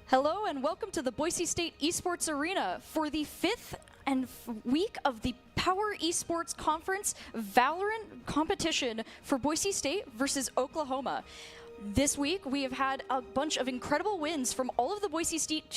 Hello and welcome to the Boise State Esports Arena for the fifth week of the Power Esports Conference Valorant competition for Boise State versus Oklahoma. This week, we have had a bunch of incredible wins from all of the Boise State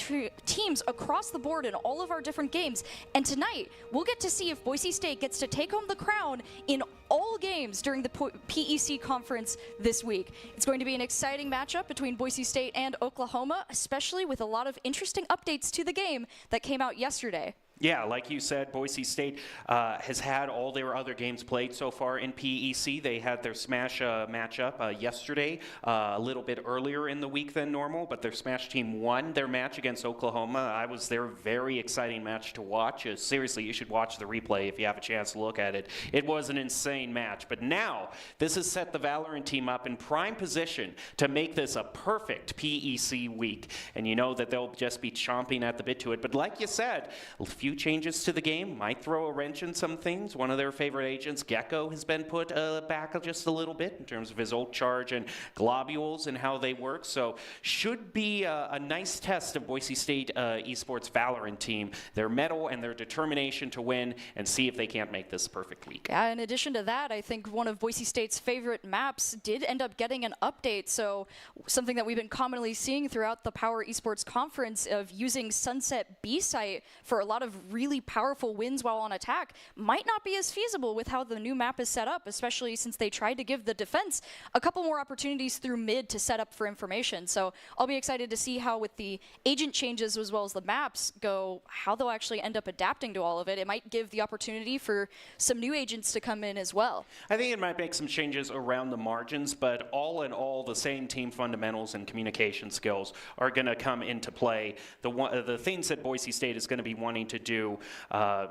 teams across the board in all of our different games. And tonight, we'll get to see if Boise State gets to take home the crown in all games during the PEC conference this week. It's going to be an exciting matchup between Boise State and Oklahoma, especially with a lot of interesting updates to the game that came out yesterday. Yeah, like you said, Boise State has had all their other games played so far in PEC. They had their Smash matchup yesterday, a little bit earlier in the week than normal, but their Smash team won their match against Oklahoma. I was there, very exciting match to watch. Seriously, you should watch the replay if you have a chance to look at it. It was an insane match, but now this has set the Valorant team up in prime position to make this a perfect PEC week. And you know that they'll just be chomping at the bit to it. But like you said, a few changes to the game might throw a wrench in some things. One of their favorite agents, Gecko, has been put back just a little bit in terms of his ult charge and globules and how they work. So should be a nice test of Boise State Esports Valorant team, their mettle and their determination to win and see if they can't make this a perfect week. Yeah, in addition to that, I think one of Boise State's favorite maps did end up getting an update. So something that we've been commonly seeing throughout the Power Esports Conference of using Sunset B-Site for a lot of really powerful wins while on attack might not be as feasible with how the new map is set up, especially since they tried to give the defense a couple more opportunities through mid to set up for information. So I'll be excited to see how with the agent changes as well as the maps go, how they'll actually end up adapting to all of it. It might give the opportunity for some new agents to come in as well. I think it might make some changes around the margins, but all in all, the same team fundamentals and communication skills are going to come into play. The things that Boise State is going to be wanting to do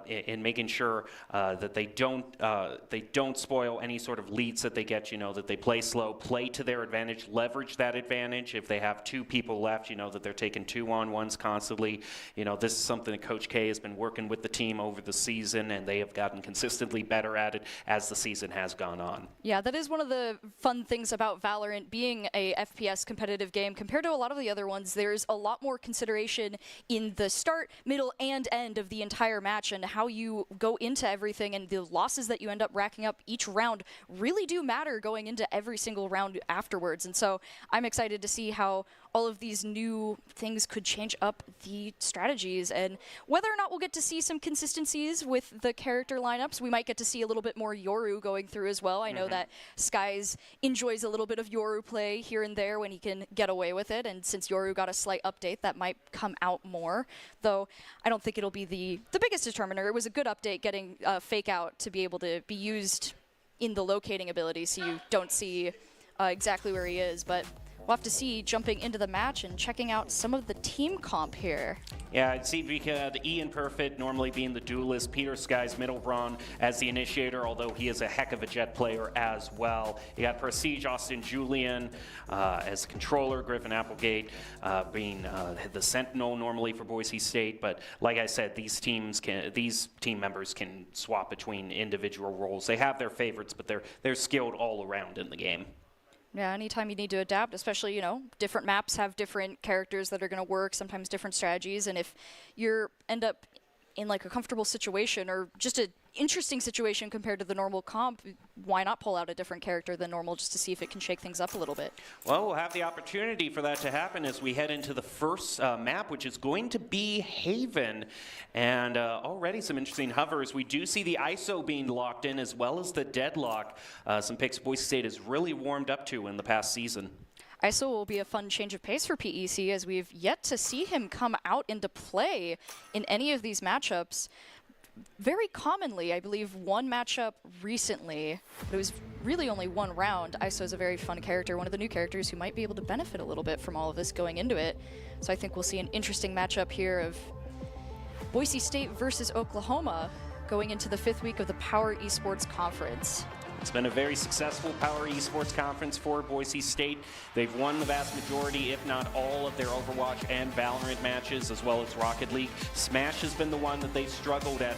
in making sure that they don't spoil any sort of leads that they get, that they play slow, play to their advantage, leverage that advantage. If they have two people left, that they're taking 2-on-1s constantly. This is something that Coach K has been working with the team over the season, and they have gotten consistently better at it as the season has gone on. Yeah, that is one of the fun things about Valorant being a FPS competitive game. Compared to a lot of the other ones, there's a lot more consideration in the start, middle, and end of the entire match, and how you go into everything, and the losses that you end up racking up each round really do matter going into every single round afterwards. And so I'm excited to see how all of these new things could change up the strategies, and whether or not we'll get to see some consistencies with the character lineups. We might get to see a little bit more Yoru going through as well. I know that Skies enjoys a little bit of Yoru play here and there when he can get away with it, and since Yoru got a slight update, that might come out more, though I don't think it'll be the biggest determiner. It was a good update getting Fake Out to be able to be used in the locating ability, so you don't see exactly where he is, but we'll have to see jumping into the match and checking out some of the team comp here. Yeah, I'd see we had Ian Perfect normally being the duelist, Peter Skies Middle Braun as the initiator, although he is a heck of a jet player as well. You got Prestige Austin Julian as controller, Griffin Applegate being the sentinel normally for Boise State. But like I said, these team members can swap between individual roles. They have their favorites, but they're skilled all around in the game. Yeah, anytime you need to adapt, especially, different maps have different characters that are going to work, sometimes different strategies, and if you end up in like a comfortable situation or just an interesting situation compared to the normal comp, why not pull out a different character than normal just to see if it can shake things up a little bit? Well, we'll have the opportunity for that to happen as we head into the first map, which is going to be Haven. And already some interesting hovers. We do see the ISO being locked in as well as the deadlock. Some picks Boise State has really warmed up to in the past season. ISO will be a fun change of pace for PEC, as we've yet to see him come out into play in any of these matchups. Very commonly, I believe one matchup recently, but it was really only one round. ISO is a very fun character, one of the new characters who might be able to benefit a little bit from all of this going into it. So I think we'll see an interesting matchup here of Boise State versus Oklahoma going into the fifth week of the Power Esports Conference. It's been a very successful Power Esports Conference for Boise State. They've won the vast majority, if not all, of their Overwatch and Valorant matches, as well as Rocket League. Smash has been the one that they've struggled at,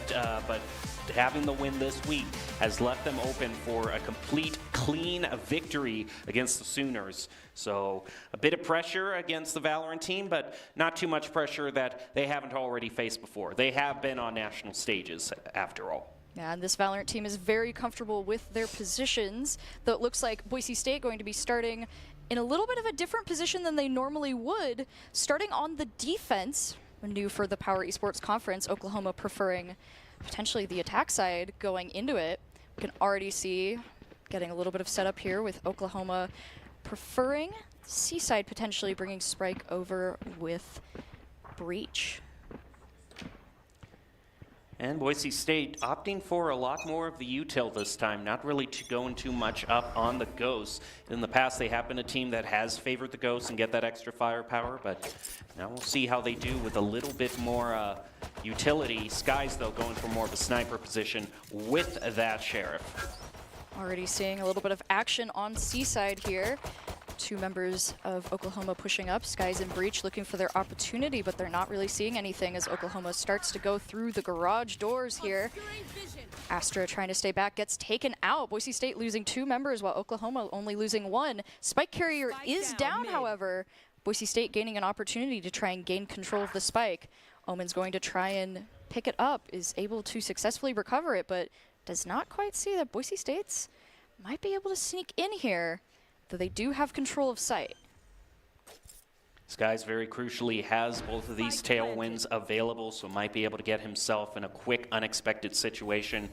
but having the win this week has left them open for a complete, clean victory against the Sooners. So a bit of pressure against the Valorant team, but not too much pressure that they haven't already faced before. They have been on national stages, after all. Yeah, and this Valorant team is very comfortable with their positions, though it looks like Boise State going to be starting in a little bit of a different position than they normally would, starting on the defense. New for the Power Esports Conference, Oklahoma preferring potentially the attack side going into it. We can already see getting a little bit of setup here with Oklahoma preferring Seaside, potentially bringing Spike over with Breach. And Boise State opting for a lot more of the util this time, not really going too much up on the Ghosts. In the past, they have been a team that has favored the Ghosts and get that extra firepower, but now we'll see how they do with a little bit more utility. Skies, though, going for more of a sniper position with that Sheriff. Already seeing a little bit of action on Seaside here. Two members of Oklahoma pushing up. Skies and Breach looking for their opportunity, but they're not really seeing anything as Oklahoma starts to go through the garage doors here. Astra trying to stay back, gets taken out. Boise State losing 2 members while Oklahoma only losing 1. Spike carrier is down, however. Boise State gaining an opportunity to try and gain control of the Spike. Omen's going to try and pick it up, is able to successfully recover it, but does not quite see that Boise State's might be able to sneak in here, though they do have control of sight. Skies very crucially has both of these tailwinds available, so might be able to get himself in a quick, unexpected situation.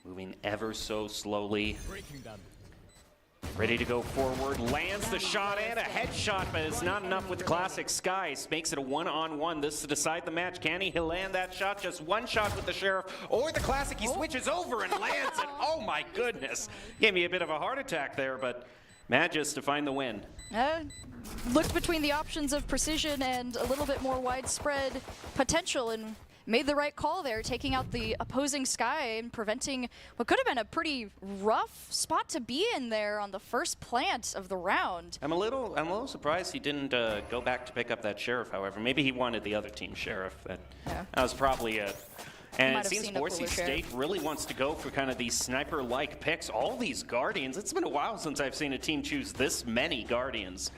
Moving ever so slowly. Ready to go forward, lands the shot and a headshot, but it's not enough with Classic. Skies makes it a one-on-one. This to decide the match. Can he land that shot? Just one shot with the Sheriff or the Classic. He switches over and lands it. Oh my goodness. Gave me a bit of a heart attack there, but manages to find the win. Looked between the options of precision and a little bit more widespread potential and made the right call there, taking out the opposing Sky and preventing what could have been a pretty rough spot to be in there on the first plant of the round. I'm a little surprised he didn't go back to pick up that Sheriff, however. Maybe he wanted the other team's Sheriff. That was probably it. And it seems Boise State really wants to go for kind of these sniper-like picks. All these Guardians. It's been a while since I've seen a team choose this many Guardians.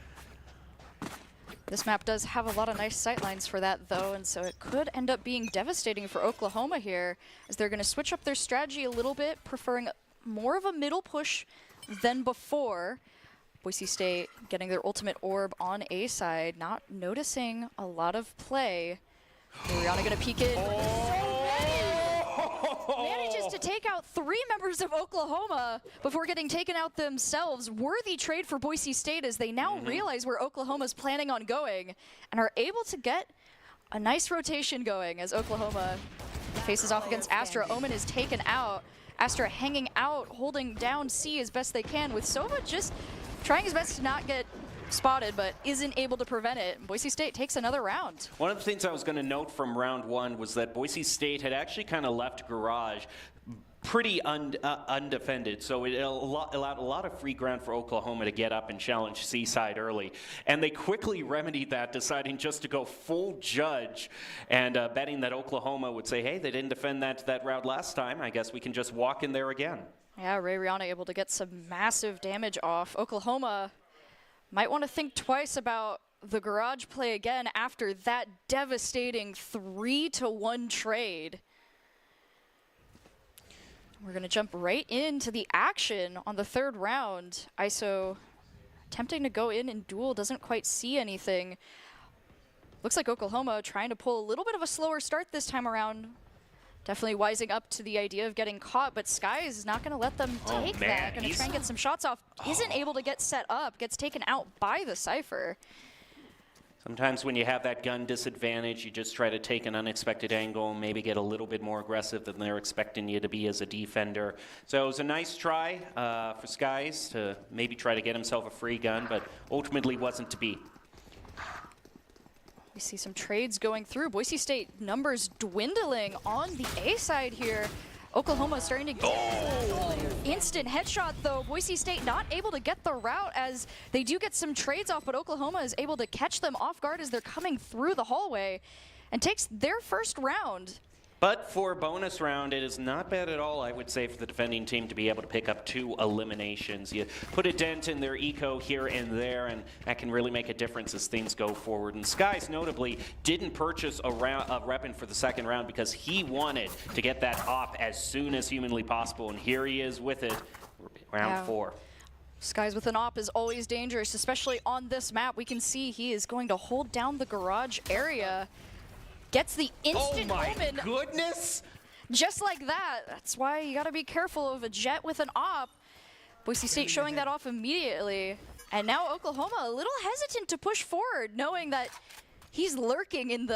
This map does have a lot of nice sightlines for that, though, and so it could end up being devastating for Oklahoma here, as they're going to switch up their strategy a little bit, preferring more of a middle push than before. Boise State getting their ultimate orb on A side, not noticing a lot of play. Rihanna going to peek in. Manages to take out 3 members of Oklahoma before getting taken out themselves. Worthy trade for Boise State as they now realize where Oklahoma's planning on going and are able to get a nice rotation going as Oklahoma faces off against Astra. Omen is taken out. Astra hanging out, holding down C as best they can, with Sova just trying his best to not get spotted, but isn't able to prevent it. Boise State takes another round. One of the things I was going to note from round 1 was that Boise State had actually kind of left Garage pretty undefended, so it allowed a lot of free ground for Oklahoma to get up and challenge Seaside early. And they quickly remedied that, deciding just to go full judge and betting that Oklahoma would say, hey, they didn't defend that round last time. I guess we can just walk in there again. Yeah, Ray Rihanna able to get some massive damage off. Oklahoma might want to think twice about the garage play again after that devastating 3-1 trade. We're going to jump right into the action on the 3rd round. ISO attempting to go in and duel, doesn't quite see anything. Looks like Oklahoma trying to pull a little bit of a slower start this time around. Definitely wising up to the idea of getting caught, but Skies is not going to let them take that. Going to try and get some shots off. Isn't able to get set up, gets taken out by the Cypher. Sometimes when you have that gun disadvantage, you just try to take an unexpected angle, maybe get a little bit more aggressive than they're expecting you to be as a defender. So it was a nice try for Skies to maybe try to get himself a free gun, but ultimately wasn't to be. We see some trades going through. Boise State numbers dwindling on the A side here. Oklahoma starting to get instant headshot, though. Boise State not able to get the route as they do get some trades off, but Oklahoma is able to catch them off guard as they're coming through the hallway. and takes their first round. But for a bonus round, it is not bad at all, I would say, for the defending team to be able to pick up 2 eliminations. You put a dent in their eco here and there, and that can really make a difference as things go forward. And Skies, notably, didn't purchase a weapon for the second round because he wanted to get that op as soon as humanly possible, and here he is with it, round 4. Skies with an op is always dangerous, especially on this map. We can see he is going to hold down the garage area. Gets the instant omen. Oh my goodness! Just like that. That's why you gotta be careful of a Jet with an op. Boise State showing that off immediately. And now Oklahoma a little hesitant to push forward, knowing that he's lurking in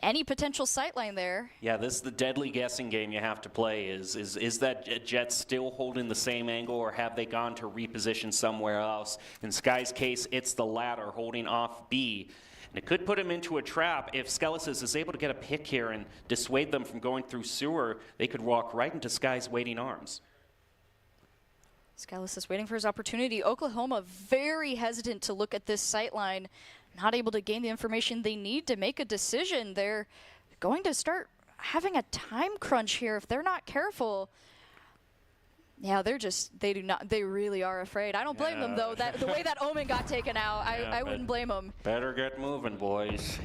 any potential sightline there. Yeah, this is the deadly guessing game you have to play. Is that Jet still holding the same angle, or have they gone to reposition somewhere else? In Sky's case, it's the latter, holding off B. And it could put him into a trap. If Skelesis is able to get a pick here and dissuade them from going through sewer, they could walk right into Sky's waiting arms. Skelesis waiting for his opportunity. Oklahoma very hesitant to look at this sightline, not able to gain the information they need to make a decision. They're going to start having a time crunch here if they're not careful. Yeah, they really are afraid. I don't blame them, though. The way that Omen got taken out, I wouldn't blame them. Better get moving, boys.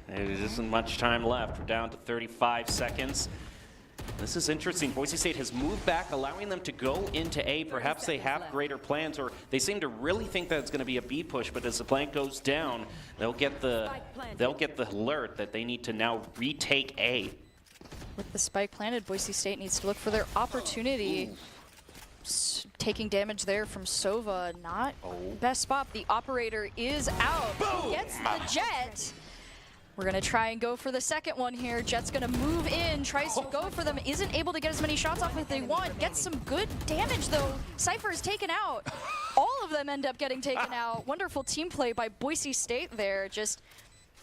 There isn't much time left. We're down to 35 seconds. This is interesting. Boise State has moved back, allowing them to go into A. Perhaps they have greater plans, or they seem to really think that it's going to be a B push, but as the plant goes down, they'll get the alert that they need to now retake A. With the spike planted, Boise State needs to look for their opportunity. Taking damage there from Sova, not best spot. The operator is out. Boom! Gets the Jet. We're gonna try and go for the second one here. Jet's gonna move in, tries to go for them, isn't able to get as many shots off as they want. Gets some good damage though. Cypher is taken out. All of them end up getting taken out. Wonderful team play by Boise State there. Just,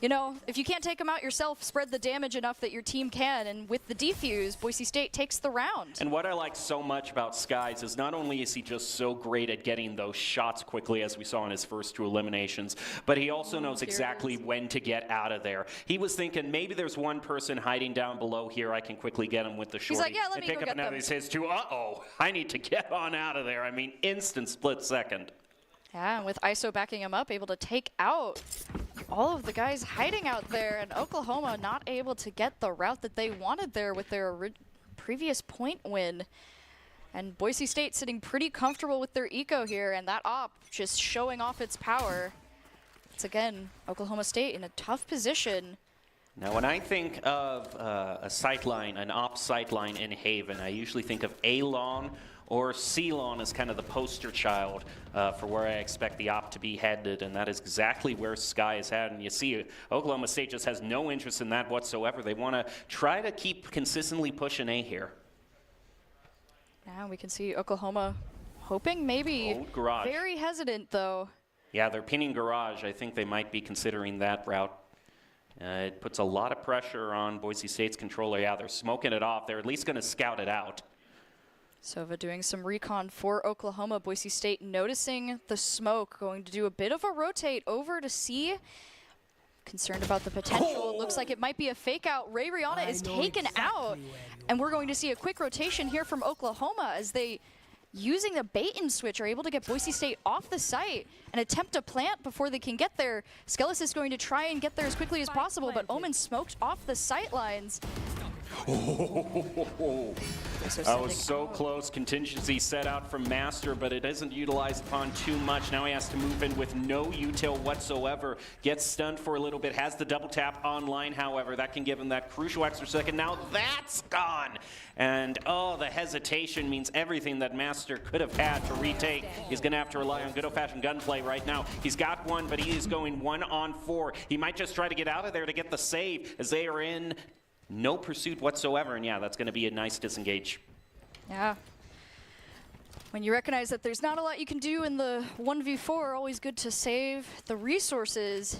you know, if you can't take them out yourself, spread the damage enough that your team can. And with the defuse, Boise State takes the round. And what I like so much about Skies is not only is he just so great at getting those shots quickly, as we saw in his first 2 eliminations, but he also knows exactly when to get out of there. He was thinking, maybe there's one person hiding down below here. I can quickly get him with the shorty. He's like, yeah, let me pick go up get another. them. He says to, uh-oh, I need to get on out of there. I mean, instant split second. Yeah, and with ISO backing him up, able to take out all of the guys hiding out there, and Oklahoma not able to get the route that they wanted there with their previous point win. And Boise State sitting pretty comfortable with their eco here, and that op just showing off its power. It's again, Oklahoma State in a tough position. Now, when I think of a sightline, an op sightline in Haven, I usually think of A-Long or C-Long as kind of the poster child for where I expect the op to be headed, and that is exactly where Sky is headed. And you see, Oklahoma State just has no interest in that whatsoever. They want to try to keep consistently pushing A here. Now we can see Oklahoma hoping, maybe. Old garage. Very hesitant, though. Yeah, they're pinning garage. I think they might be considering that route. It puts a lot of pressure on Boise State's controller. Yeah, they're smoking it off. They're at least going to scout it out. Sova doing some recon for Oklahoma. Boise State noticing the smoke, going to do a bit of a rotate over to C. Concerned about the potential. It looks like it might be a fake out. Ray Rihanna is taken out. And we're going to see a quick rotation here from Oklahoma as they, using the bait and switch, are able to get Boise State off the site and attempt to plant before they can get there. Skelis is going to try and get there as quickly as possible, but Omen smoked off the sight lines. That was so close. Contingency set out from Master, but it isn't utilized upon too much. Now he has to move in with no util whatsoever. Gets stunned for a little bit. Has the double tap online, however. That can give him that crucial extra second. Now that's gone. And, oh, the hesitation means everything that Master could have had to retake. He's going to have to rely on good old-fashioned gunplay right now. He's got one, but he is going 1-on-4. He might just try to get out of there to get the save as they are in no pursuit whatsoever, and yeah, that's going to be a nice disengage. Yeah. When you recognize that there's not a lot you can do in the 1v4, always good to save the resources.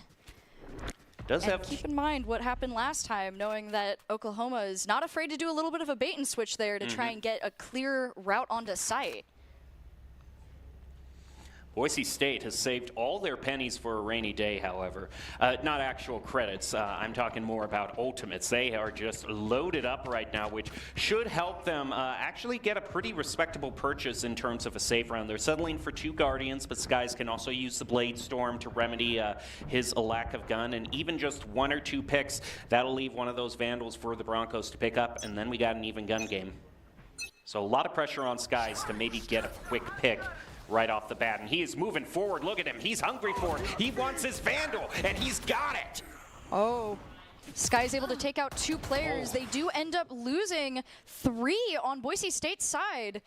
Keep in mind what happened last time, knowing that Oklahoma is not afraid to do a little bit of a bait and switch there to try and get a clear route onto site. Boise State has saved all their pennies for a rainy day, however. Not actual credits. I'm talking more about ultimates. They are just loaded up right now, which should help them actually get a pretty respectable purchase in terms of a save round. They're settling for 2 Guardians, but Skies can also use the Blade Storm to remedy his lack of gun, and even just 1 or 2 picks, that'll leave one of those Vandals for the Broncos to pick up, and then we got an even gun game. So a lot of pressure on Skies to maybe get a quick pick right off the bat, and he is moving forward. Look at him, he's hungry for it. He wants his Vandal, and he's got it. Oh, Sky is able to take out 2 players. They do end up losing 3 on Boise State's side,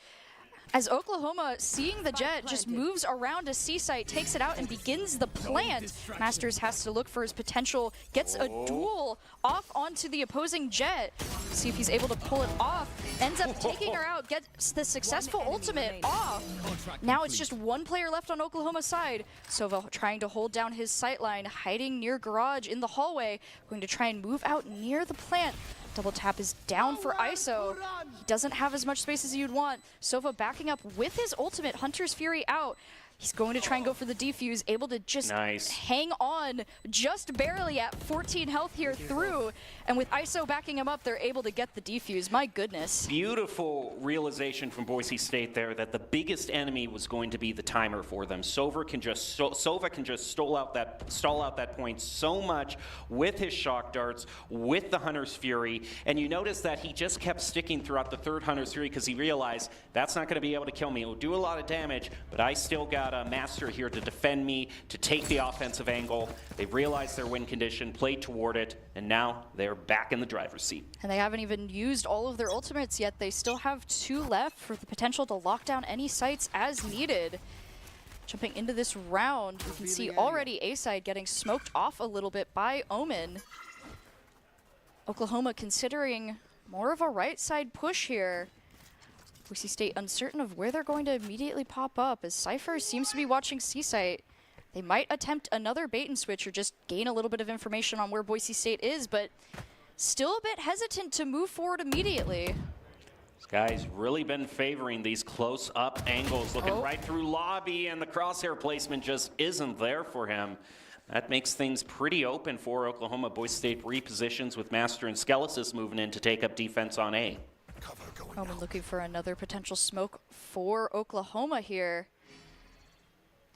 as Oklahoma, seeing the Jet, just moves around a C site, takes it out, and begins the plant. Masters has to look for his potential, gets a duel off onto the opposing Jet. See if he's able to pull it off. Ends up taking her out, gets the successful ultimate off. Now it's just 1 player left on Oklahoma's side. Sova trying to hold down his sightline, hiding near garage in the hallway, going to try and move out near the plant. Double tap is down for ISO. He doesn't have as much space as you'd want. Sova backing up with his ultimate, Hunter's Fury out. He's going to try and go for the defuse, able to just hang on just barely at 14 health here through. And with ISO backing him up, they're able to get the defuse. My goodness. Beautiful realization from Boise State there that the biggest enemy was going to be the timer for them. Sova can just stall out that point so much with his shock darts, with the Hunter's Fury. And you notice that he just kept sticking throughout the 3rd Hunter's Fury because he realized that's not going to be able to kill me. It will do a lot of damage, but I still got a Master here to defend me, to take the offensive angle. They've realized their win condition, played toward it, and now they're back in the driver's seat. And they haven't even used all of their ultimates yet. They still have 2 left for the potential to lock down any sites as needed. Jumping into this round, we can see already A-side getting smoked off a little bit by Omen. Oklahoma considering more of a right side push here. Boise State uncertain of where they're going to immediately pop up, as Cypher seems to be watching C-Site. They might attempt another bait and switch or just gain a little bit of information on where Boise State is, but still a bit hesitant to move forward immediately. This guy's really been favoring these close-up angles, looking right through lobby, and the crosshair placement just isn't there for him. That makes things pretty open for Oklahoma. Boise State repositions with Master and Skelesis moving in to take up defense on A. Omen looking for another potential smoke for Oklahoma here.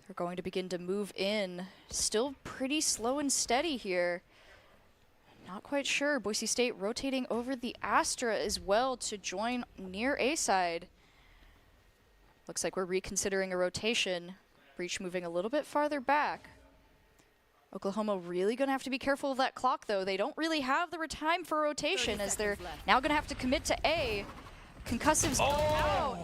They're going to begin to move in. Still pretty slow and steady here. Not quite sure. Boise State rotating over the Astra as well to join near A-side. Looks like we're reconsidering a rotation. Breach moving a little bit farther back. Oklahoma really going to have to be careful of that clock, though. They don't really have the time for rotation, as they're now going to have to commit to A. Concussives out.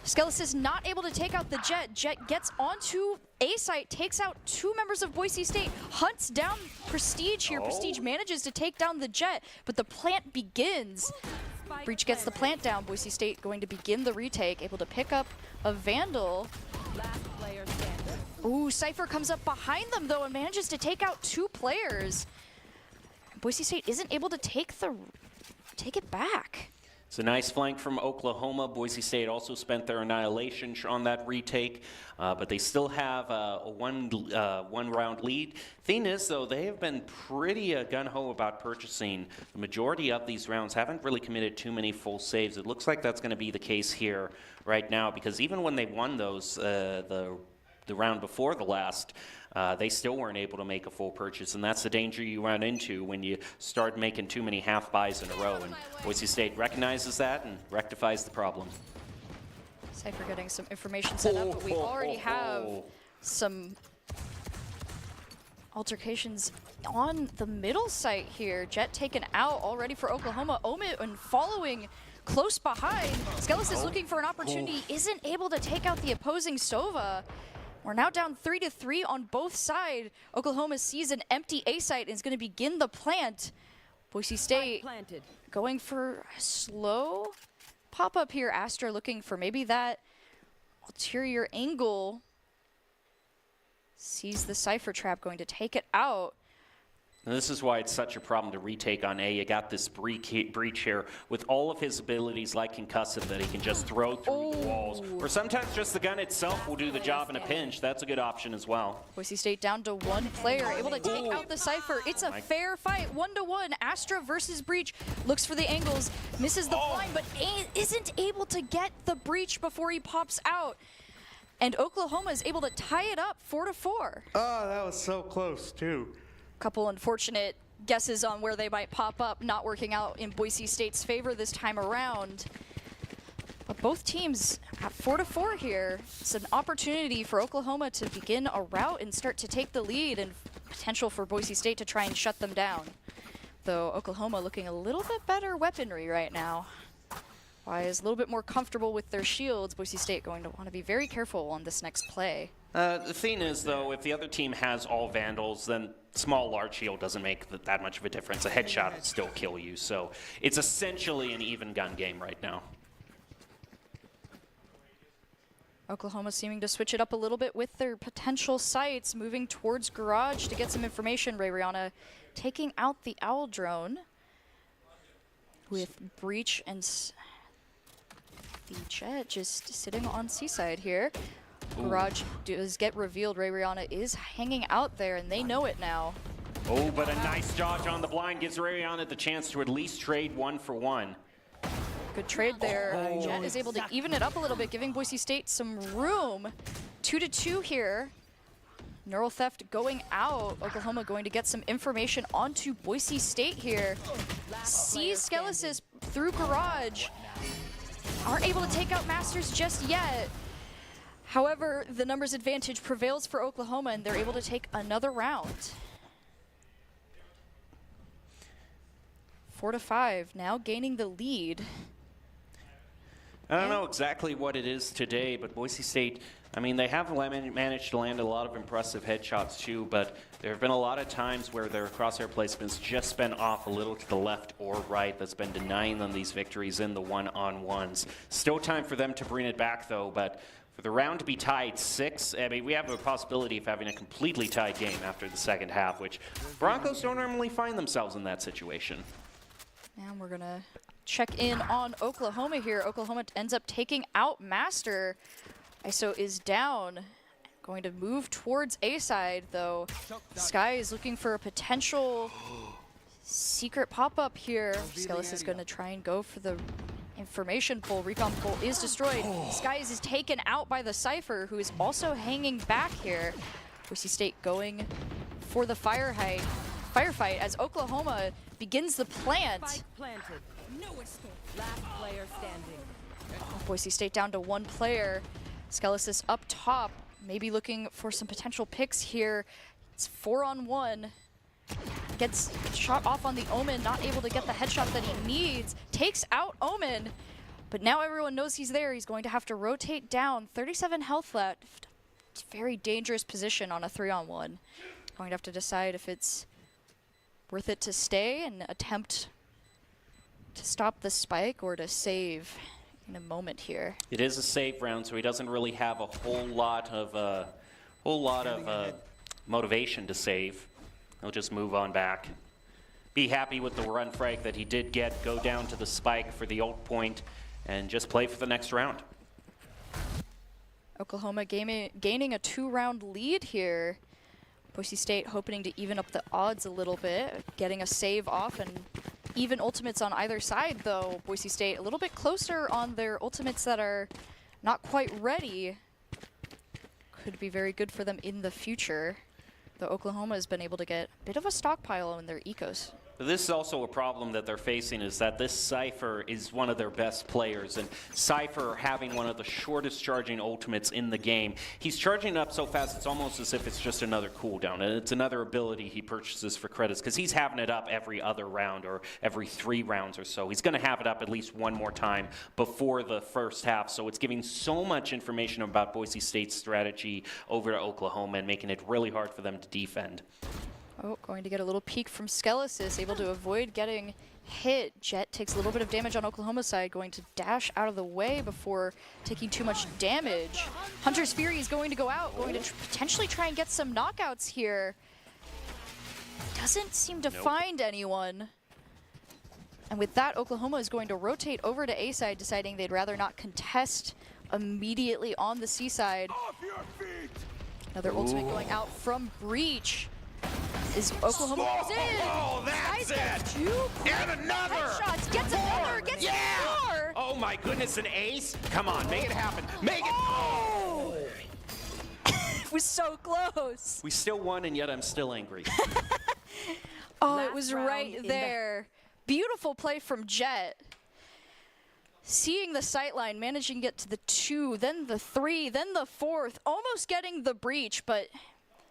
Skelesis not able to take out the Jet. Jet gets onto A-site, takes out 2 members of Boise State, hunts down Prestige here. Prestige manages to take down the Jet, but the plant begins. Breach gets the plant down. Boise State going to begin the retake, able to pick up a Vandal. Ooh, Cypher comes up behind them, though, and manages to take out 2 players. Boise State isn't able to take it back. It's a nice flank from Oklahoma. Boise State also spent their annihilation on that retake, but they still have a one-round lead. Thing is, though, they have been pretty gung-ho about purchasing. The majority of these rounds haven't really committed too many full saves. It looks like that's going to be the case here right now, because even when they won those, the round before the last, they still weren't able to make a full purchase, and that's the danger you run into when you start making too many half buys in a row, and Boise State recognizes that and rectifies the problem. Cypher getting some information set up, but we already have some altercations on the middle site here. Jet taken out already for Oklahoma. Omen following close behind. Skelis is looking for an opportunity, isn't able to take out the opposing Sova. We're now down 3-3 on both sides. Oklahoma sees an empty A site and is going to begin the plant. Boise State going for a slow pop-up here. Astra looking for maybe that ulterior angle. Sees the Cypher trap, going to take it out. And this is why it's such a problem to retake on A. You got this breach here with all of his abilities like concussive that he can just throw through the walls. Or sometimes just the gun itself will do the job in a pinch. That's a good option as well. Boise State down to one player, able to take out the Cypher. It's a fair fight, 1-1. Astra versus Breach. Looks for the angles, misses the blind, but isn't able to get the Breach before he pops out. And Oklahoma is able to tie it up 4-4. Oh, that was so close, too. Couple unfortunate guesses on where they might pop up, not working out in Boise State's favor this time around. But both teams at 4-4 here. It's an opportunity for Oklahoma to begin a rout and start to take the lead, and potential for Boise State to try and shut them down. Though Oklahoma looking a little bit better weaponry right now. Wise a little bit more comfortable with their shields. Boise State going to want to be very careful on this next play. The thing is, though, if the other team has all Vandals, then small, large shield doesn't make that much of a difference. A headshot would still kill you, so it's essentially an even gun game right now. Oklahoma seeming to switch it up a little bit with their potential sights, moving towards Garage to get some information. Rihanna taking out the Owl drone with Breach and the Jet just sitting on Seaside here. Garage does get revealed. Rihanna is hanging out there, and they know it now. Oh, but a nice dodge on the blind gives Rihanna the chance to at least trade 1-for-1. Good trade there. Jet is able to even it up a little bit, giving Boise State some room. 2-2 here. Neural Theft going out. Oklahoma going to get some information onto Boise State here. Sees Skelesis through Garage. Aren't able to take out Masters just yet. However, the numbers advantage prevails for Oklahoma, and they're able to take another round. 4-5, now gaining the lead. I don't know exactly what it is today, but Boise State, I mean, they have managed to land a lot of impressive headshots too, but there have been a lot of times where their crosshair placement's just been off a little to the left or right. That's been denying them these victories in the one-on-ones. Still time for them to bring it back, though, but for the round to be tied 6, I mean, we have a possibility of having a completely tied game after the second half, which Broncos don't normally find themselves in that situation. And we're going to check in on Oklahoma here. Oklahoma ends up taking out Master. ISO is down. Going to move towards A side, though. Sky is looking for a potential secret pop-up here. Skelis is going to try and go for the information pull. Recon pull is destroyed. Skies is taken out by the Cypher, who is also hanging back here. Boise State going for the firefight as Oklahoma begins the plant. Last player standing. Boise State down to one player. Skelesis up top, maybe looking for some potential picks here. It's 4-on-1. Gets shot off on the Omen, not able to get the headshot that he needs. Takes out Omen, but now everyone knows he's there. He's going to have to rotate down. 37 health left. It's a very dangerous position on a 3-on-1. Going to have to decide if it's worth it to stay and attempt to stop the spike or to save in a moment here. It is a save round, so he doesn't really have a whole lot of motivation to save. He'll just move on back. Be happy with the run frag that he did get, go down to the spike for the ult point, and just play for the next round. Oklahoma gaining a 2-round lead here. Boise State hoping to even up the odds a little bit, getting a save off and even ultimates on either side, though. Boise State a little bit closer on their ultimates that are not quite ready. Could be very good for them in the future. Though Oklahoma has been able to get a bit of a stockpile in their ecos. This is also a problem that they're facing, is that this Cypher is one of their best players, and Cypher having one of the shortest charging ultimates in the game. He's charging up so fast it's almost as if it's just another cooldown, and it's another ability he purchases for credits, because he's having it up every other round or every 3 rounds or so. He's going to have it up at least one more time before the first half, so it's giving so much information about Boise State's strategy over to Oklahoma and making it really hard for them to defend. Oh, going to get a little peek from Skelesis, able to avoid getting hit. Jet takes a little bit of damage on Oklahoma's side, going to dash out of the way before taking too much damage. Hunter's Fury is going to go out, going to potentially try and get some knockouts here. Doesn't seem to find anyone. And with that, Oklahoma is going to rotate over to A side, deciding they'd rather not contest immediately on the C side. Another ultimate going out from Breach. Is Oklahoma goes in? Oh, that's it! And another! Headshots, gets another, gets more! Oh my goodness, an ace? Come on, make it happen. Make it! Oh! It was so close. We still won, and yet I'm still angry. Oh, Last it was round right in the- there. Beautiful play from Jet. Seeing the sight line, managing to get to the 2, then the 3, then the 4th, almost getting the breach, but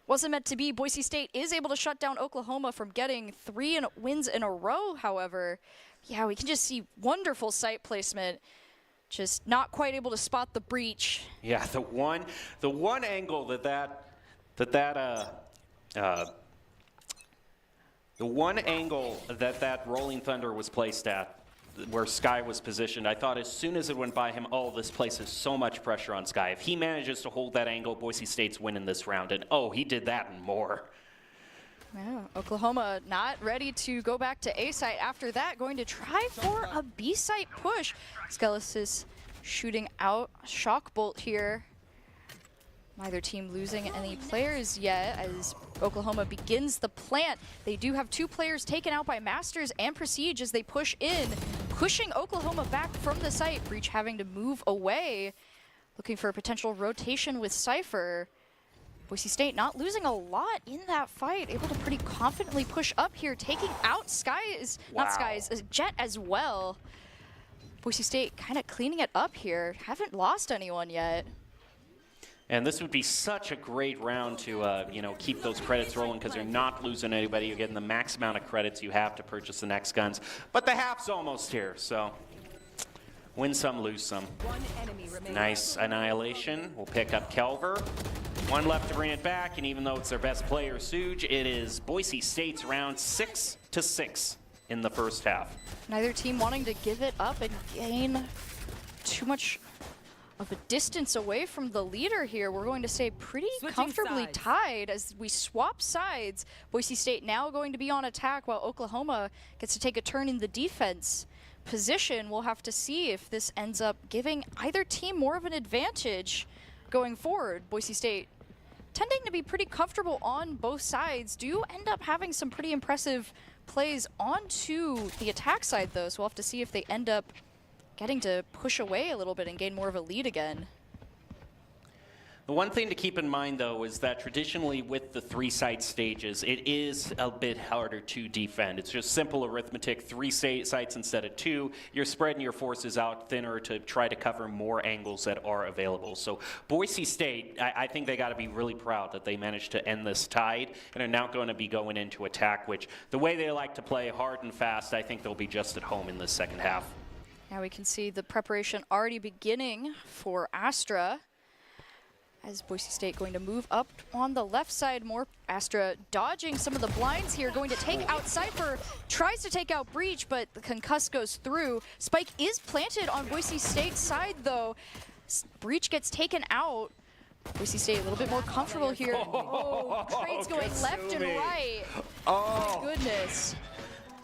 wasn't meant to be. Boise State is able to shut down Oklahoma from getting 3 wins in a row, however. Yeah, we can just see wonderful sight placement. Just not quite able to spot the breach. Yeah, the one angle the one angle that Rolling Thunder was placed at, where Sky was positioned, I thought as soon as it went by him, oh, this places so much pressure on Sky. If he manages to hold that angle, Boise State's winning this round. And oh, he did that and more. Yeah, Oklahoma not ready to go back to A site after that, going to try for a B site push. Skelis is shooting out a shock bolt here. Neither team losing any players yet as Oklahoma begins the plant. They do have 2 players taken out by Masters and Prestige as they push in, pushing Oklahoma back from the site. Breach having to move away, looking for a potential rotation with Cypher. Boise State not losing a lot in that fight, able to pretty confidently push up here, taking out Jet as well. Boise State kind of cleaning it up here. Haven't lost anyone yet. And this would be such a great round to, keep those credits rolling because you're not losing anybody. You're getting the max amount of credits you have to purchase the next guns. But the half's almost here, so win some, lose some. One enemy remains. Nice annihilation. We'll pick up Kelver. 1 left to bring it back, and even though it's their best player, Suge, it is Boise State's round 6-6 in the first half. Neither team wanting to give it up and gain too much of a distance away from the leader here. We're going to stay pretty Switching comfortably sides. tied as we swap sides. Boise State now going to be on attack while Oklahoma gets to take a turn in the defense position. We'll have to see if this ends up giving either team more of an advantage going forward. Boise State tending to be pretty comfortable on both sides, do end up having some pretty impressive plays onto the attack side though, so we'll have to see if they end up getting to push away a little bit and gain more of a lead again. The one thing to keep in mind, though, is that traditionally with the 3-site stages, it is a bit harder to defend. It's just simple arithmetic, 3 sites instead of 2. You're spreading your forces out thinner to try to cover more angles that are available. So Boise State, I think they got to be really proud that they managed to end this tied and are now going to be going into attack, which the way they like to play hard and fast, I think they'll be just at home in the second half. Now we can see the preparation already beginning for Astra. As Boise State going to move up on the left side more. Astra dodging some of the blinds here, going to take out Cypher, tries to take out Breach, but the concuss goes through. Spike is planted on Boise State's side though. Breach gets taken out. Boise State a little bit more comfortable here. Oh, trades going left and right. Oh. My goodness.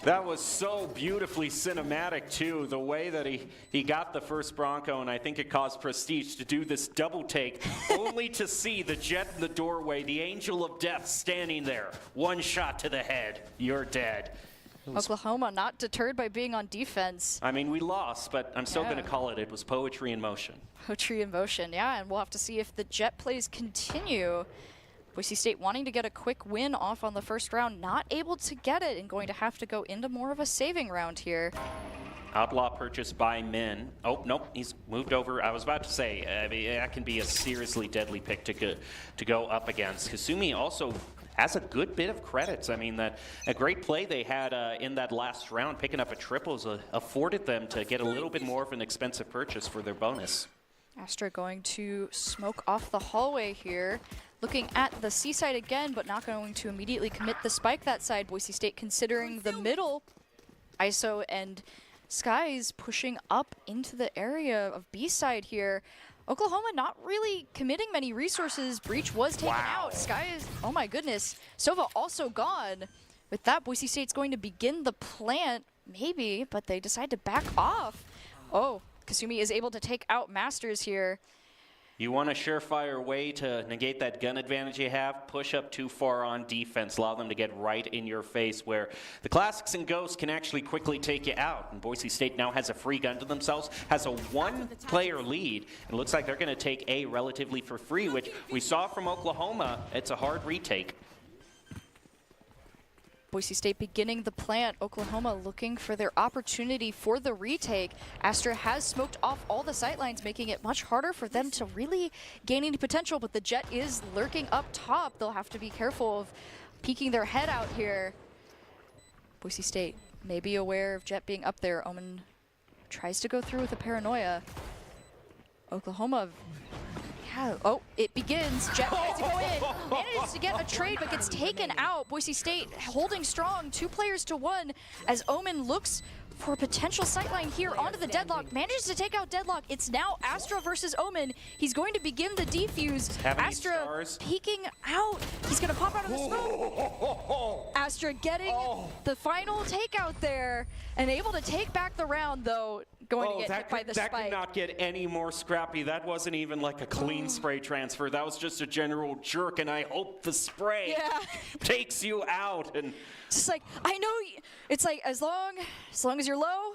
That was so beautifully cinematic, too, the way that he got the first Bronco, and I think it caused Prestige to do this double take, only to see the Jet in the doorway, the Angel of Death standing there. 1 shot to the head, you're dead. Oklahoma not deterred by being on defense. I mean, we lost, but I'm still going to call it was poetry in motion. Poetry in motion, yeah, and we'll have to see if the Jet plays continue. Boise State wanting to get a quick win off on the first round, not able to get it, and going to have to go into more of a saving round here. Outlaw purchase by Min. Oh, nope, he's moved over. I was about to say, I mean, that can be a seriously deadly pick to go up against. Kasumi also has a good bit of credits. I mean, that a great play they had in that last round, picking up a triples, afforded them to get a little bit more of an expensive purchase for their bonus. Astra going to smoke off the hallway here. Looking at the C side again, but not going to immediately commit the spike that side. Boise State considering the middle. ISO and Skies pushing up into the area of B side here. Oklahoma not really committing many resources. Breach was taken out. Skies, oh my goodness. Sova also gone. with that, Boise State's going to begin the plant, maybe, but they decide to back off. Oh, Kasumi is able to take out Masters here. You want a surefire way to negate that gun advantage you have? Push up too far on defense. Allow them to get right in your face, where the Classics and Ghosts can actually quickly take you out. And Boise State now has a free gun to themselves, has a one-player lead. It looks like they're going to take A relatively for free, which we saw from Oklahoma. It's a hard retake. Boise State beginning the plant. Oklahoma looking for their opportunity for the retake. Astra has smoked off all the sightlines, making it much harder for them to really gain any potential, but the Jet is lurking up top. They'll have to be careful of peeking their head out here. Boise State may be aware of Jet being up there. Omen tries to go through with a paranoia. Oklahoma, yeah, oh, it begins. Jet tries to go in, manages to get a trade, but gets taken out. Boise State holding strong, 2 players to 1, as Omen looks for a potential sightline here onto the Deadlock. Manages to take out Deadlock. It's now Astra versus Omen. He's going to begin the defuse. Astra peeking out. He's going to pop out of the smoke. Astra getting the final takeout there and able to take back the round, though. Going to get hit by the spike. That could not get any more scrappy. That wasn't even like a clean spray transfer. That was just a general jerk, and I hope the spray takes you out. And it's just like, I know, it's like as long as you're low,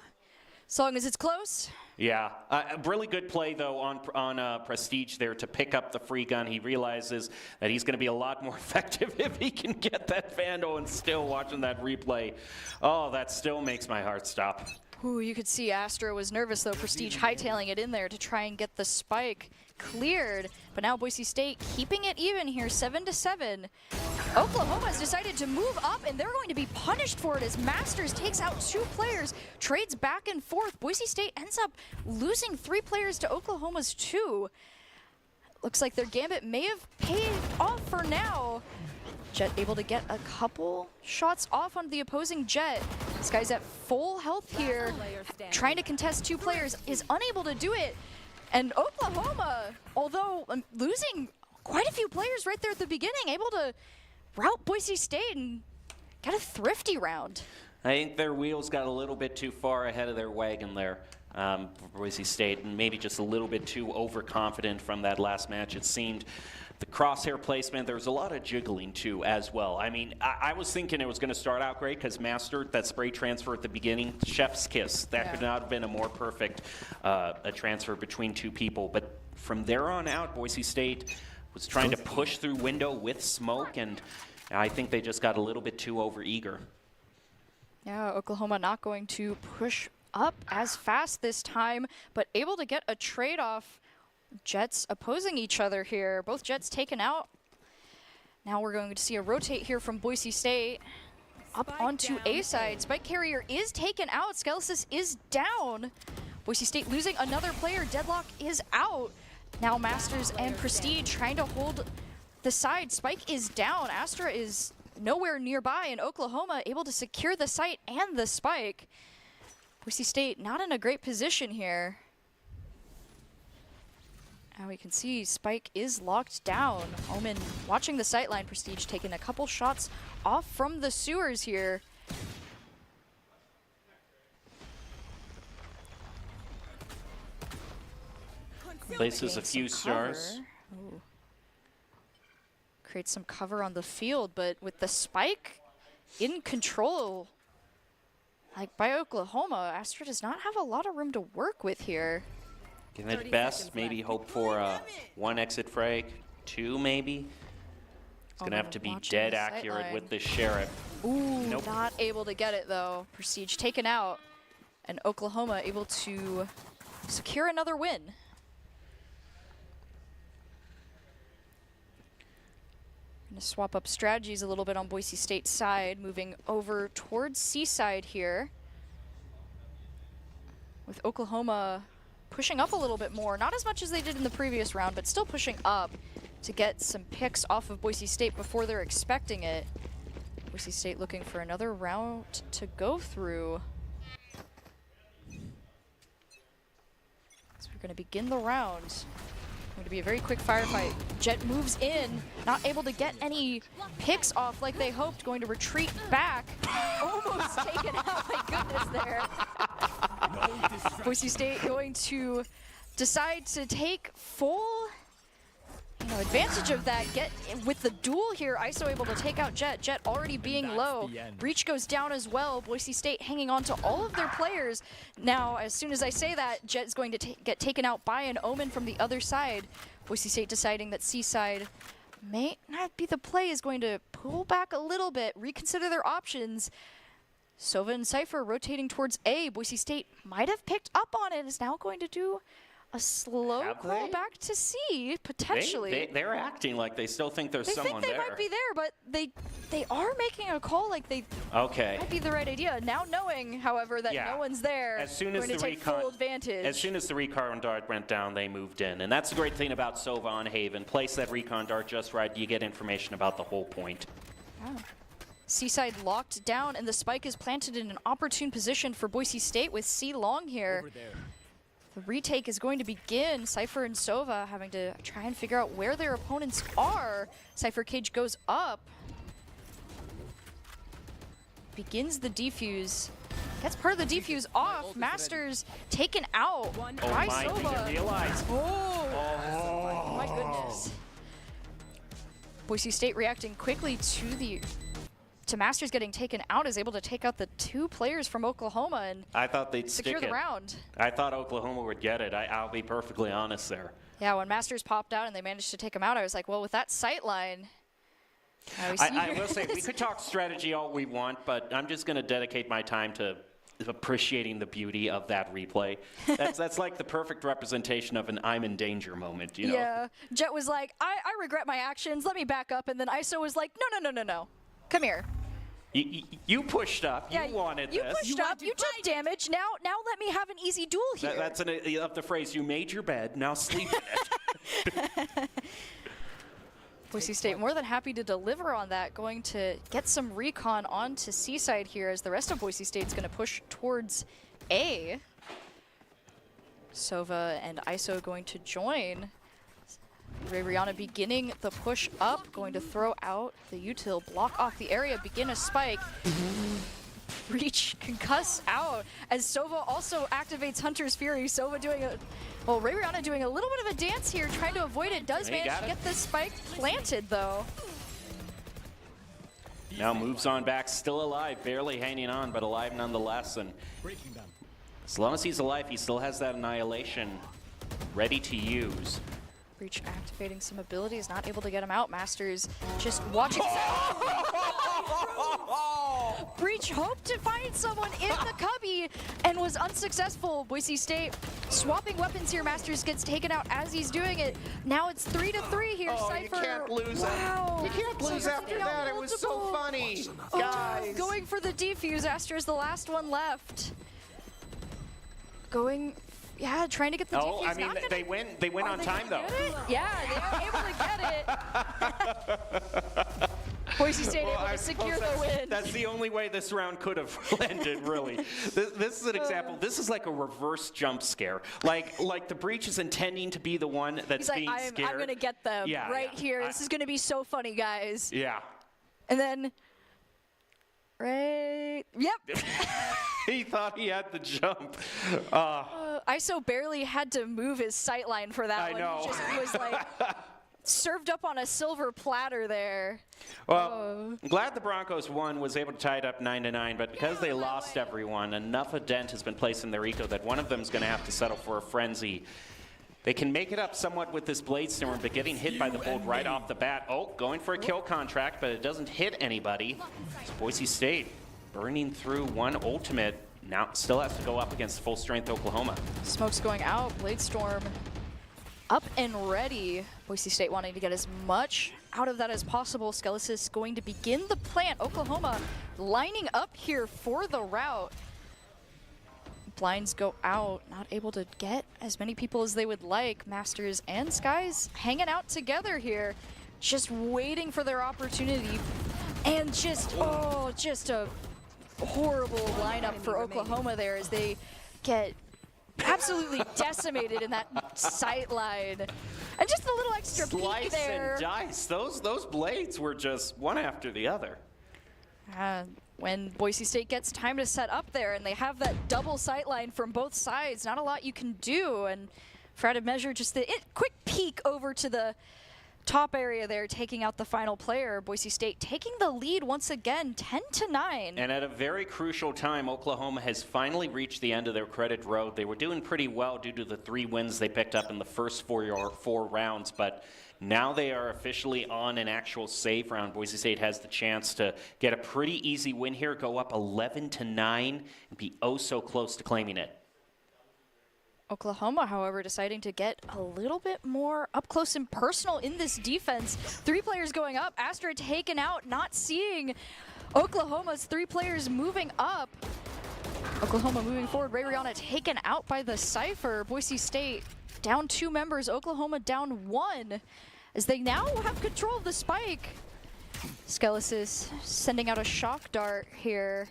as long as it's close. Yeah, a really good play though on Prestige there to pick up the free gun. He realizes that he's going to be a lot more effective if he can get that Vandal, and still watching that replay. Oh, that still makes my heart stop. Ooh, you could see Astra was nervous though. Prestige hightailing it in there to try and get the spike cleared. But now Boise State keeping it even here, 7-7. Oklahoma has decided to move up, and they're going to be punished for it as Masters takes out 2 players, trades back and forth. Boise State ends up losing 3 players to Oklahoma's 2. Looks like their gambit may have paid off for now. Jet able to get a couple shots off on the opposing Jet. This guy's at full health here, trying to contest 2 players, is unable to do it. And Oklahoma, although losing quite a few players right there at the beginning, able to rout Boise State and get a thrifty round. I think their wheels got a little bit too far ahead of their wagon there, for Boise State, and maybe just a little bit too overconfident from that last match, it seemed. The crosshair placement, there was a lot of jiggling too as well. I mean, I was thinking it was going to start out great because Master, that spray transfer at the beginning, chef's kiss. That could not have been a more perfect a transfer between 2 people. But from there on out, Boise State was trying to push through window with smoke, and I think they just got a little bit too overeager. Yeah, Oklahoma not going to push up as fast this time, but able to get a trade-off. Jets opposing each other here. Both Jets taken out. Now we're going to see a rotate here from Boise State. Up onto A side. Spike Carrier is taken out. Skelesis is down. Boise State losing another player. Deadlock is out. Now Masters and Prestige trying to hold the side. Spike is down. Astra is nowhere nearby, and Oklahoma able to secure the site and the spike. Boise State not in a great position here. Now we can see Spike is locked down. Omen watching the sightline. Prestige taking a couple shots off from the sewers here. Places a few stars. Ooh. Creates some cover on the field, but with the spike in control, like by Oklahoma, Astra does not have a lot of room to work with here. At best, maybe hope for 1 exit frag, 2 maybe. It's going to have to be dead accurate with this Sheriff. Ooh, not able to get it though. Prestige taken out, and Oklahoma able to secure another win. Gonna swap up strategies a little bit on Boise State's side, moving over towards Seaside here. With Oklahoma pushing up a little bit more, not as much as they did in the previous round, but still pushing up to get some picks off of Boise State before they're expecting it. Boise State looking for another route to go through. So we're going to begin the round Going to be a very quick firefight. Jet moves in, not able to get any picks off like they hoped, going to retreat back. Almost taken out, my goodness there. Boise State going to decide to take full advantage of that, get with the duel here. ISO able to take out Jet. Jet already being low. Breach goes down as well. Boise State hanging on to all of their players. Now, as soon as I say that, Jet is going to get taken out by an Omen from the other side. Boise State deciding that C-side may not be the play, is going to pull back a little bit, reconsider their options. Sova and Cypher rotating towards A. Boise State might have picked up on it, is now going to do a slow crawl back to C, potentially. They're acting like they still think there's someone there. They think they might be there, but they are making a call like they might be the right idea. Now knowing, however, that no one's there, as soon as going to take full advantage. As soon as the recon dart went down, they moved in. And that's the great thing about Sova on Haven. Place that recon dart just right, you get information about the whole point. Wow. Seaside locked down, and the spike is planted in an opportune position for Boise State with C long here. The retake is going to begin. Cypher and Sova having to try and figure out where their opponents are. Cypher Cage goes up. Begins the defuse. Gets part of the defuse off. Masters taken out by Sova. Oh my goodness. Boise State reacting quickly to Masters getting taken out, is able to take out the 2 players from Oklahoma and I thought they'd secure the round. I thought Oklahoma would get it. I'll be perfectly honest there. Yeah, when Masters popped out and they managed to take him out, I was like, well, with that sight line. I will say, we could talk strategy all we want, but I'm just going to dedicate my time to appreciating the beauty of that replay. That's like the perfect representation of an I'm in danger moment, you know? Yeah, Jet was like, I regret my actions, let me back up, and then ISO was like, no. Come here. You pushed up. You wanted you this. Pushed up. You took damage. Now let me have an easy duel here. That's of the phrase. You made your bed. Now sleep in it. Boise State more than happy to deliver on that. Going to get some recon onto Seaside here, as the rest of Boise State's going to push towards A. Sova and ISO going to join. Rihanna beginning the push up, going to throw out the util, block off the area, begin a spike. Breach concuss out as Sova also activates Hunter's Fury. Sova doing Rihanna doing a little bit of a dance here, trying to avoid it. Does manage to get the spike planted though. Now moves on back, still alive, barely hanging on, but alive nonetheless. And as long as he's alive, he still has that annihilation ready to use. Breach activating some abilities, not able to get him out. Masters just watching. Breach hoped to find someone in the cubby and was unsuccessful. Boise State swapping weapons here. Masters gets taken out as he's doing it. Now it's 3-3 here. Cypher. You can't lose wow. You can't lose after that. It was so funny. Guys. Going for the defuse. Astra's the last one left. Trying to get the defuse. I mean, they win on time though. Yeah, they are able to get it. Boise State able to secure their win. That's the only way this round could have ended, really. This is an example. This is like a reverse jump scare. Like the Breach is intending to be the one that's being scared. I'm going to get them here. This is going to be so funny, guys. Yeah. And then, yep. He thought he had the jump. ISO barely had to move his sightline for that one. Know. He just was like served up on a silver platter there. Well, I'm glad the Broncos won, was able to tie it up 9-9, but because they lost everyone, enough a dent has been placed in their eco that one of them is going to have to settle for a frenzy. They can make it up somewhat with this Blade Storm, but getting hit by the bolt right off the bat. Going for a kill contract, but it doesn't hit anybody. So Boise State burning through one ultimate. Now still has to go up against full strength Oklahoma. Smoke's going out. Blade Storm up and ready. Boise State wanting to get as much out of that as possible. Skelesis going to begin the plant. Oklahoma lining up here for the route. Blinds go out, not able to get as many people as they would like. Masters and Skies hanging out together here, just waiting for their opportunity. And just a horrible lineup for Oklahoma there as they get absolutely decimated in that sight line. And just a little extra peek Slice there. and dice. Those blades were just one after the other. When Boise State gets time to set up there and they have that double sight line from both sides, not a lot you can do. And for added measure, just the quick peek over to the top area there, taking out the final player. Boise State taking the lead once again, 10-9. And at a very crucial time, Oklahoma has finally reached the end of their credit road. They were doing pretty well due to the 3 wins they picked up in the first four rounds, but now they are officially on an actual save round. Boise State has the chance to get a pretty easy win here, go up 11-9, and be oh so close to claiming it. Oklahoma, however, deciding to get a little bit more up close and personal in this defense. 3 players going up, Astra taken out, not seeing Oklahoma's 3 players moving up. Oklahoma moving forward, Rihanna taken out by the Cypher. Boise State down 2 members, Oklahoma down 1, as they now have control of the spike. Skelesis sending out a shock dart here.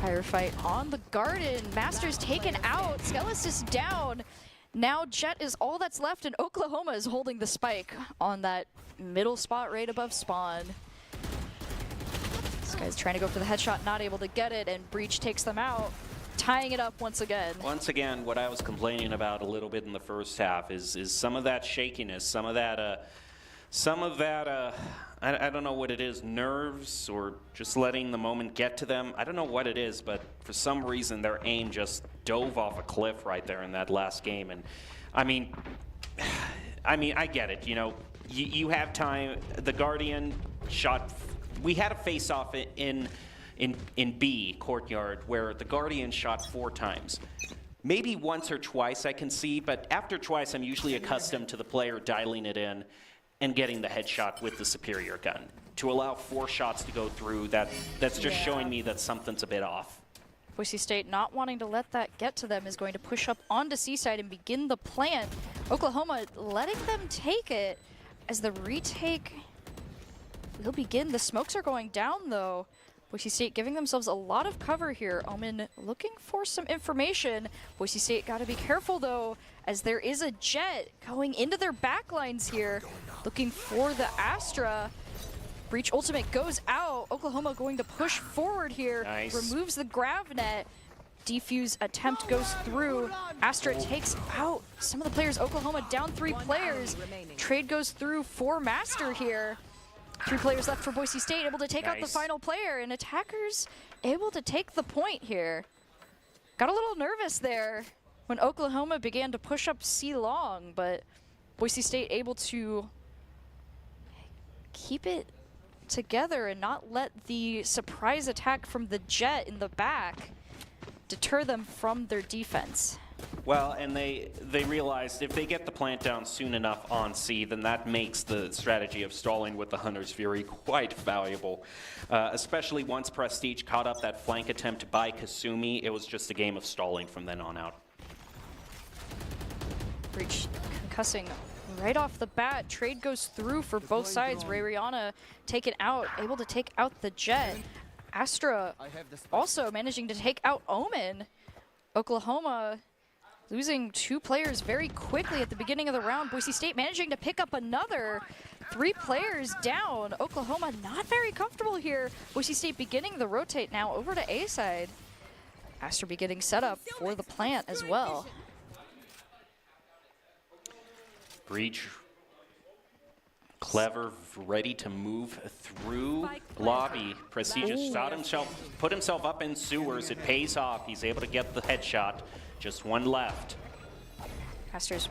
Firefight on the garden. Masters taken out. Skelesis down. Now Jet is all that's left, and Oklahoma is holding the spike on that middle spot right above spawn. This guy's trying to go for the headshot, not able to get it, and Breach takes them out, tying it up once again. Once again, what I was complaining about a little bit in the first half is some of that shakiness, some of that I don't know what it is, nerves or just letting the moment get to them. I don't know what it is, but for some reason their aim just dove off a cliff right there in that last game. And I mean, I get it. You know, you have time. The Guardian shot. We had a face-off in B courtyard where the Guardian shot 4 times. Maybe once or twice I can see, but after twice I'm usually accustomed to the player dialing it in and getting the headshot with the superior gun. To allow 4 shots to go through, that's just showing me that something's a bit off. Boise State not wanting to let that get to them is going to push up onto Seaside and begin the plant. Oklahoma letting them take it as the retake will begin. The smokes are going down though. Boise State giving themselves a lot of cover here. Omen looking for some information. Boise State got to be careful though, as there is a Jet going into their backlines here, looking for the Astra. Breach ultimate goes out. Oklahoma going to push forward here. Nice. Removes the grav net. Defuse attempt goes through. Astra takes out some of the players. Oklahoma down 3 players. Trade goes through for Master here. 3 players left for Boise State, able to take out the final player, and Attackers able to take the point here. Got a little nervous there when Oklahoma began to push up C-Long, but Boise State able to keep it together and not let the surprise attack from the Jet in the back deter them from their defense. Well, and they realized if they get the plant down soon enough on C, then that makes the strategy of stalling with the Hunter's Fury quite valuable. Especially once Prestige caught up that flank attempt by Kasumi, it was just a game of stalling from then on out. Breach concussing right off the bat. Trade goes through for both sides. Rihanna taken out, able to take out the Jet. Astra also managing to take out Omen. Oklahoma losing 2 players very quickly at the beginning of the round. Boise State managing to pick up another. 3 players down. Oklahoma not very comfortable here. Boise State beginning the rotate now over to A side. Astra be getting set up for the plant as well. Breach, clever, ready to move through lobby. Prestigious put himself up in sewers. It pays off. He's able to get the headshot. Just 1 left. Caster's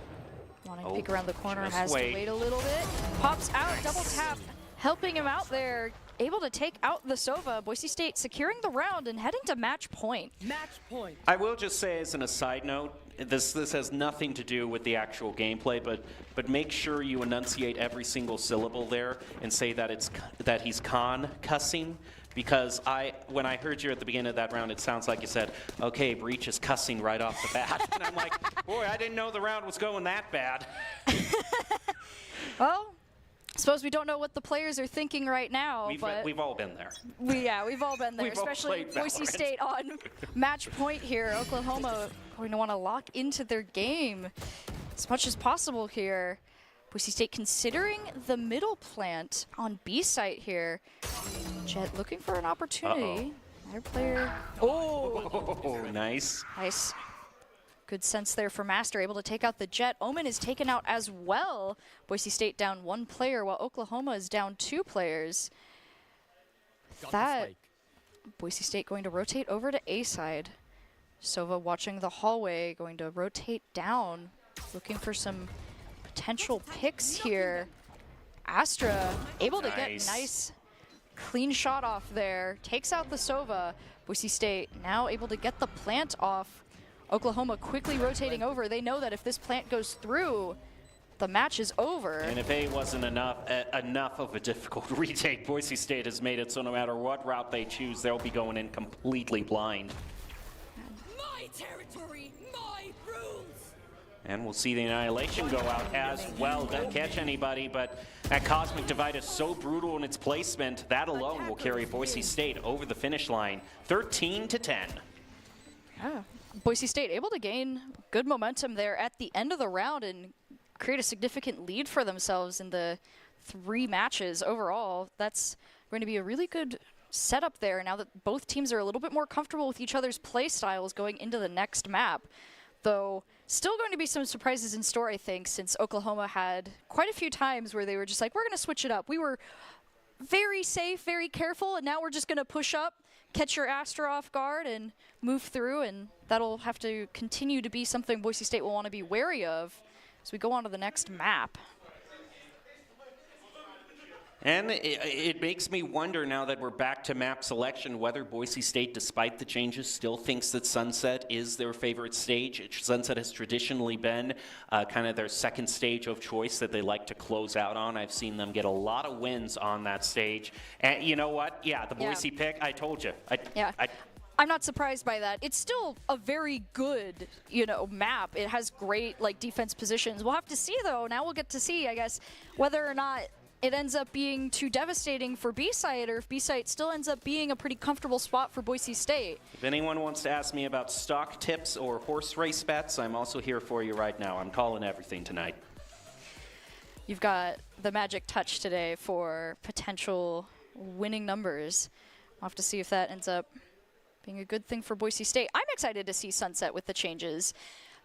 wanting to peek around the corner, has wait. to wait a little bit. Pops out, double tap, helping him out there. Able to take out the Sova. Boise State securing the round and heading to match point. Match point. I will just say as an aside note, this has nothing to do with the actual gameplay, but make sure you enunciate every single syllable there and say that he's cussing. Because when I heard you at the beginning of that round, it sounds like you said, okay, Breach is cussing right off the bat. And I'm like, boy, I didn't know the round was going that bad. Well, suppose we don't know what the players are thinking right now, but We've all been there. we've all been there, We've all especially played Boise Valorant. State on match point here. Oklahoma going to want to lock into their game as much as possible here. Boise State considering the middle plant on B site here. Jet looking for an opportunity. Their player. Oh, nice. Nice. Good sense there for Master, able to take out the Jet. Omen is taken out as well. Boise State down 1 player, while Oklahoma is down 2 players. With that, Boise State going to rotate over to A side. Sova watching the hallway, going to rotate down, looking for some potential picks here. Astra able to get nice clean shot off there, takes out the Sova. Boise State now able to get the plant off. Oklahoma quickly rotating over. They know that if this plant goes through, the match is over. And if A wasn't enough of a difficult retake, Boise State has made it so no matter what route they choose, they'll be going in completely blind. My territory, my rules. And we'll see the Annihilation go out as well. Doesn't catch anybody, but that Cosmic Divide is so brutal in its placement. That alone will carry Boise State over the finish line, 13-10. Yeah. Boise State able to gain good momentum there at the end of the round and create a significant lead for themselves in the 3 matches overall. That's going to be a really good setup there now that both teams are a little bit more comfortable with each other's play styles going into the next map. Though still going to be some surprises in store, I think, since Oklahoma had quite a few times where they were just like, we're going to switch it up. We were very safe, very careful, and now we're just going to push up, catch your Astra off guard, and move through, and that'll have to continue to be something Boise State will want to be wary of as we go on to the next map. And it makes me wonder now that we're back to map selection whether Boise State, despite the changes, still thinks that Sunset is their favorite stage. Sunset has traditionally been kind of their second stage of choice that they like to close out on. I've seen them get a lot of wins on that stage. And you know what? Yeah, the Boise pick, I told you. I'm not surprised by that. It's still a very good, map. It has great, defense positions. We'll have to see, though. Now we'll get to see, I guess, whether or not it ends up being too devastating for B-Site, or if B-Site still ends up being a pretty comfortable spot for Boise State. If anyone wants to ask me about stock tips or horse race bets, I'm also here for you right now. I'm calling everything tonight. You've got the magic touch today for potential winning numbers. We'll have to see if that ends up being a good thing for Boise State. I'm excited to see Sunset with the changes,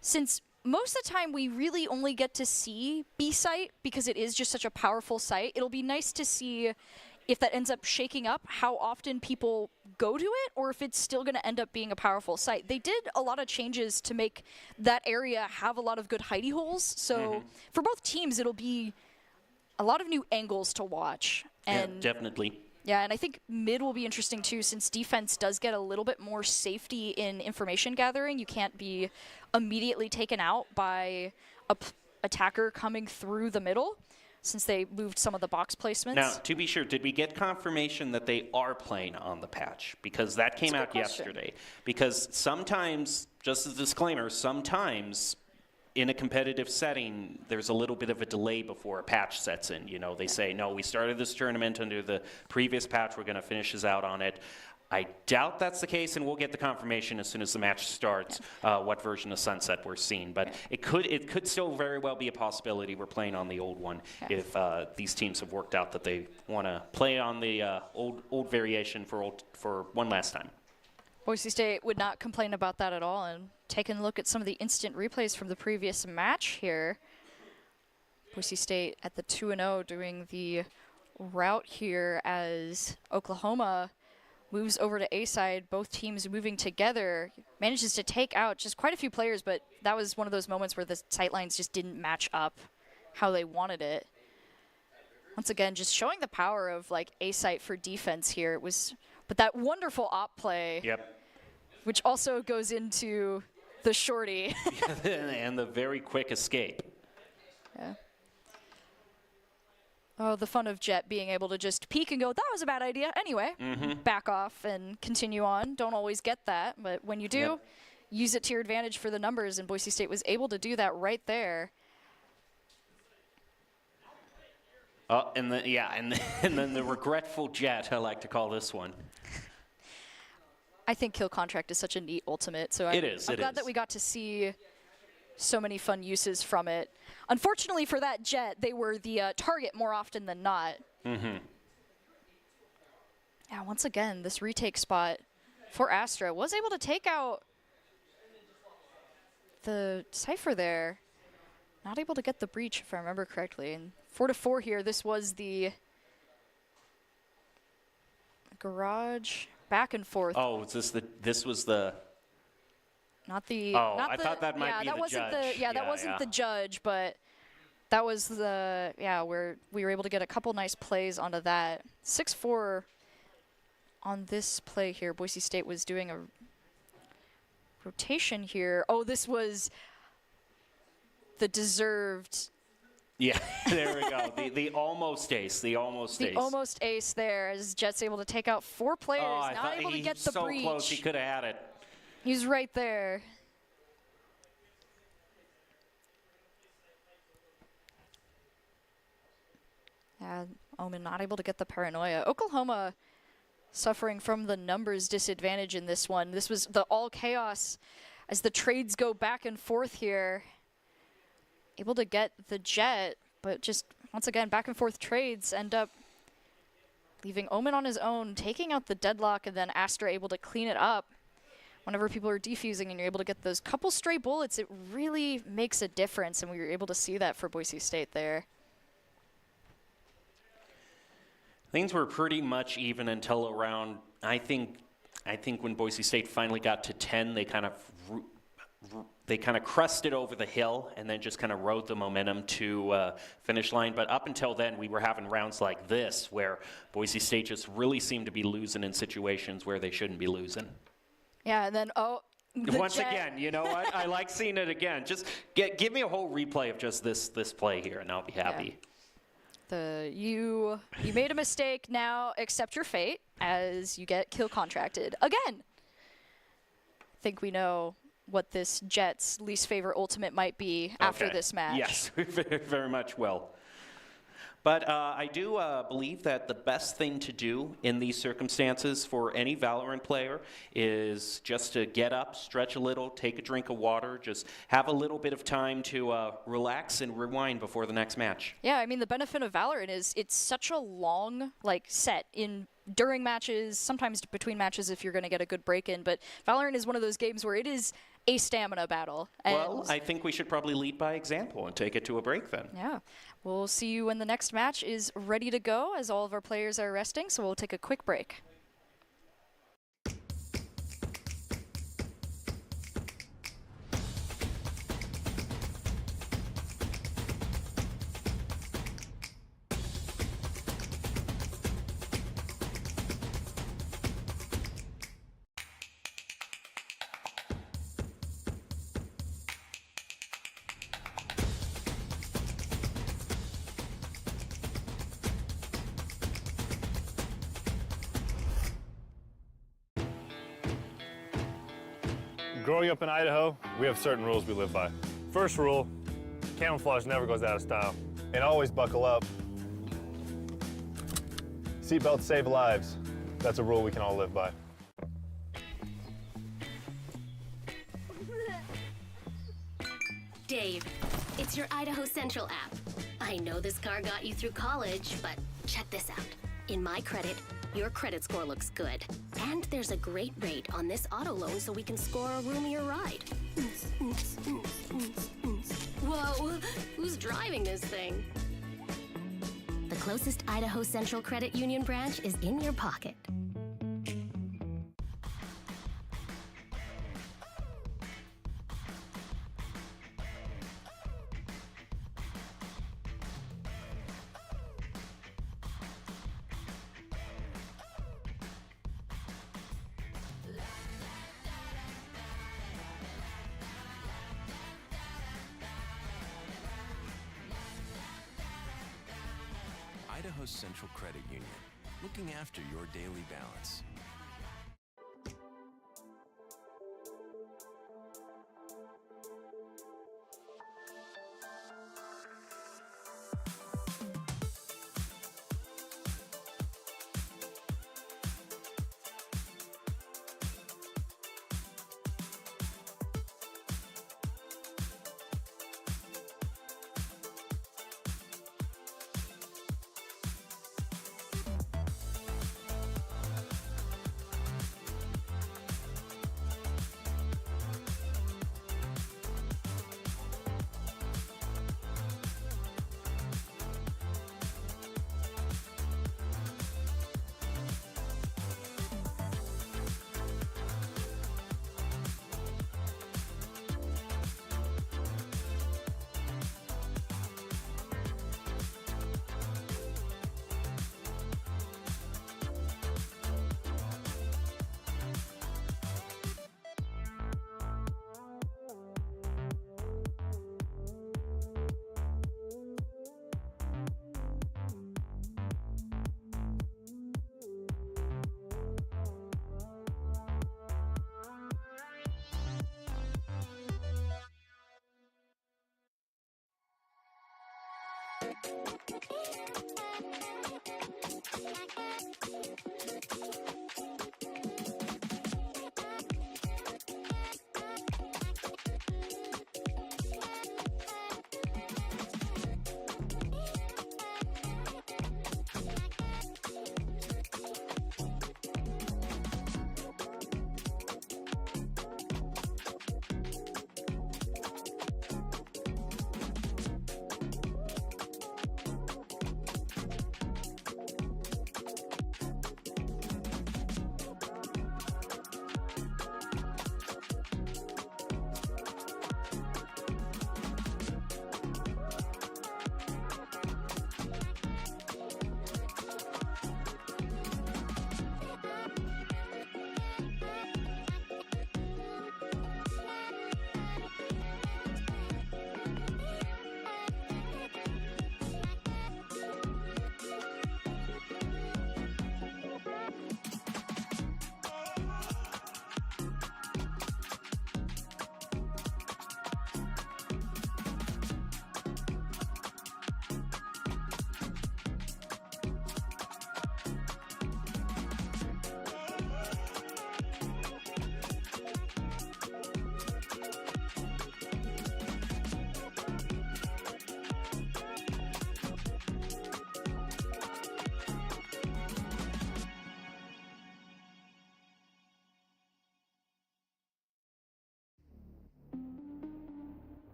since most of the time we really only get to see B-Site because it is just such a powerful site. It'll be nice to see if that ends up shaking up how often people go to it, or if it's still going to end up being a powerful site. They did a lot of changes to make that area have a lot of good hidey holes. So for both teams, it'll be a lot of new angles to watch. And yeah, definitely. Yeah, and I think mid will be interesting too, since defense does get a little bit more safety in information gathering. You can't be immediately taken out by a attacker coming through the middle, since they moved some of the box placements. Now, to be sure, did we get confirmation that they are playing on the patch? Because that came out yesterday. Because sometimes, just as a disclaimer, sometimes in a competitive setting, there's a little bit of a delay before a patch sets in. They say, no, we started this tournament under the previous patch. We're going to finish us out on it. I doubt that's the case, and we'll get the confirmation as soon as the match starts, what version of Sunset we're seeing. But it could still very well be a possibility we're playing on the old one if these teams have worked out that they want to play on the old variation for one last time. Boise State would not complain about that at all. And taking a look at some of the instant replays from the previous match here, Boise State at the 2-0 doing the route here as Oklahoma moves over to A side. Both teams moving together, manages to take out just quite a few players, but that was one of those moments where the sightlines just didn't match up how they wanted it. Once again, just showing the power of A site for defense here. But that wonderful op play, which also goes into the shorty. And the very quick escape. Yeah. Oh, the fun of Jet being able to just peek and go, that was a bad idea. Anyway, back off and continue on. Don't always get that, but when you do, use it to your advantage for the numbers, and Boise State was able to do that right there. Oh, and then and then the regretful jet, I like to call this one. I think Kill Contract is such a neat ultimate, so I'm glad that we got to see so many fun uses from it. Unfortunately for that jet, they were the target more often than not. Mm-hmm. Yeah, once again, this retake spot for Astra was able to take out the Cypher there. Not able to get the breach, if I remember correctly. And 4-4 here, this was the garage back and forth. Oh, this was the... Not the... Oh, not I thought that might be that the wasn't judge. that wasn't the judge, but that was the... Yeah, where we were able to get a couple nice plays onto that. 6-4 on this play here. Boise State was doing a rotation here. Oh, this was the deserved... Yeah, there we go. The almost ace. The almost ace. The almost ace there as Jet's able to take out 4 players. Oh, not able to get the so breach. Close. He could have had it. He's right there. Yeah, Omen not able to get the paranoia. Oklahoma suffering from the numbers disadvantage in this one. This was the all chaos as the trades go back and forth here. Able to get the jet, but just once again back and forth trades end up leaving Omen on his own, taking out the deadlock, and then Astra able to clean it up. Whenever people are defusing and you're able to get those couple stray bullets, it really makes a difference, and we were able to see that for Boise State there. Things were pretty much even until around, I think when Boise State finally got to 10, they kind of crested over the hill and then just kind of rode the momentum to finish line. But up until then, we were having rounds like this where Boise State just really seemed to be losing in situations where they shouldn't be losing. Yeah, and then, once again, you know what? I like seeing it again. Just give me a whole replay of just this play here, and I'll be happy. Yeah. You made a mistake. Now accept your fate as you get kill contracted again. I think we know what this Jet's least favorite ultimate might be after this match. Yes, we very much will. But I do believe that the best thing to do in these circumstances for any Valorant player is just to get up, stretch a little, take a drink of water, just have a little bit of time to relax and rewind before the next match. Yeah, I mean, the benefit of Valorant is it's such a long set during matches, sometimes between matches if you're going to get a good break in, but Valorant is one of those games where it is a stamina battle. And well, I think we should probably lead by example and take it to a break then. Yeah. We'll see you when the next match is ready to go as all of our players are resting, so we'll take a quick break. Growing up in Idaho, we have certain rules we live by. First rule, camouflage never goes out of style. And always buckle up. Seatbelts save lives. That's a rule we can all live by. Dave, it's your Idaho Central app. I know this car got you through college, but check this out. In my credit, your credit score looks good. And there's a great rate on this auto loan so we can score a roomier ride. Whoa, who's driving this thing? The closest Idaho Central Credit Union branch is in your pocket. Idaho Central Credit Union, looking after your daily balance.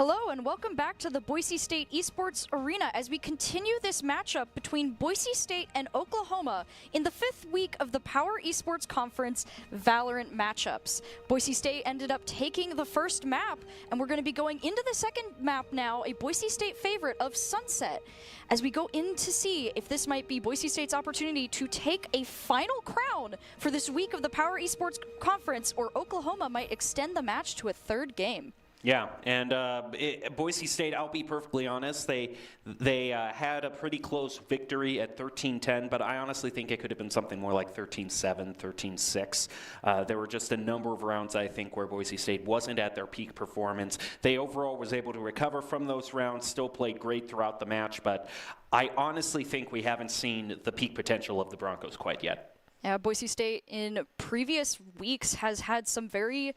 Hello and welcome back to the Boise State Esports Arena as we continue this matchup between Boise State and Oklahoma in the 5th week of the Power Esports Conference Valorant matchups. Boise State ended up taking the first map, and we're going to be going into the second map now, a Boise State favorite of Sunset, as we go in to see if this might be Boise State's opportunity to take a final crown for this week of the Power Esports Conference, or Oklahoma might extend the match to a third game. Yeah, and Boise State, I'll be perfectly honest, they had a pretty close victory at 13-10, but I honestly think it could have been something more like 13-7, 13-6. There were just a number of rounds, I think, where Boise State wasn't at their peak performance. They overall was able to recover from those rounds, still played great throughout the match, but I honestly think we haven't seen the peak potential of the Broncos quite yet. Yeah, Boise State in previous weeks has had some very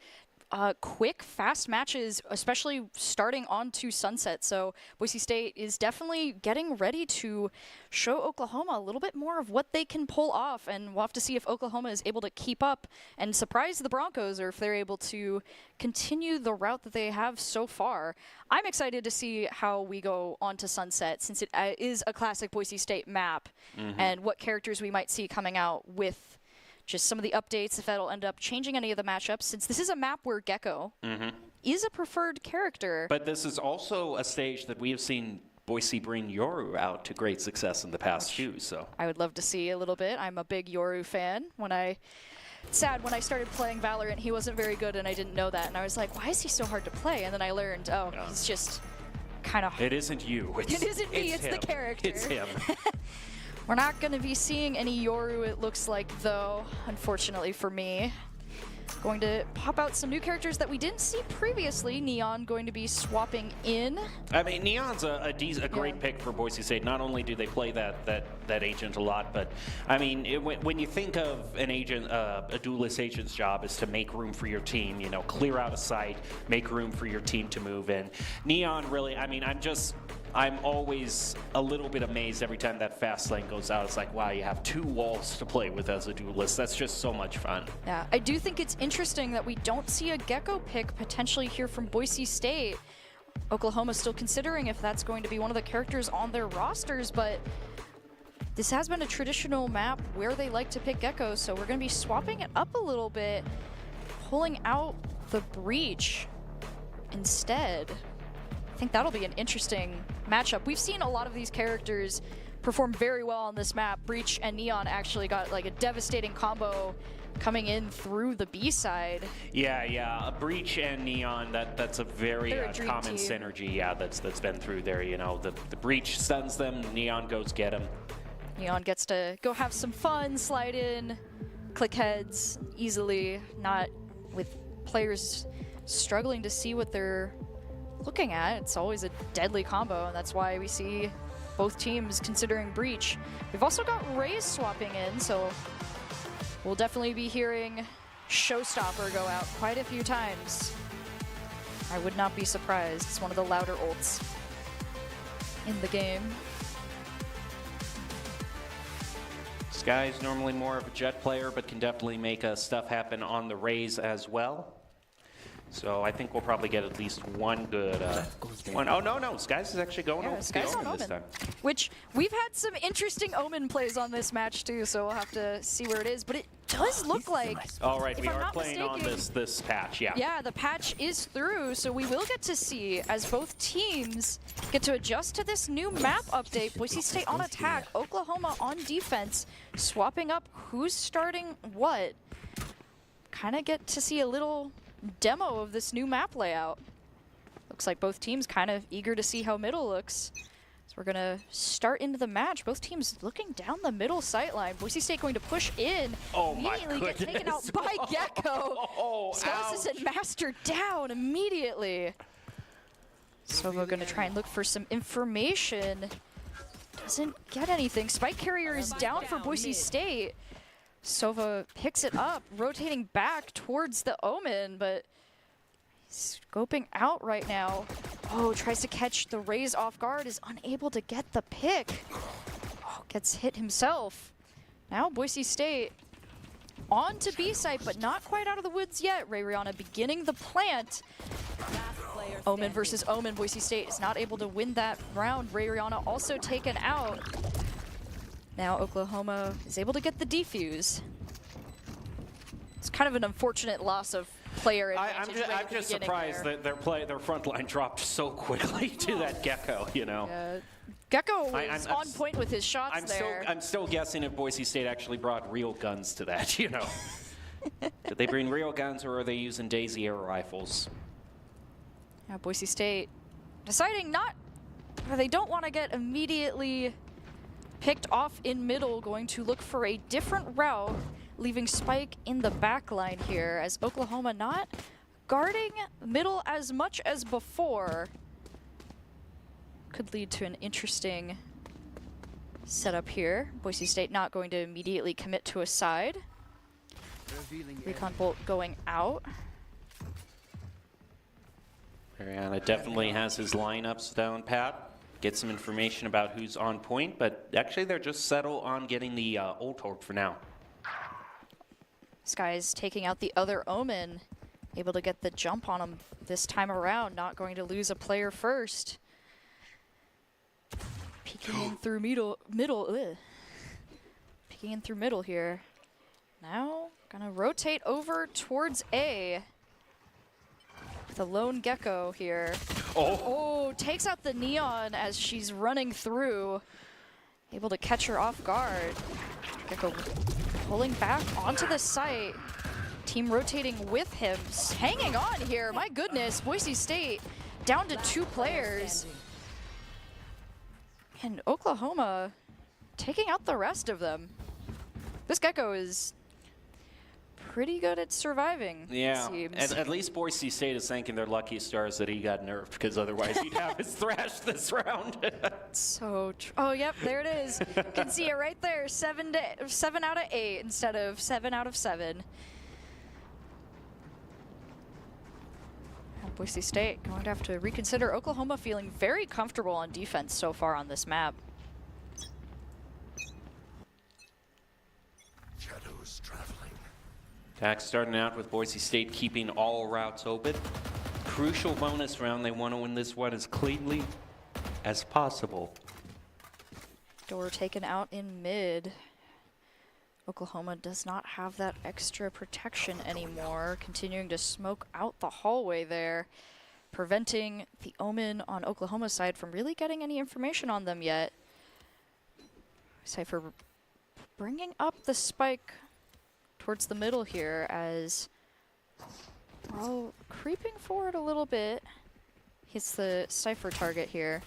quick, fast matches, especially starting onto Sunset. So Boise State is definitely getting ready to show Oklahoma a little bit more of what they can pull off, and we'll have to see if Oklahoma is able to keep up and surprise the Broncos, or if they're able to continue the route that they have so far. I'm excited to see how we go on to Sunset, since it is a classic Boise State map, and what characters we might see coming out with just some of the updates, if that'll end up changing any of the matchups, since this is a map where Gecko is a preferred character. But this is also a stage that we have seen Boise bring Yoru out to great success in the past too, so. I would love to see a little bit. I'm a big Yoru fan. Sad when I started playing Valorant, he wasn't very good and I didn't know that. And I was like, why is he so hard to play? And then I learned, he's just kind of... It isn't you. It isn't me, it's the character. It's him. We're not going to be seeing any Yoru, it looks like, though, unfortunately for me. Going to pop out some new characters that we didn't see previously. Neon going to be swapping in. I mean, Neon's a great pick for Boise State. Not only do they play that agent a lot, but I mean, when you think of an agent, a duelist agent's job is to make room for your team. You know, clear out a site, make room for your team to move in. Neon really, I mean, I'm always a little bit amazed every time that fast lane goes out. It's like, wow, you have 2 walls to play with as a duelist. That's just so much fun. Yeah, I do think it's interesting that we don't see a Gecko pick potentially here from Boise State. Oklahoma's still considering if that's going to be one of the characters on their rosters, but this has been a traditional map where they like to pick Gecko, so we're going to be swapping it up a little bit, pulling out the Breach instead. I think that'll be an interesting matchup. We've seen a lot of these characters perform very well on this map. Breach and Neon actually got like a devastating combo coming in through the B side. Yeah. Breach and Neon, that's a very common synergy. Yeah, that's been through there. You know, the Breach stuns them, Neon goes get them. Neon gets to go have some fun, slide in, click heads easily, not with players struggling to see what they're looking at. It's always a deadly combo, and that's why we see both teams considering Breach. We've also got Raze swapping in, so we'll definitely be hearing Showstopper go out quite a few times. I would not be surprised. It's one of the louder ults in the game. Sky's normally more of a jet player, but can definitely make stuff happen on the Raze as well. So I think we'll probably get at least one good one. Oh, no. Skies is actually going over the Omen this time. Which, we've had some interesting Omen plays on this match too, so we'll have to see where it is. But it does look like... All right, we are playing on this patch, yeah. Yeah, the patch is through, so we will get to see as both teams get to adjust to this new map update. Boise State on attack, Oklahoma on defense, swapping up who's starting what. Kind of get to see a little demo of this new map layout. Looks like both teams kind of eager to see how middle looks. So we're gonna start into the match. Both teams looking down the middle sight line. Boise State going to push in. Oh my immediately goodness. get taken out by Gecko. Skeletons and Master down immediately. Sova gonna try and look for some information. Doesn't get anything. Spike Carrier is down for Boise State. Sova picks it up, rotating back towards the Omen, but he's scoping out right now. Oh, tries to catch the Raze off guard, is unable to get the pick. Oh, gets hit himself. Now Boise State on to B site, but not quite out of the woods yet. Ray Rihanna beginning the plant. Omen versus Omen. Boise State is not able to win that round. Ray Rihanna also taken out. Now Oklahoma is able to get the defuse. It's kind of an unfortunate loss of player advantage. I'm just surprised that their front line dropped so quickly to that Gecko, you know. Gecko was on point with his shots there. I'm still guessing if Boise State actually brought real guns to that, you know. Did they bring real guns, or are they using Daisy air rifles? Now Boise State deciding not, or they don't want to get immediately picked off in middle, going to look for a different route, leaving Spike in the back line here, as Oklahoma not guarding middle as much as before. Could lead to an interesting setup here. Boise State not going to immediately commit to a side. Recon Bolt going out. Mariana definitely has his lineups down pat. Get some information about who's on point, but actually they're just settled on getting the Old Torp for now. Sky's taking out the other Omen, able to get the jump on him this time around, not going to lose a player first. Peeking in through peeking in through middle here. Now gonna rotate over towards A. The lone Gecko here. Oh, takes out the Neon as she's running through. Able to catch her off guard. Gecko pulling back onto the site. Team rotating with him. Hanging on here, my goodness. Boise State down to 2 players. And Oklahoma taking out the rest of them. This Gecko is pretty good at surviving, Yeah, it seems. at least Boise State is thanking their lucky stars that he got nerfed, because otherwise he'd have his thrash this round. Oh, yep, there it is. You can see it right there. 7 out of 8 instead of 7 out of 7. Boise State going to have to reconsider. Oklahoma feeling very comfortable on defense so far on this map. Shadows traveling. Attack starting out with Boise State keeping all routes open. Crucial bonus round. They want to win this one as cleanly as possible. Door taken out in mid. Oklahoma does not have that extra protection anymore, continuing to smoke out the hallway there, preventing the Omen on Oklahoma's side from really getting any information on them yet. Cypher bringing up the spike towards the middle here as we're all creeping forward a little bit. Hits the Cypher target here.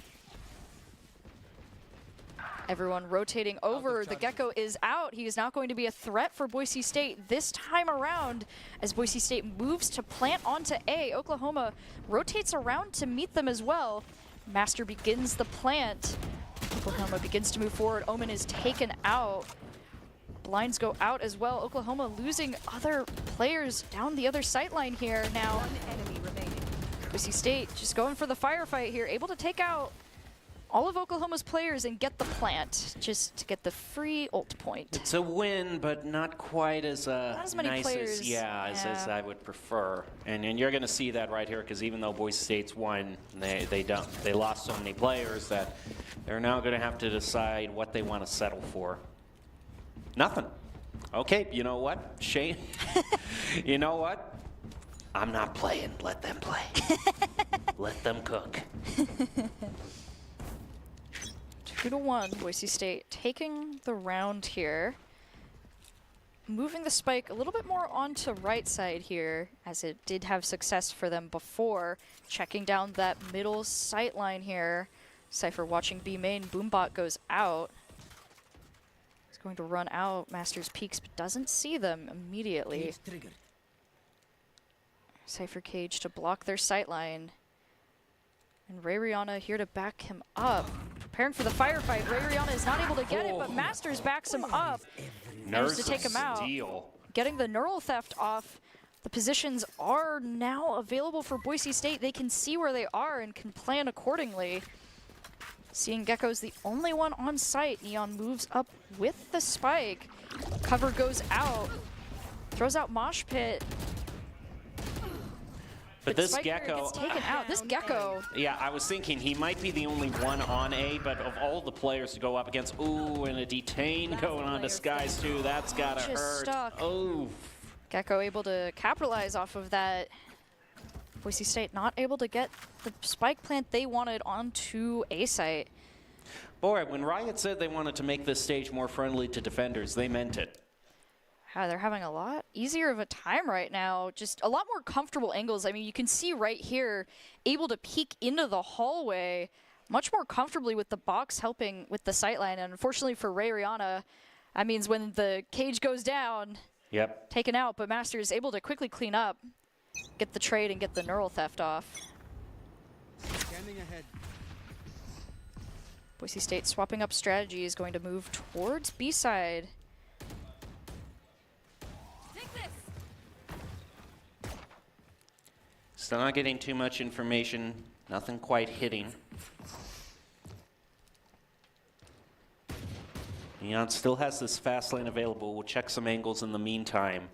Everyone rotating over. The Gecko is out. He is not going to be a threat for Boise State this time around as Boise State moves to plant onto A. Oklahoma rotates around to meet them as well. Master begins the plant. Oklahoma begins to move forward. Omen is taken out. Blinds go out as well. Oklahoma losing other players down the other sight line here now. Boise State just going for the firefight here, able to take out all of Oklahoma's players and get the plant, just to get the free ult point. It's a win, but not quite as not as many nice players, as I would prefer. And you're going to see that right here, because even though Boise State's won, they lost so many players that they're now going to have to decide what they want to settle for. Nothing. Okay, you know what, Shane? You know what? I'm not playing. Let them play. Let them cook. 2-1, Boise State taking the round here. Moving the spike a little bit more onto right side here, as it did have success for them before. Checking down that middle sight line here. Cypher watching B main. Boombot goes out. He's going to run out. Masters peeks, but doesn't see them immediately. Cypher cage to block their sight line. And Ray Rihanna here to back him up. Preparing for the firefight. Ray Rihanna is not able to get it, but Masters backs him up. Managed to take him out. Getting the neural theft off. The positions are now available for Boise State. They can see where they are and can plan accordingly. Seeing Gecko's the only one on site. Neon moves up with the spike. Cover goes out. Throws out Mosh Pit. But this Spiker Gecko gets taken out. This Gecko. Yeah, I was thinking he might be the only one on A, but of all the players to go up against, ooh, and a detain going on to Skies too, that's gotta Just hurt. stuck. Oh. Gecko able to capitalize off of that. Boise State not able to get the spike plant they wanted onto A site. Boy, when Riot said they wanted to make this stage more friendly to defenders, they meant it. They're having a lot easier of a time right now. Just a lot more comfortable angles. I mean, you can see right here, able to peek into the hallway much more comfortably with the box helping with the sightline. And unfortunately for Ray Rihanna, that means when the cage goes down, taken out. But Master is able to quickly clean up, get the trade, and get the neural theft off. Scanning ahead. Boise State swapping up strategy is going to move towards B-side. Still not getting too much information. Nothing quite hitting. Neon still has this fast lane available. We'll check some angles in the meantime.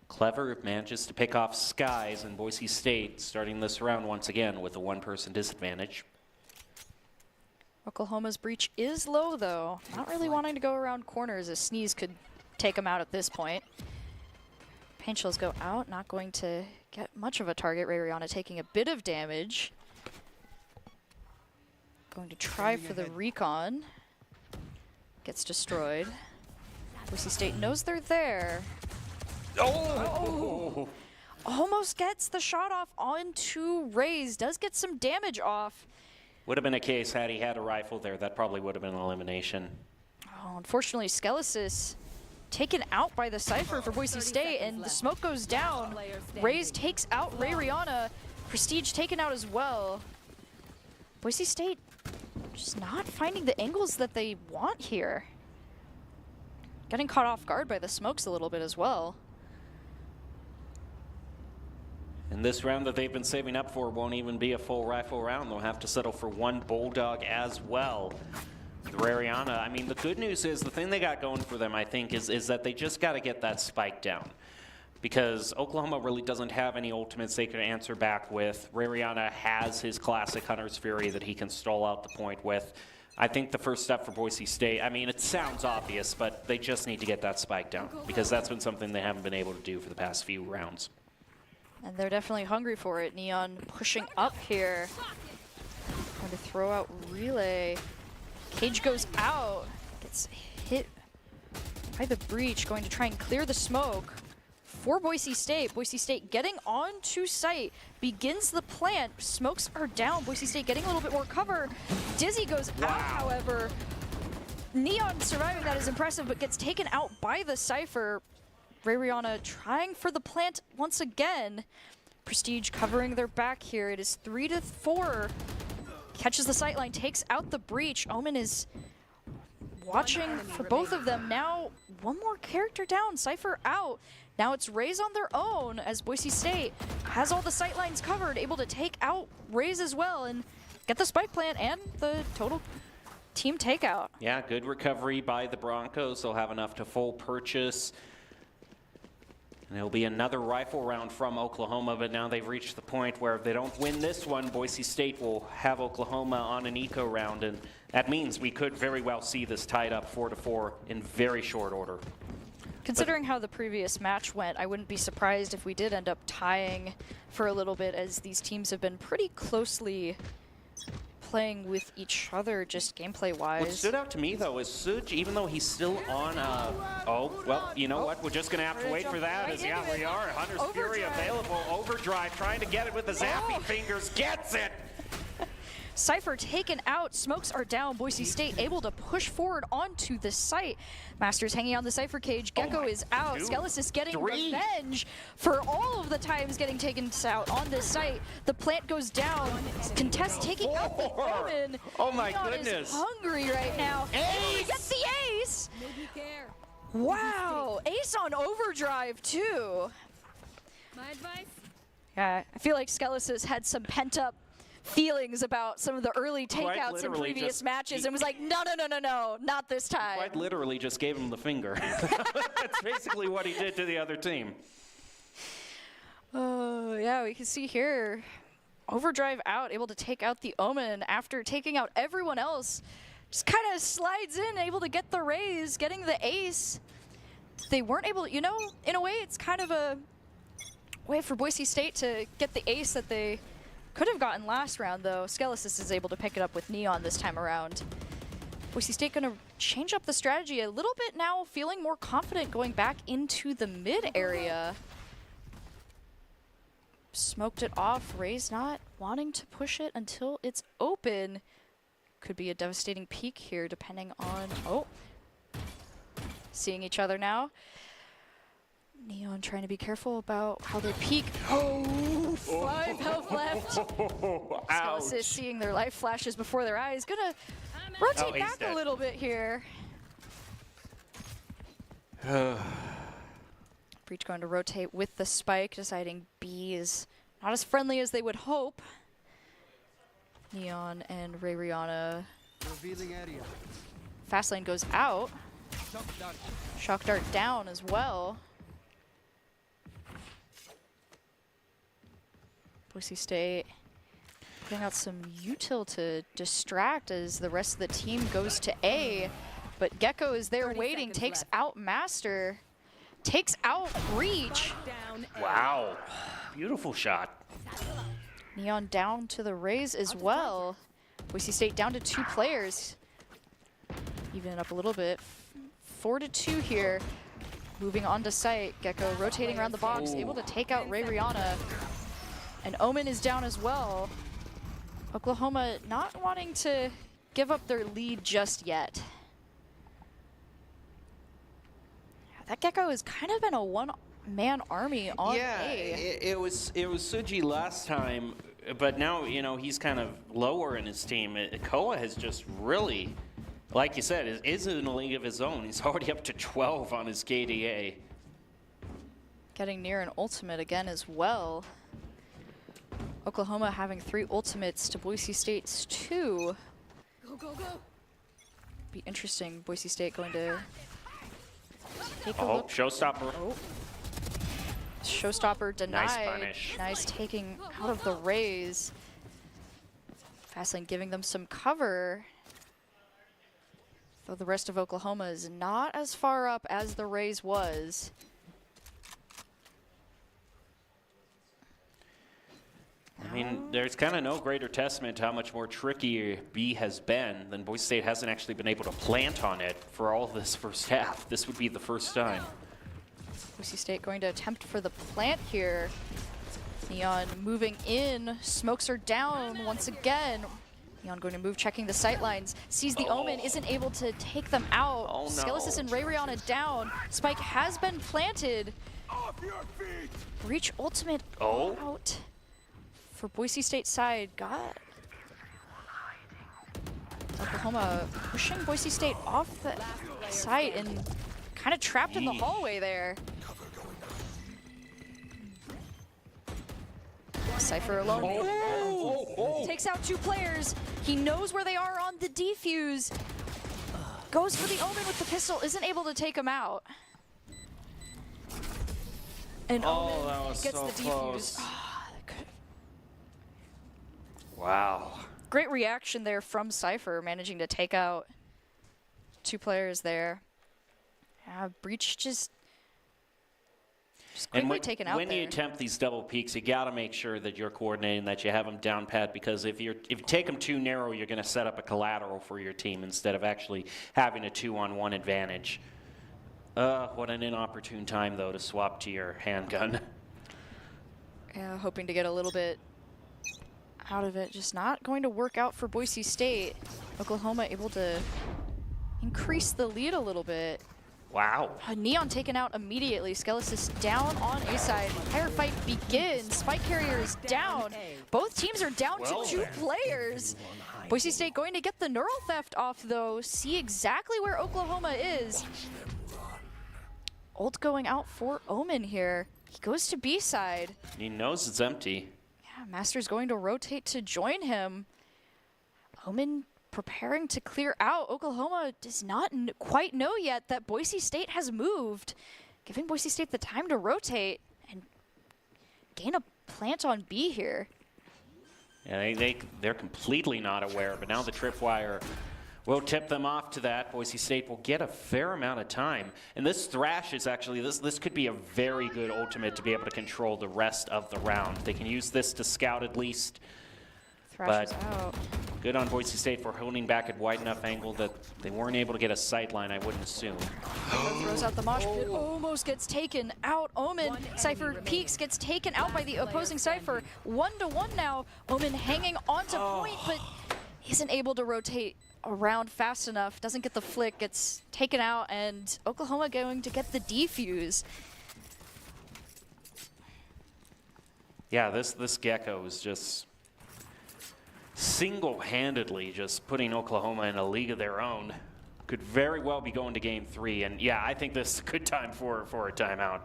Clever manages to pick off Skies, and Boise State starting this round once again with a one-person disadvantage. Oklahoma's breach is low, though. Not really wanting to go around corners, as Sneeze could take him out at this point. Paint shells go out, not going to get much of a target. Ray Rihanna taking a bit of damage. Going to try for the recon. Gets destroyed. Boise State knows they're there. Oh! Almost gets the shot off onto Rays. Does get some damage off. Would have been a case had he had a rifle there. That probably would have been an elimination. Oh, unfortunately, Skelesis taken out by the Cypher for Boise State, and the smoke goes down. Rays takes out Ray Rihanna. Prestige taken out as well. Boise State just not finding the angles that they want here. Getting caught off guard by the smokes a little bit as well. And this round that they've been saving up for won't even be a full rifle round. They'll have to settle for one Bulldog as well. Rariana, I mean, the good news is the thing they got going for them, I think, is that they just got to get that spike down. Because Oklahoma really doesn't have any ultimates they can answer back with. Rariana has his classic Hunter's Fury that he can stall out the point with. I think the first step for Boise State, I mean, it sounds obvious, but they just need to get that spike down. Because that's been something they haven't been able to do for the past few rounds. And they're definitely hungry for it. Neon pushing up here. Going to throw out relay. Cage goes out. Gets hit by the breach. Going to try and clear the smoke for Boise State. Boise State getting onto site. Begins the plant. Smokes are down. Boise State getting a little bit more cover. Dizzy goes out, however. Neon surviving that is impressive, but gets taken out by the Cypher. Ray Rihanna trying for the plant once again. Prestige covering their back here. It is 3-4. Catches the sightline, takes out the breach. Omen is watching for both of them. Now one more character down, Cypher out. Now it's Rays on their own as Boise State has all the sightlines covered, able to take out Rays as well and get the spike plant and the total team takeout. Yeah, good recovery by the Broncos. They'll have enough to full purchase. And it'll be another rifle round from Oklahoma, but now they've reached the point where if they don't win this one, Boise State will have Oklahoma on an eco round, and that means we could very well see this tied up 4-4 in very short order. Considering how the previous match went, I wouldn't be surprised if we did end up tying for a little bit, as these teams have been pretty closely playing with each other, just gameplay-wise. What stood out to me, though, is Suj, even though he's still on oh, well, you know what? We're just going to have to wait for that. As, yeah, we are. Hunter's Fury available. Overdrive, trying to get it with the zappy fingers. Gets it! Cypher taken out. Smokes are down. Boise State able to push forward onto the site. Masters hanging on the Cypher cage. Gecko is out. Skelesis getting revenge for all of the times getting taken out on this site. The plant goes down. Contest taking out the Omen. Oh my Neon goodness. is hungry right now. Ace! Gets the ace. Wow. Ace on overdrive too. My advice? Yeah, I feel like Skelesis had some pent up feelings about some of the early takeouts in previous matches and was like, no, not this time. Quite literally just gave him the finger. That's basically what he did to the other team. Oh, yeah, we can see here, Overdrive out, able to take out the Omen after taking out everyone else. Just kind of slides in, able to get the raise, getting the ace. They weren't able to, you know, in a way, it's kind of a way for Boise State to get the ace that they could have gotten last round, though. Skelesis is able to pick it up with Neon this time around. Boise State going to change up the strategy a little bit now, feeling more confident going back into the mid area. Smoked it off. Ray's not wanting to push it until it's open. Could be a devastating peek here depending on... Oh. Seeing each other now. Neon trying to be careful about how they peek. Oh, 5 health left. Skelesis seeing their life flashes before their eyes. Gonna rotate back a little bit here. Breach going to rotate with the spike, deciding B is not as friendly as they would hope. Neon and Ray Rihanna. Revealing area. Fast lane goes out. Shock dart. Shock dart down as well. Boise State putting out some util to distract as the rest of the team goes to A. But Gecko is there waiting, takes out Master, takes out Breach. Wow. Beautiful shot. Neon down to the Rays as well. Boise State down to 2 players. Even it up a little bit. 4-2 here. Moving on to site. Gecko rotating around the box, able to take out Ray Rihanna. And Omen is down as well. Oklahoma not wanting to give up their lead just yet. That Gecko has kind of been a one-man army on A. It was Suji last time, but now, you know, he's kind of lower in his team. Koa has just really, like you said, is in a league of his own. He's already up to 12 on his KDA. Getting near an ultimate again as well. Oklahoma having 3 ultimates to Boise State's 2. Go, go, go. Be interesting. Boise State going to take a look. Showstopper. Oh. Showstopper denied. Nice punish. Nice taking out of the Rays. Fastlane giving them some cover. Though the rest of Oklahoma is not as far up as the Rays was. I mean, there's kind of no greater testament to how much more tricky B has been than Boise State hasn't actually been able to plant on it for all this first half. This would be the first time. Boise State going to attempt for the plant here. Neon moving in. Smokes are down once again. Neon going to move, checking the sight lines. Sees the Omen, isn't able to take them out. Oh, no. Skelesis and Ray Rihanna down. Spike has been planted. Off your feet! Breach ultimate out. For Boise State side, got Oklahoma pushing Boise State off the site and kind of trapped in the hallway there. Cypher alone. Takes out 2 players. He knows where they are on the defuse. Goes for the Omen with the pistol, isn't able to take him out. And Omen gets the defuse. Wow. Great reaction there from Cypher, managing to take out 2 players there. Breach just quickly taken out there. When you attempt these double peaks, you got to make sure that you're coordinating, that you have them down pat, because if you take them too narrow, you're going to set up a collateral for your team instead of actually having a 2-on-1 advantage. What an inopportune time, though, to swap to your handgun. Yeah, hoping to get a little bit out of it. Just not going to work out for Boise State. Oklahoma able to increase the lead a little bit. Wow. Neon taken out immediately. Skelesis down on A side. Firefight begins. Spike carrier is down. Both teams are down to 2 players. Boise State going to get the neural theft off, though. See exactly where Oklahoma is. Ult going out for Omen here. He goes to B side. He knows it's empty. Yeah, Master's going to rotate to join him. Omen preparing to clear out. Oklahoma does not quite know yet that Boise State has moved, giving Boise State the time to rotate and gain a plant on B here. Yeah, they're completely not aware, but now the tripwire will tip them off to that. Boise State will get a fair amount of time. And this Thrash is actually, this could be a very good ultimate to be able to control the rest of the round. They can use this to scout at least. Thrash is out. Good on Boise State for holding back at wide enough angle that they weren't able to get a sight line, I wouldn't assume. Throws out the mosh pit, almost gets taken out. Omen, Cypher peeks, gets taken out by the opposing Cypher. 1-1 now. Omen hanging onto point, but isn't able to rotate around fast enough. Doesn't get the flick, gets taken out, and Oklahoma going to get the defuse. Yeah, this Gecko is just single-handedly just putting Oklahoma in a league of their own. Could very well be going to game 3, and yeah, I think this is a good time for a timeout.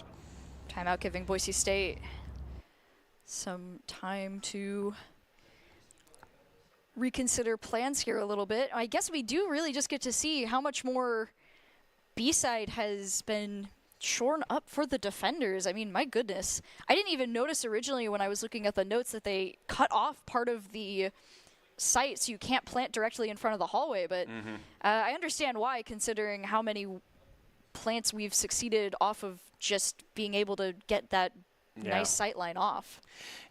Timeout giving Boise State some time to reconsider plans here a little bit. I guess we do really just get to see how much more B-side has been shorn up for the defenders. I mean, my goodness. I didn't even notice originally when I was looking at the notes that they cut off part of the site so you can't plant directly in front of the hallway, but I understand why, considering how many plants we've succeeded off of just being able to get that nice sight line off.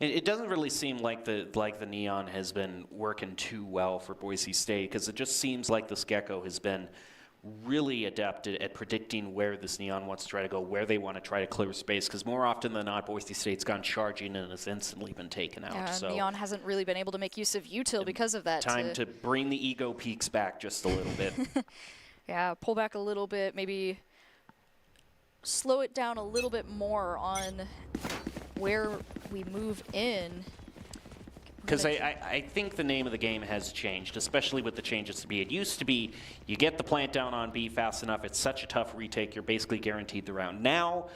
It doesn't really seem like the Neon has been working too well for Boise State, because it just seems like this Gecko has been really adept at predicting where this Neon wants to try to go, where they want to try to clear space, because more often than not, Boise State's gone charging and has instantly been taken out. Yeah, so Neon hasn't really been able to make use of util because of that. Time to bring the ego peaks back just a little bit. Yeah, pull back a little bit, maybe slow it down a little bit more on where we move in. Because I think the name of the game has changed, especially with the changes to B. It used to be you get the plant down on B fast enough, it's such a tough retake, you're basically guaranteed the round. Now,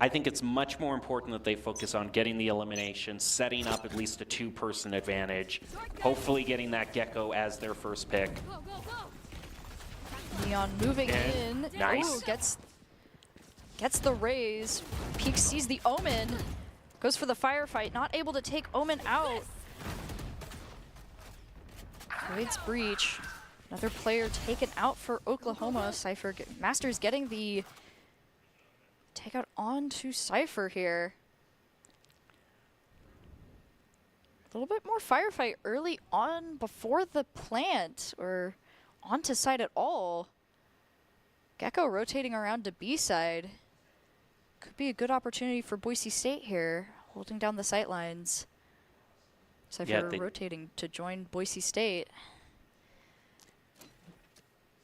I think it's much more important that they focus on getting the elimination, setting up at least a 2-person advantage, hopefully getting that Gecko as their first pick. Neon moving in. Nice. Ooh, gets the raise. Peak sees the Omen. Goes for the firefight. Not able to take Omen out. Avoids breach. Another player taken out for Oklahoma. Cypher Masters getting the takeout onto Cypher here. A little bit more firefight early on before the plant, or onto site at all. Gecko rotating around to B side. Could be a good opportunity for Boise State here, holding down the sight lines. Cypher rotating to join Boise State.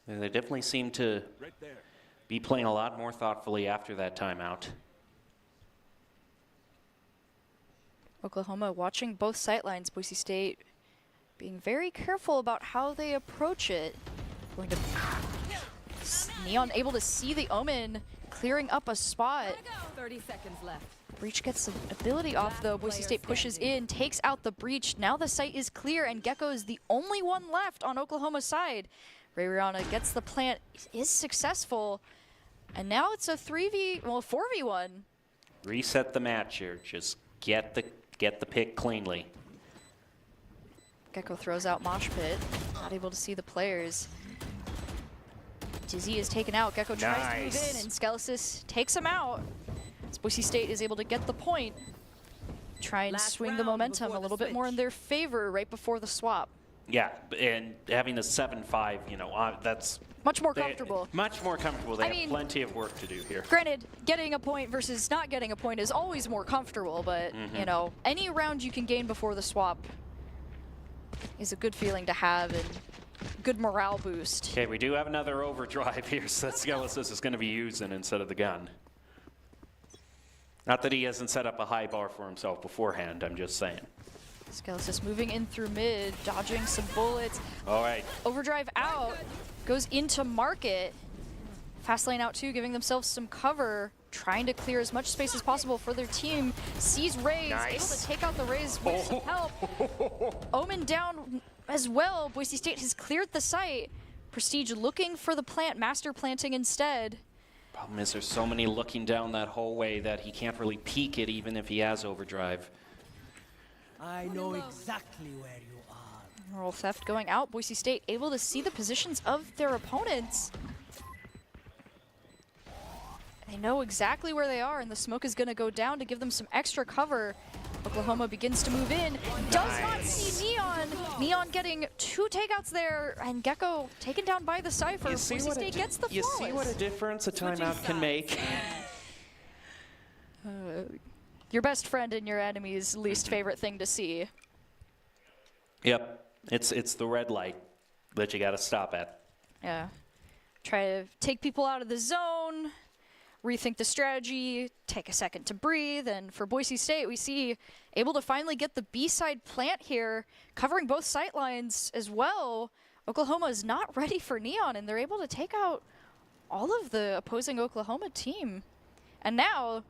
They definitely seem to be playing a lot more thoughtfully after that timeout. Oklahoma watching both sight lines. Boise State being very careful about how they approach it. Going to Neon able to see the Omen, clearing up a spot. 30 seconds left. Breach gets the ability off though. Boise State pushes in, takes out the breach. Now the site is clear and Gecko is the only one left on Oklahoma's side. Ray Rihanna gets the plant, is successful. And now it's a 4v1. Reset the match here. Just get the pick cleanly. Gecko throws out Mosh Pit. Not able to see the players. Dizzy is taken out. Gecko tries to move in, and Skelesis takes him out. As Boise State is able to get the point. Try and swing the momentum a little bit more in their favor right before the swap. Yeah, and having a 7-5, you know, that's much more comfortable. Much more comfortable. They have plenty of work to do here. Granted, getting a point versus not getting a point is always more comfortable, but you know, any round you can gain before the swap is a good feeling to have and good morale boost. Okay, we do have another overdrive here, so that Skelesis is going to be using instead of the gun. Not that he hasn't set up a high bar for himself beforehand, I'm just saying. Skelesis moving in through mid, dodging some bullets. All right. Overdrive out, goes into market. Fast lane out too, giving themselves some cover, trying to clear as much space as possible for their team. Sees Raze, able to take out the Raze with some help. Omen down as well. Boise State has cleared the site. Prestige looking for the plant, master planting instead. Problem is there's so many looking down that hallway that he can't really peek it even if he has overdrive. I know exactly where you are. Roll theft going out. Boise State able to see the positions of their opponents. They know exactly where they are, and the smoke is going to go down to give them some extra cover. Oklahoma begins to move in. Does not see Neon. Neon getting 2 takeouts there, and Gecko taken down by the Cypher. Boise State gets the You see what a flawless. difference a timeout can make? Your best friend and your enemy's least favorite thing to see. Yep, it's the red light that you got to stop at. Yeah. Try to take people out of the zone, rethink the strategy, take a second to breathe, and for Boise State, we see able to finally get the B-side plant here, covering both sight lines as well. Oklahoma is not ready for Neon, and they're able to take out all of the opposing Oklahoma team. And now,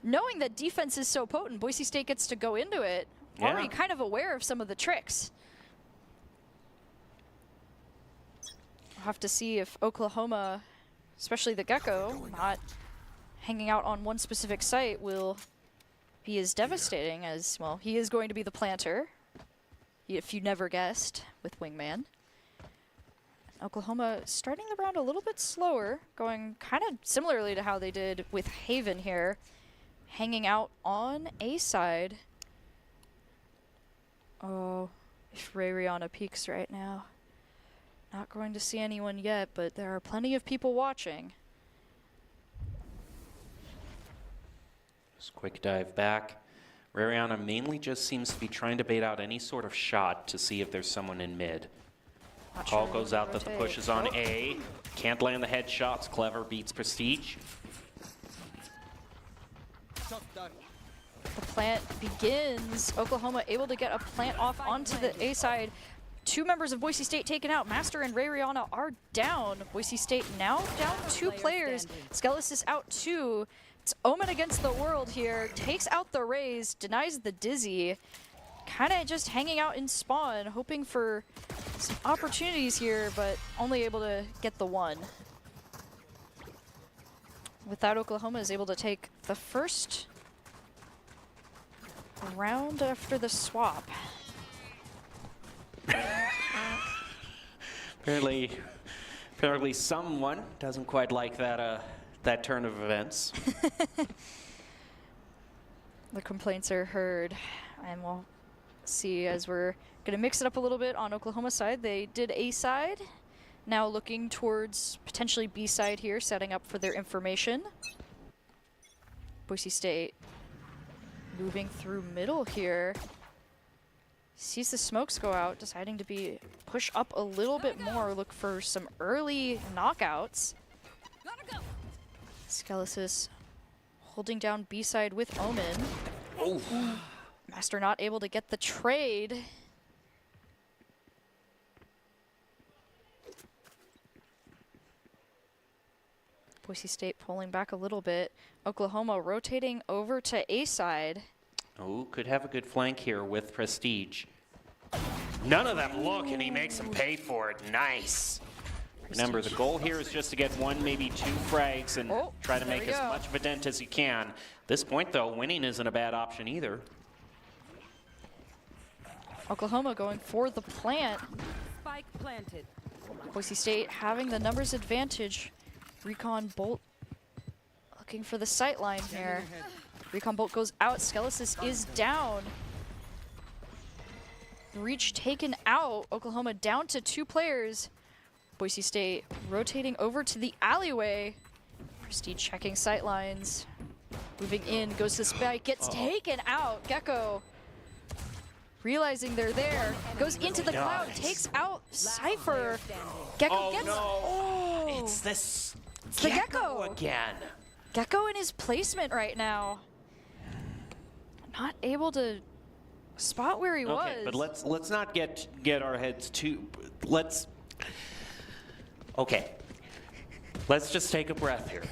knowing that defense is so potent, Boise State gets to go into it, already kind of aware of some of the tricks. We'll have to see if Oklahoma, especially the Gecko, not hanging out on one specific site, will be as devastating as, well, he is going to be the planter, if you never guessed, with Wingman. Oklahoma starting the round a little bit slower, going kind of similarly to how they did with Haven here, hanging out on A side. Oh, if Rihanna peeks right now. Not going to see anyone yet, but there are plenty of people watching. Just quick dive back. Rihanna mainly just seems to be trying to bait out any sort of shot to see if there's someone in mid. Call goes out that the push is on A. Can't land the headshots. Clever beats Prestige. The plant begins. Oklahoma able to get a plant off onto the A side. 2 members of Boise State taken out. Master and Ray Rihanna are down. Boise State now down 2 players. Skelis is out 2. It's Omen against the world here. Takes out the Rays, denies the Dizzy. Kind of just hanging out in spawn, hoping for some opportunities here, but only able to get the 1. With that, Oklahoma is able to take the first round after the swap. Apparently someone doesn't quite like that turn of events. The complaints are heard, and we'll see as we're going to mix it up a little bit on Oklahoma side. They did A side, now looking towards potentially B side here, setting up for their information. Boise State moving through middle here. Sees the smokes go out, deciding to push up a little bit more, look for some early knockouts. Skelesis holding down B side with Omen. Oh. Master not able to get the trade. Boise State pulling back a little bit. Oklahoma rotating over to A side. Oh, could have a good flank here with Prestige. None of them look, and he makes them pay for it. Nice. Remember, the goal here is just to get 1, maybe 2 frags and try to make as much of a dent as you can. At this point, though, winning isn't a bad option either. Oklahoma going for the plant. Spike planted. Boise State having the numbers advantage. Recon Bolt looking for the sight line here. Recon Bolt goes out. Skelesis is down. Reach taken out. Oklahoma down to 2 players. Boise State rotating over to the alleyway. Prestige checking sight lines. Moving in, goes to spike, gets taken out. Gecko realizing they're there, goes into the cloud, takes out Cypher. Gecko gets. Oh, it's this. It's the Gecko again. Gecko in his placement right now. Not able to spot where he was. Okay, but let's not get our heads too. Okay. Let's just take a breath here.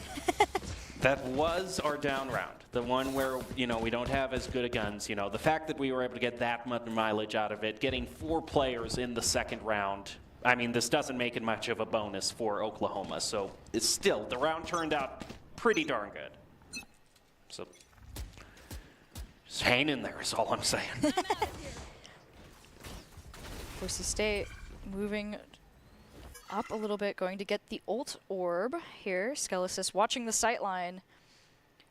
That was our down round. The one where, we don't have as good a guns. The fact that we were able to get that much mileage out of it, getting 4 players in the second round, I mean, this doesn't make it much of a bonus for Oklahoma. So it's still, the round turned out pretty darn good. So just hang in there is all I'm saying. Boise State moving up a little bit, going to get the ult orb here. Skelesis watching the sight line.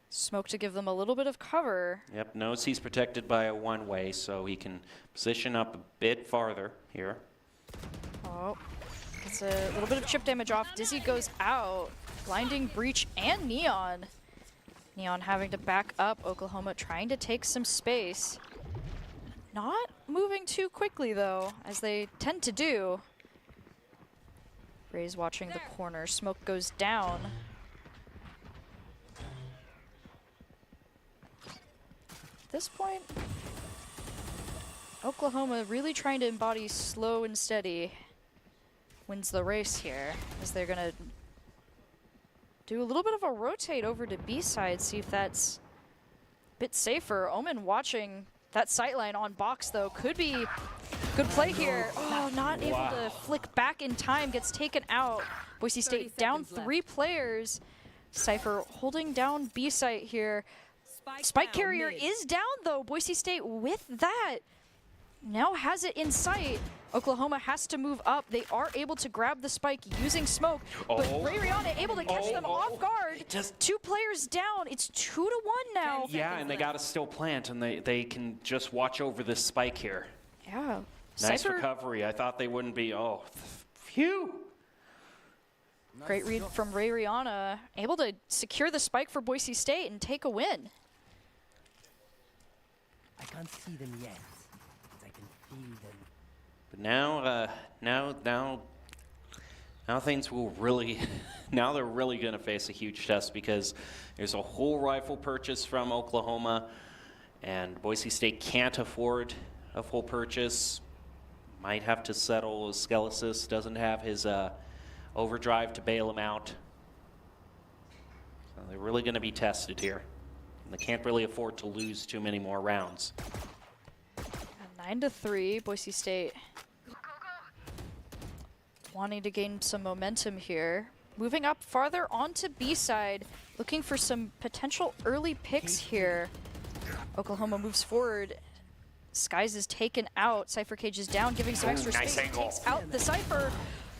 Smoke to give them a little bit of cover. Yep, knows he's protected by a one-way, so he can position up a bit farther here. Oh, gets a little bit of chip damage off. Dizzy goes out. Blinding, Breach, and Neon. Neon having to back up. Oklahoma trying to take some space. Not moving too quickly, though, as they tend to do. Ray's watching the corner. Smoke goes down. At this point, Oklahoma really trying to embody slow and steady. Wins the race here, as they're going to do a little bit of a rotate over to B side, see if that's a bit safer. Omen watching that sightline on box, though, could be good play here. Oh, not able to flick back in time, gets taken out. Boise State down 3 players. Cypher holding down B site here. Spike carrier is down, though. Boise State with that now has it in sight. Oklahoma has to move up. They are able to grab the spike using smoke, but Ray Rihanna able to catch them off guard. Just 2 players down. It's 2-1 now. Yeah, and they got to still plant, and they can just watch over this spike here. Yeah. Nice Cypher, recovery. I thought they wouldn't be. Oh, phew. great read from Ray Rihanna. Able to secure the spike for Boise State and take a win. I can't see them yet, but I can feel them. But now things will really, now they're really going to face a huge test, because there's a whole rifle purchase from Oklahoma, and Boise State can't afford a full purchase. Might have to settle. Skelesis doesn't have his overdrive to bail him out. So they're really going to be tested here. And they can't really afford to lose too many more rounds. 9-3, Boise State wanting to gain some momentum here. Moving up farther onto B side, looking for some potential early picks here. Oklahoma moves forward. Skies is taken out. Cypher Cage is down, giving some extra nice space. angle. Takes out the Cypher,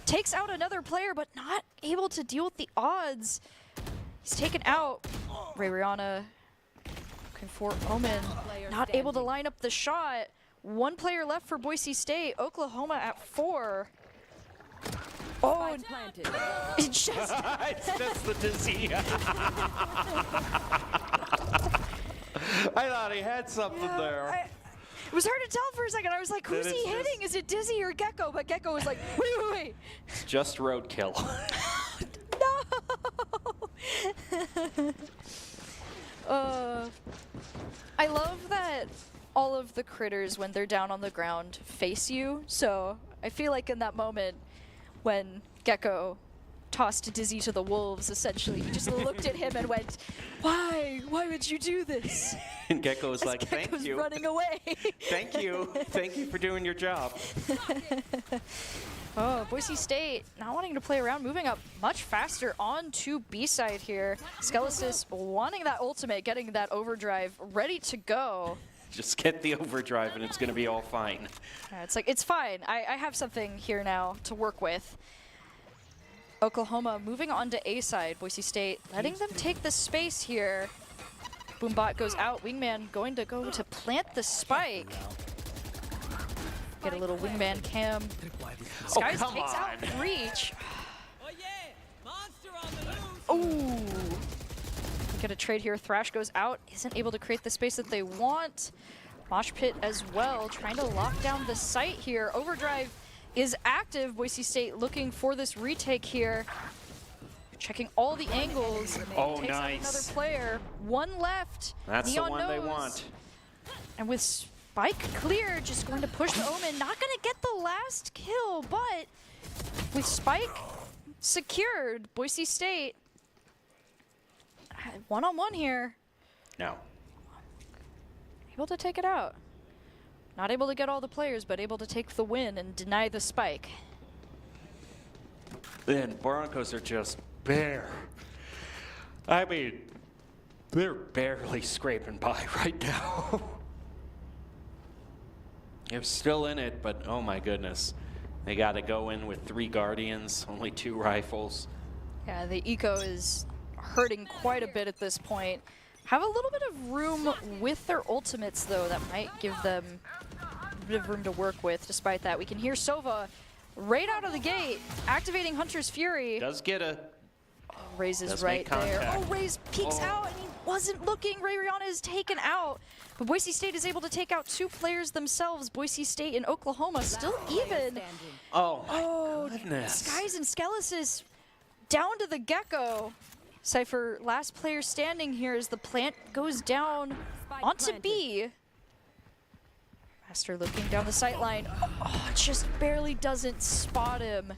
takes out another player, but not able to deal with the odds. He's taken out. Ray Rihanna looking for Omen, not able to line up the shot. 1 player left for Boise State. Oklahoma at 4. Oh, and it's just It's just the Dizzy. I thought he had something there. it was hard to tell for a second. I was like, who's he hitting? Is it Dizzy or Gecko? But Gecko was like, wait. Just roadkill. No! I love that all of the critters, when they're down on the ground, face you. So I feel like in that moment when Gecko tossed Dizzy to the wolves, essentially, you just looked at him and went, why? Why would you do this? And Gecko was like, Gecko's thank you. running away. Thank you. Thank you for doing your job. Oh, Boise State not wanting to play around, moving up much faster on to B side here. Skelesis wanting that ultimate, getting that overdrive ready to go. Just get the overdrive and it's going to be all fine. Yeah, it's like, it's fine. I have something here now to work with. Oklahoma moving on to A side. Boise State letting them take the space here. Boombot goes out. Wingman going to go to plant the spike. Get a little wingman cam. Skies come takes on. out Breach. Oh yeah! Monster on the loose! Ooh. Get a trade here. Thrash goes out. Isn't able to create the space that they want. Mosh Pit as well. Trying to lock down the site here. Overdrive is active. Boise State looking for this retake here. Checking all the angles. Oh, Takes out nice. another player. 1 left. That's Neon the one they knows. want. And with Spike clear, just going to push the Omen. Not going to get the last kill, but with Spike secured, Boise State one-on-one here. No. Able to take it out. Not able to get all the players, but able to take the win and deny the spike. And Broncos are just bare. I mean, they're barely scraping by right now. They're still in it, but oh my goodness. They got to go in with 3 Guardians, only 2 rifles. Yeah, the eco is hurting quite a bit at this point. have a little bit of room with their ultimates, though, that might give them a bit of room to work with. Despite that, we can hear Sova right out of the gate, activating Hunter's Fury. Does get a... Raze is Does right make there. contact. Oh, Raze peeks out, and he wasn't looking. Ray Rihanna is taken out. But Boise State is able to take out 2 players themselves. Boise State and Oklahoma still even. Oh, my goodness. Skies and Skelesis down to the Gecko. Cypher, last player standing here as the plant goes down onto B. Master looking down the sight line. Oh, just barely doesn't spot him.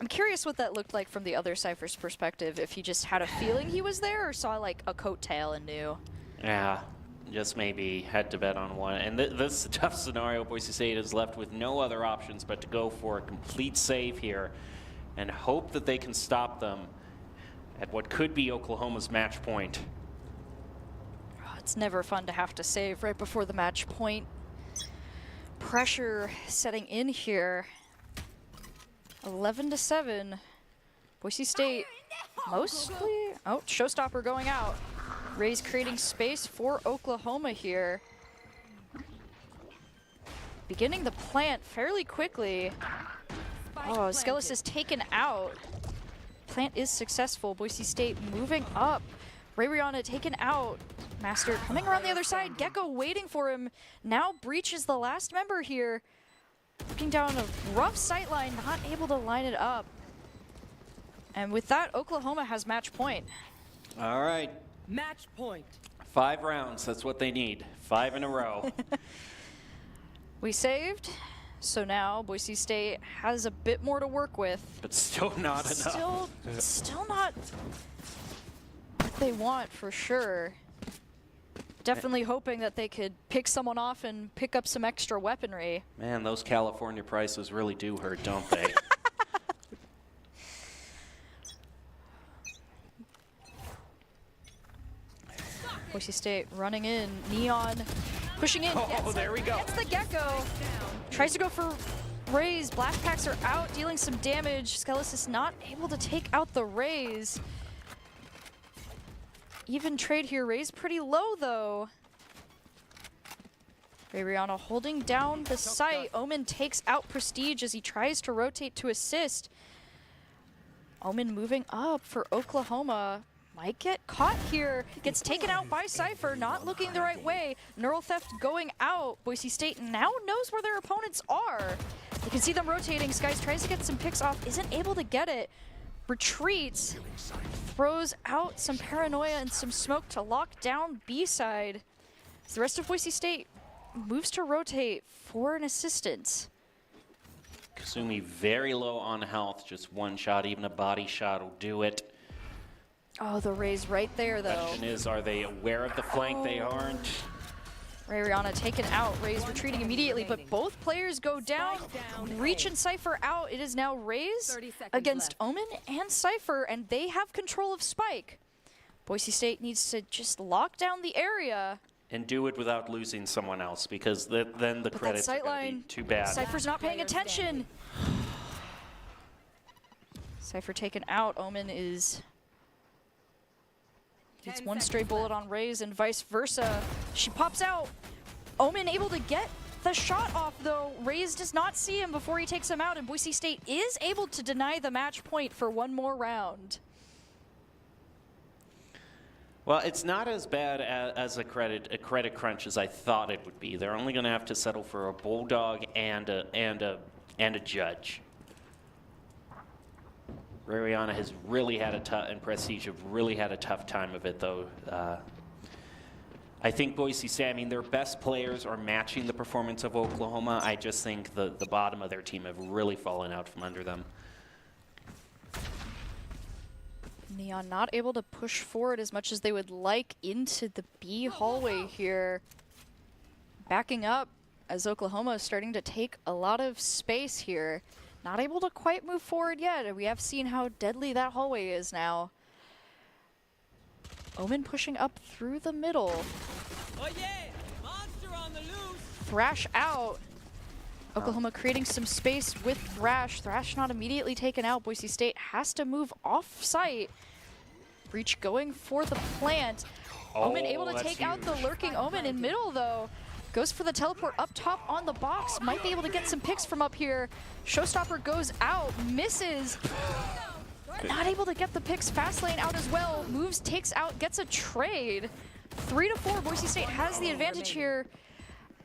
I'm curious what that looked like from the other Cypher's perspective, if he just had a feeling he was there or saw like a coattail and knew. Yeah, just maybe had to bet on one. And this is a tough scenario. Boise State is left with no other options but to go for a complete save here and hope that they can stop them at what could be Oklahoma's match point. Oh, it's never fun to have to save right before the match point. Pressure setting in here. 11-7. Boise State mostly. Oh, showstopper going out. Raze creating space for Oklahoma here. Beginning the plant fairly quickly. Oh, Skelis is taken out. Plant is successful. Boise State moving up. Ray Rihanna taken out. Master coming around the other side. Gecko waiting for him. Now Breach is the last member here. Looking down a rough sightline, not able to line it up. And with that, Oklahoma has match point. All right. Match point. 5 rounds, that's what they need. 5 in a row. We saved, so now Boise State has a bit more to work with. But still not enough. Still not what they want for sure. Definitely hoping that they could pick someone off and pick up some extra weaponry. Man, those California prices really do hurt, don't they? Boise State running in. Neon pushing in. Oh, there we go. Gets the Gecko. Tries to go for Raze. Blast packs are out, dealing some damage. Skelis is not able to take out the Raze. Even trade here. Raze pretty low, though. Ray Rihanna holding down the site. Omen takes out Prestige as he tries to rotate to assist. Omen moving up for Oklahoma. Might get caught here. Gets taken out by Cypher, not looking the right way. Neural Theft going out. Boise State now knows where their opponents are. You can see them rotating. Skies tries to get some picks off, isn't able to get it. Retreats, throws out some paranoia and some smoke to lock down B-side. As the rest of Boise State moves to rotate for an assistance. Kasumi very low on health, just 1 shot, even a body shot will do it. Oh, the Raze right there, though. Question is, are they aware of the flank? They aren't. Ray Rihanna taken out. Raze retreating immediately, but both players go down. Reach and Cypher out. It is now Raze against Omen and Cypher, and they have control of Spike. Boise State needs to just lock down the area. And do it without losing someone else, because then the credits are going to be too bad. Cypher's not paying attention. Cypher taken out. Omen is... Gets 1 stray bullet on Raze and vice versa. She pops out. Omen able to get the shot off, though. Raze does not see him before he takes him out, and Boise State is able to deny the match point for 1 more round. Well, it's not as bad as a credit crunch as I thought it would be. They're only going to have to settle for a Bulldog and a judge. Rariana has really had and Prestige have really had a tough time of it, though. I think Boise State, I mean, their best players are matching the performance of Oklahoma. I just think the bottom of their team have really fallen out from under them. Neon not able to push forward as much as they would like into the B hallway here. Backing up as Oklahoma is starting to take a lot of space here. Not able to quite move forward yet. We have seen how deadly that hallway is now. Omen pushing up through the middle. Oh yeah! Monster on the loose! Thrash out. Oklahoma creating some space with Thrash. Thrash not immediately taken out. Boise State has to move off site. Breach going for the plant. Omen able to take out the lurking Omen in middle though. Goes for the teleport up top on the box. Might be able to get some picks from up here. Showstopper goes out, misses. Not able to get the picks. Fast lane out as well. Moves, takes out, gets a trade. 3-4. Boise State has the advantage here.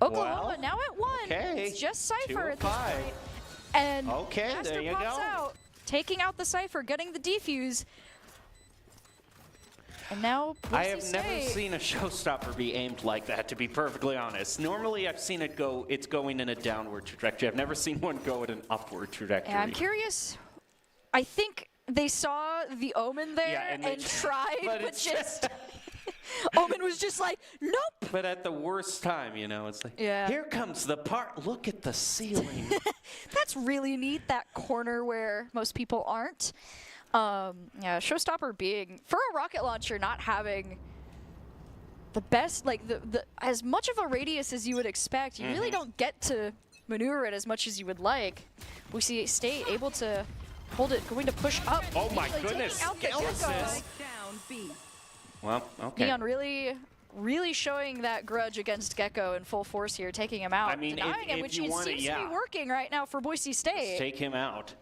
Oklahoma now at 1. Okay. It's just Cypher at this 2-5. point. And Okay, Master there you pops go. out, taking out the Cypher, getting the defuse. And now Boise I have State. never seen a showstopper be aimed like that, to be perfectly honest. Normally I've seen it go, it's going in a downward trajectory. I've never seen one go at an upward trajectory. Yeah, I'm curious. I think they saw the Omen there Yeah, and they tried, but but it's just Omen was just like, nope. But at the worst time, you know, it's like, Yeah. here comes the part, look at the ceiling. That's really neat, that corner where most people aren't. Yeah, Showstopper being, for a rocket launcher, not having the best, like, the as much of a radius as you would expect. You really don't get to maneuver it as much as you would like. We see State able to hold it, going to push up. Oh my immediately goodness, taking out the Gallus Gecko. is- Well, okay. Neon really showing that grudge against Gecko in full force here, taking him out, I mean, denying him, if which you he want it, seems to yeah. be working right now for Boise State. Take him out.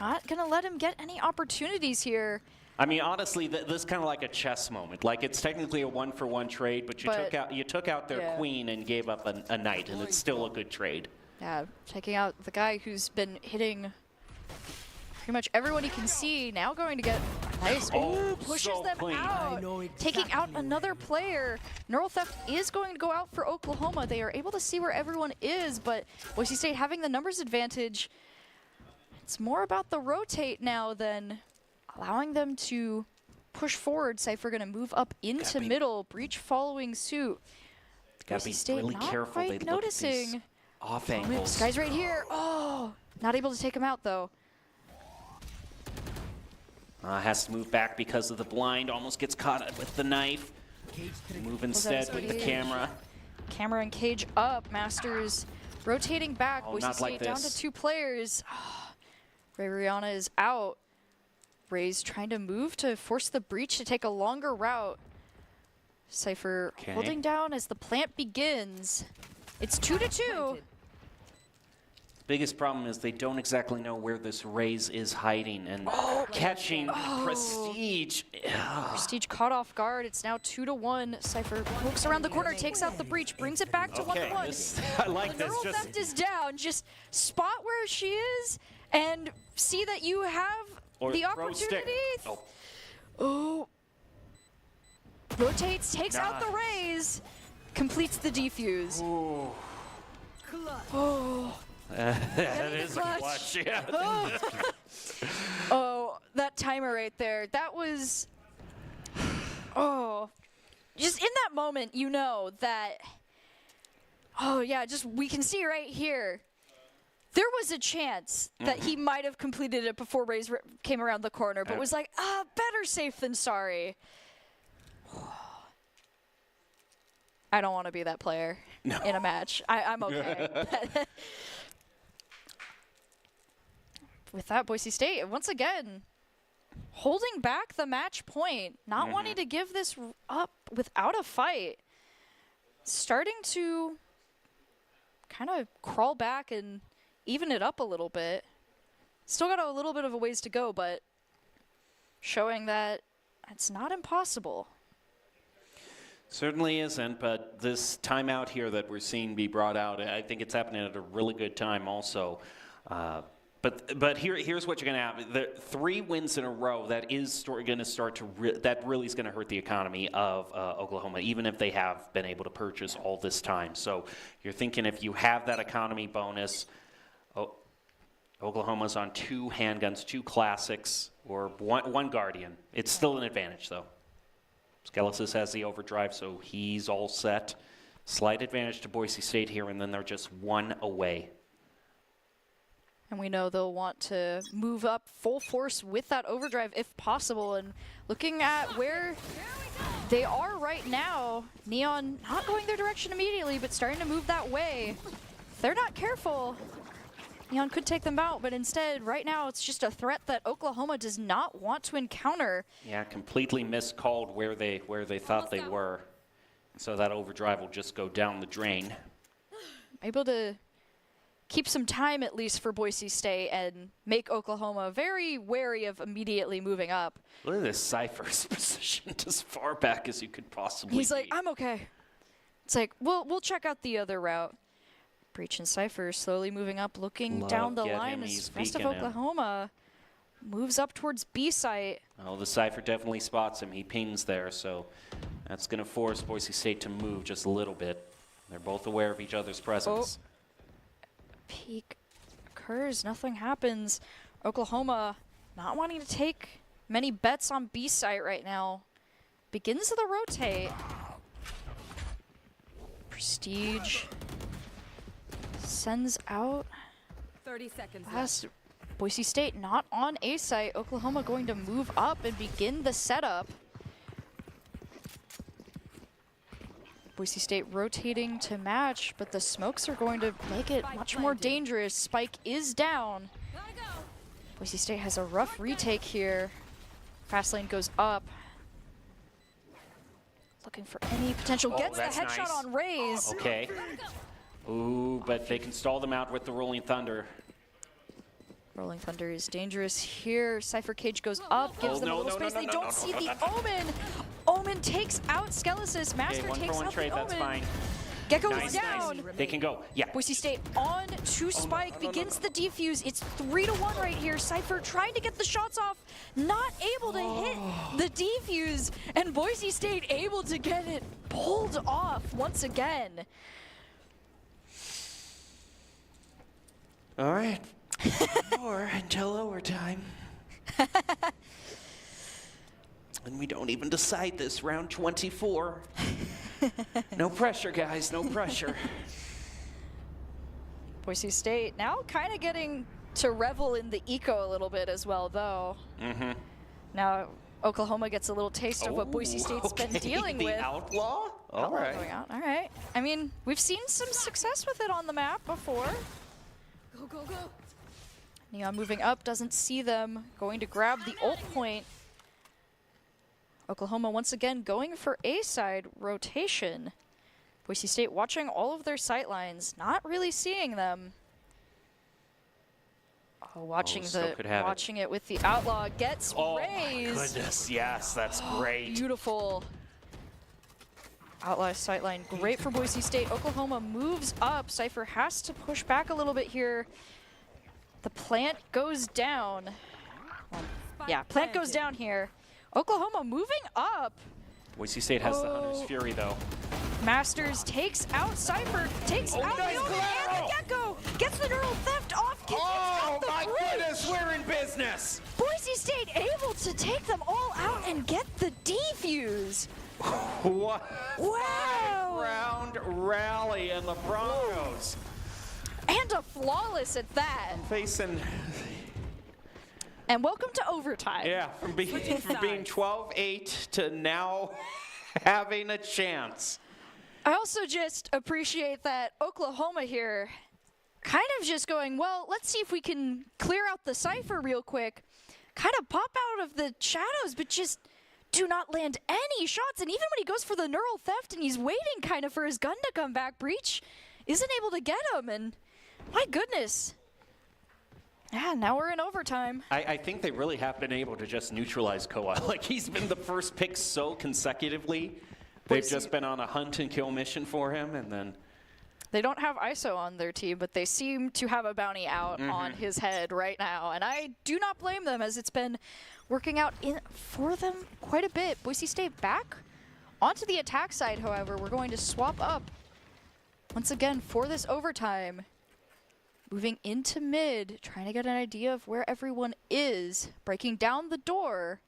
Not gonna let him get any opportunities here. I mean, honestly, this is kind of like a chess moment. Like, it's technically a one-for-one trade, but you took out their yeah. queen and gave up a knight, and it's still a good trade. Yeah, taking out the guy who's been hitting pretty much everyone he can see. Now going to get a nice, Oh, pushes so them clean. out. I know Taking out exactly another player. Neural Theft is going to go out for Oklahoma. They are able to see where everyone is, but Boise State having the numbers advantage. It's more about the rotate now than allowing them to push forward. Cypher going to move up into middle. Breach following suit. Gotta Boise be State really not careful. quite They look at these noticing. off This angles. guy's right here. Oh, not able to take him out though. Has to move back because of the blind. Almost gets caught with the knife. Move instead with the Cage. camera. Camera and Cage up. Masters rotating back. Oh, Boise not like State down this. to 2 players. Ray Rihanna is out. Ray's trying to move to force the breach to take a longer route. Cypher Okay. holding down as the plant begins. It's 2-2. Biggest problem is they don't exactly know where this Raze is hiding, and catching Prestige. Prestige caught off guard. It's now 2-1. Cypher pokes around the corner, takes out the breach, brings it back to 1-1. I like this. Neural Just Theft is down. Just spot where she is and see that you have or the throw stick. opportunity. Oh, Oh. Rotates, takes out the Nice. raise, completes the defuse. ooh. Oh. That is a clutch. clutch. Yeah. Oh, that timer right there. That was. Oh. Just in that moment, you know that. Oh, yeah, just we can see right here. There was a chance that he might have completed it before Raze came around the corner, but was like, better safe than sorry. I don't want to be that player in a match. I'm okay. With that, Boise State, once again, holding back the match point, not wanting to give this up without a fight. Starting to kind of crawl back and even it up a little bit. Still got a little bit of a ways to go, but showing that it's not impossible. Certainly isn't, but this timeout here that we're seeing be brought out, I think it's happening at a really good time also. But here's what you're going to have. The 3 wins in a row, that is going to start to, that really is going to hurt the economy of Oklahoma, even if they have been able to purchase all this time. So you're thinking if you have that economy bonus, Oklahoma's on 2 handguns, 2 classics, or one Guardian. It's still an advantage, though. Skelesis has the overdrive, so he's all set. Slight advantage to Boise State here, and then they're just 1 away. And we know they'll want to move up full force with that overdrive if possible. And looking at where they are right now, Neon not going their direction immediately, but starting to move that way. If they're not careful, Neon could take them out, but instead, right now, it's just a threat that Oklahoma does not want to encounter. Yeah, completely miscalled where they thought they were. So that overdrive will just go down the drain. Able to keep some time at least for Boise State and make Oklahoma very wary of immediately moving up. Look at this Cypher's positioned as far back as you could possibly He's like, be. I'm okay. It's like, we'll check out the other route. Breach and Cypher slowly moving up, looking Love, down the get line him, as he's rest of peeking him. Oklahoma moves up towards B site. Oh, the Cypher definitely spots him. He pings there, so that's going to force Boise State to move just a little bit. They're both aware of each other's presence. Peek occurs, nothing happens. Oklahoma not wanting to take many bets on B site right now. Begins to rotate. Prestige sends out 30 seconds last. Boise State not on A site. Oklahoma going to move up and begin the setup. Boise State rotating to match, but the smokes are going to make it much more dangerous. Spike is down. Boise State has a rough retake here. Fast lane goes up. Looking for any potential. Oh, Gets the that's headshot nice. on Raze. Okay. Ooh, but they can stall them out with the Rolling Thunder. Rolling Thunder is dangerous here. Cypher Cage goes up, gives them a little space. They don't see the Omen. Omen takes out Skelesis. Master Okay, one takes for one out trade, the that's Omen. fine. Gecko Nice, is down. nice. They can go. Yeah. Boise State on to Spike, begins the defuse. It's 3-1 right here. Cypher trying to get the shots off, not able to hit the defuse, and Boise State able to get it pulled off once again. All right. More until overtime. And we don't even decide this round 24. No pressure, guys, no pressure. Boise State now kind of getting to revel in the eco a little bit as well, though. Mm-hmm. Now Oklahoma gets a little taste of what Boise State's been dealing the with. Outlaw? All Outlaw right. going out. All right. I mean, we've seen some success with it on the map before. Go, go, go. Neon moving up, doesn't see them. Going to grab the ult point. Oklahoma once again going for A-side rotation. Boise State watching all of their sight lines, not really seeing them. Oh, watching it with the Outlaw, gets Oh raised. my goodness, yes, that's great. Beautiful. Outlaw sightline, great for Boise State. Oklahoma moves up. Cypher has to push back a little bit here. The plant goes down. Yeah, plant goes down here. Oklahoma moving up. Boise State has the Hunter's Fury, though. Masters takes out Cypher, takes out nice the Omen and the Gecko. Gets the neural theft off. Oh my goodness, we're in business. Boise State able to take them all out and get the defuse. What? Wow. Round rally in the Broncos. And a flawless at that. Facing, And welcome to overtime. yeah, from being 12-8 to now having a chance. I also just appreciate that Oklahoma here kind of just going, well, let's see if we can clear out the Cypher real quick. Kind of pop out of the shadows, but just do not land any shots. And even when he goes for the neural theft and he's waiting kind of for his gun to come back, Breach isn't able to get him. And my goodness. Yeah, now we're in overtime. I think they really have been able to just neutralize Koa. Like, he's been the first pick so consecutively. They've just been on a hunt and kill mission for him, and then... They don't have ISO on their team, but they seem to have a bounty out on his head right now. And I do not blame them, as it's been working out for them quite a bit. Boise State back onto the attack side, however. We're going to swap up once again for this overtime. Moving into mid, trying to get an idea of where everyone is. Breaking down the door.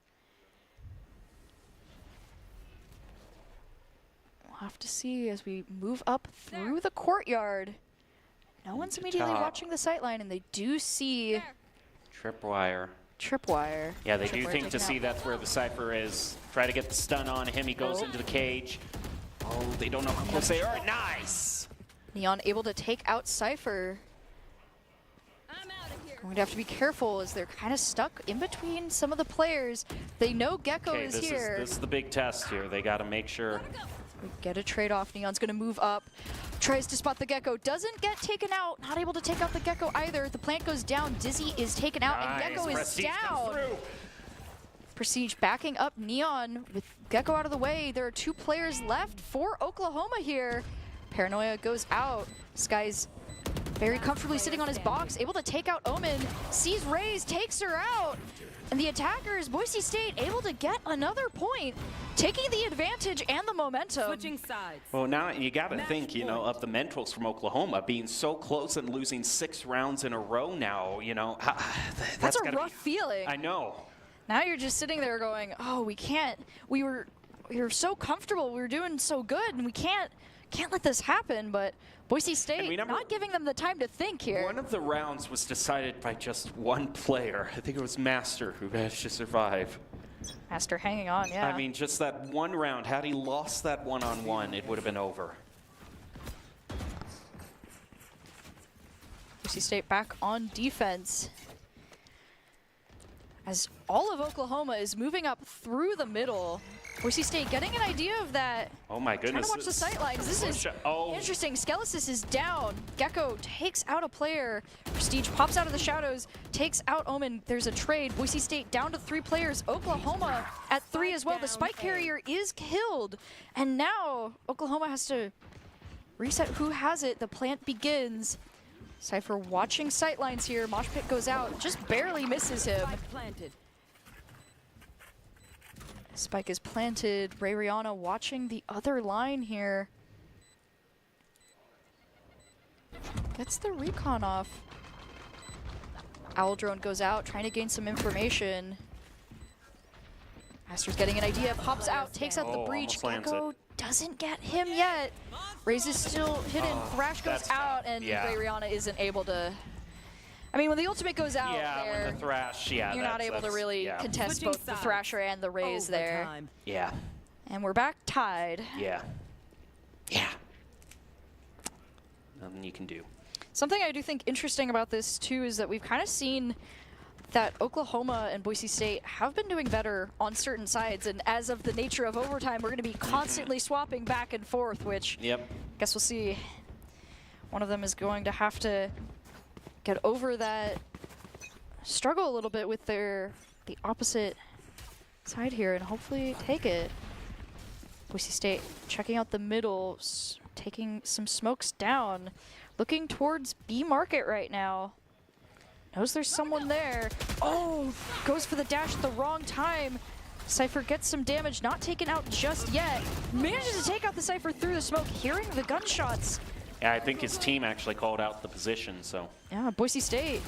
We'll have to see as we move up through the courtyard. No one's immediately watching the sightline, and they do see Tripwire. Tripwire. Yeah, they do Tripwire think to taken see out. that's where the Cypher is. Try to get the stun on him. He goes into the cage. Oh, they don't know how close they are. Nice! Neon able to take out Cypher. I'm out of here. Going to have to be careful as they're kind of stuck in between some of the players. They know Gecko Okay, is this here. is the big test here. They got to make sure. We get a trade-off. Neon's gonna move up, tries to spot the Gecko, doesn't get taken out. Not able to take out the Gecko either. The plant goes down. Dizzy is taken out, and Gecko is Prestige comes down. through. Prestige backing up Neon with Gecko out of the way. There are 2 players left for Oklahoma here. Paranoia goes out. Sky's very comfortably sitting on his box, able to take out Omen. Sees Raze, takes her out. And the attackers, Boise State, able to get another point, taking the advantage and the momentum. Switching sides. Well, now you got to Match think, you know, point. of the mentals from Oklahoma being so close and losing 6 rounds in a row now, you know. That's a gotta rough feeling. I know. Now you're just sitting there going, oh, we can't. We were so comfortable. We were doing so good, and we can't let this happen. But Boise State remember, not giving them the time to think here. One of the rounds was decided by just one player. I think it was Master who managed to survive. Master hanging on, yeah. I mean, just that one round. Had he lost that one-on-one, it would have been over. Boise State back on defense. As all of Oklahoma is moving up through the middle. Boise State getting an idea of that. Oh my Trying goodness. to watch the sight lines. This is interesting. Skelesis is down. Gecko takes out a player. Prestige pops out of the shadows, takes out Omen. There's a trade. Boise State down to 3 players. Oklahoma at 3 as well. The spike carrier is killed. And now Oklahoma has to reset who has it. The plant begins. Cypher watching sight lines here. Mosh Pit goes out. Just barely misses him. Spike planted. Spike is planted. Ray Rihanna watching the other line here. Gets the recon off. Owl Drone goes out, trying to gain some information. Master's getting an idea, pops out, takes out the breach. Almost lands Gecko it. doesn't get him yet. Raze is still hidden. Thrash goes that's out, tough. and Yeah. Ray Rihanna isn't able to. I mean, when the ultimate goes out, Yeah, there, when the Thrash, yeah. you're not able to really yeah. contest Switching both the sides. Thrasher and the Raze there. Overtime. Yeah, And we're back tied. yeah. Yeah. Nothing you can do. Something I do think interesting about this too is that we've kind of seen that Oklahoma and Boise State have been doing better on certain sides, and as of the nature of overtime, we're going to be constantly swapping back and forth, which Yep. guess we'll see. One of them is going to have to get over that struggle a little bit with the opposite side here and hopefully take it. Boise State checking out the middle, taking some smokes down, looking towards B market right now. Knows there's someone there. Oh, goes for the dash at the wrong time. Cypher gets some damage, not taken out just yet. Manages to take out the Cypher through the smoke, hearing the gunshots. Yeah, I think his team actually called out the position, so. Yeah, Boise State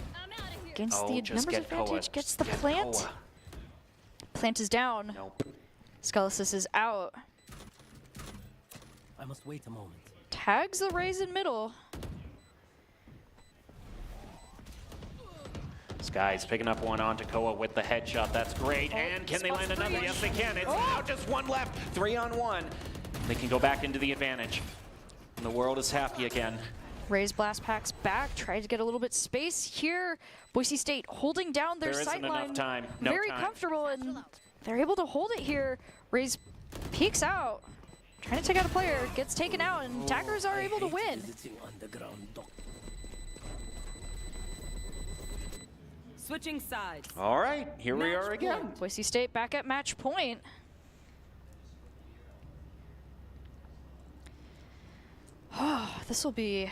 against the just numbers get Koa. advantage gets Just the get plant. Koa. Plant is down. Nope. Skelesis is out. I must wait a moment. Tags the Raze in middle. Sky's picking up one onto Koa with the headshot. That's great. And can they spots land another? breach. Yes, they can. It's Oh. now just one left. 3-on-1. They can go back into the advantage. And the world is happy again. Raze blast packs back, tried to get a little bit space here. Boise State holding down their There isn't sight enough line. time. No Very time. comfortable, and they're able to hold it here. Raze peeks out, trying to take out a player, gets taken out, and attackers are able to win. Visiting underground dock. Switching sides. All right, here we Match are again. point. Boise State back at match point. This will be.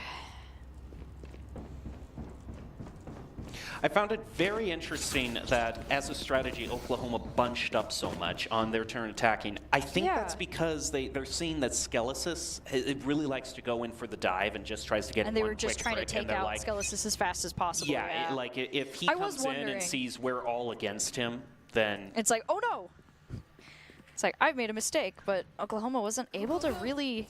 I found it very interesting that as a strategy, Oklahoma bunched up so much on their turn attacking. I think Yeah. that's because they're seeing that Skelesis, it really likes to go in for the dive and just tries to get And they one were just quick trying to break, take and they're out like, Skelesis as fast as possible. Yeah, like if he I was comes in and wondering. sees we're all against him, then It's like, oh no! It's like, I've made a mistake, but Oklahoma wasn't able to really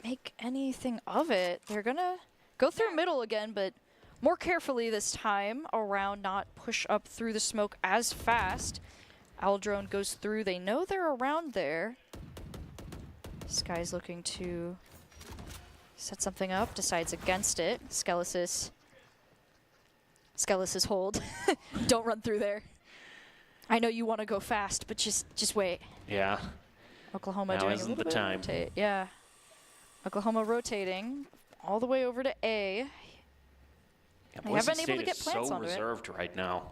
make anything of it. They're gonna go through middle again, but more carefully this time around, not push up through the smoke as fast. Owl Drone goes through. They know they're around there. Sky's looking to Set something up, decides against it. Skelesis hold. Don't run through there. I know you want to go fast, but just wait. Yeah. Oklahoma Now doing a isn't little the bit time. of rotate. Yeah. Oklahoma rotating all the way over to A. Yeah, They Boise haven't been able to State get is plants so onto it. reserved right now.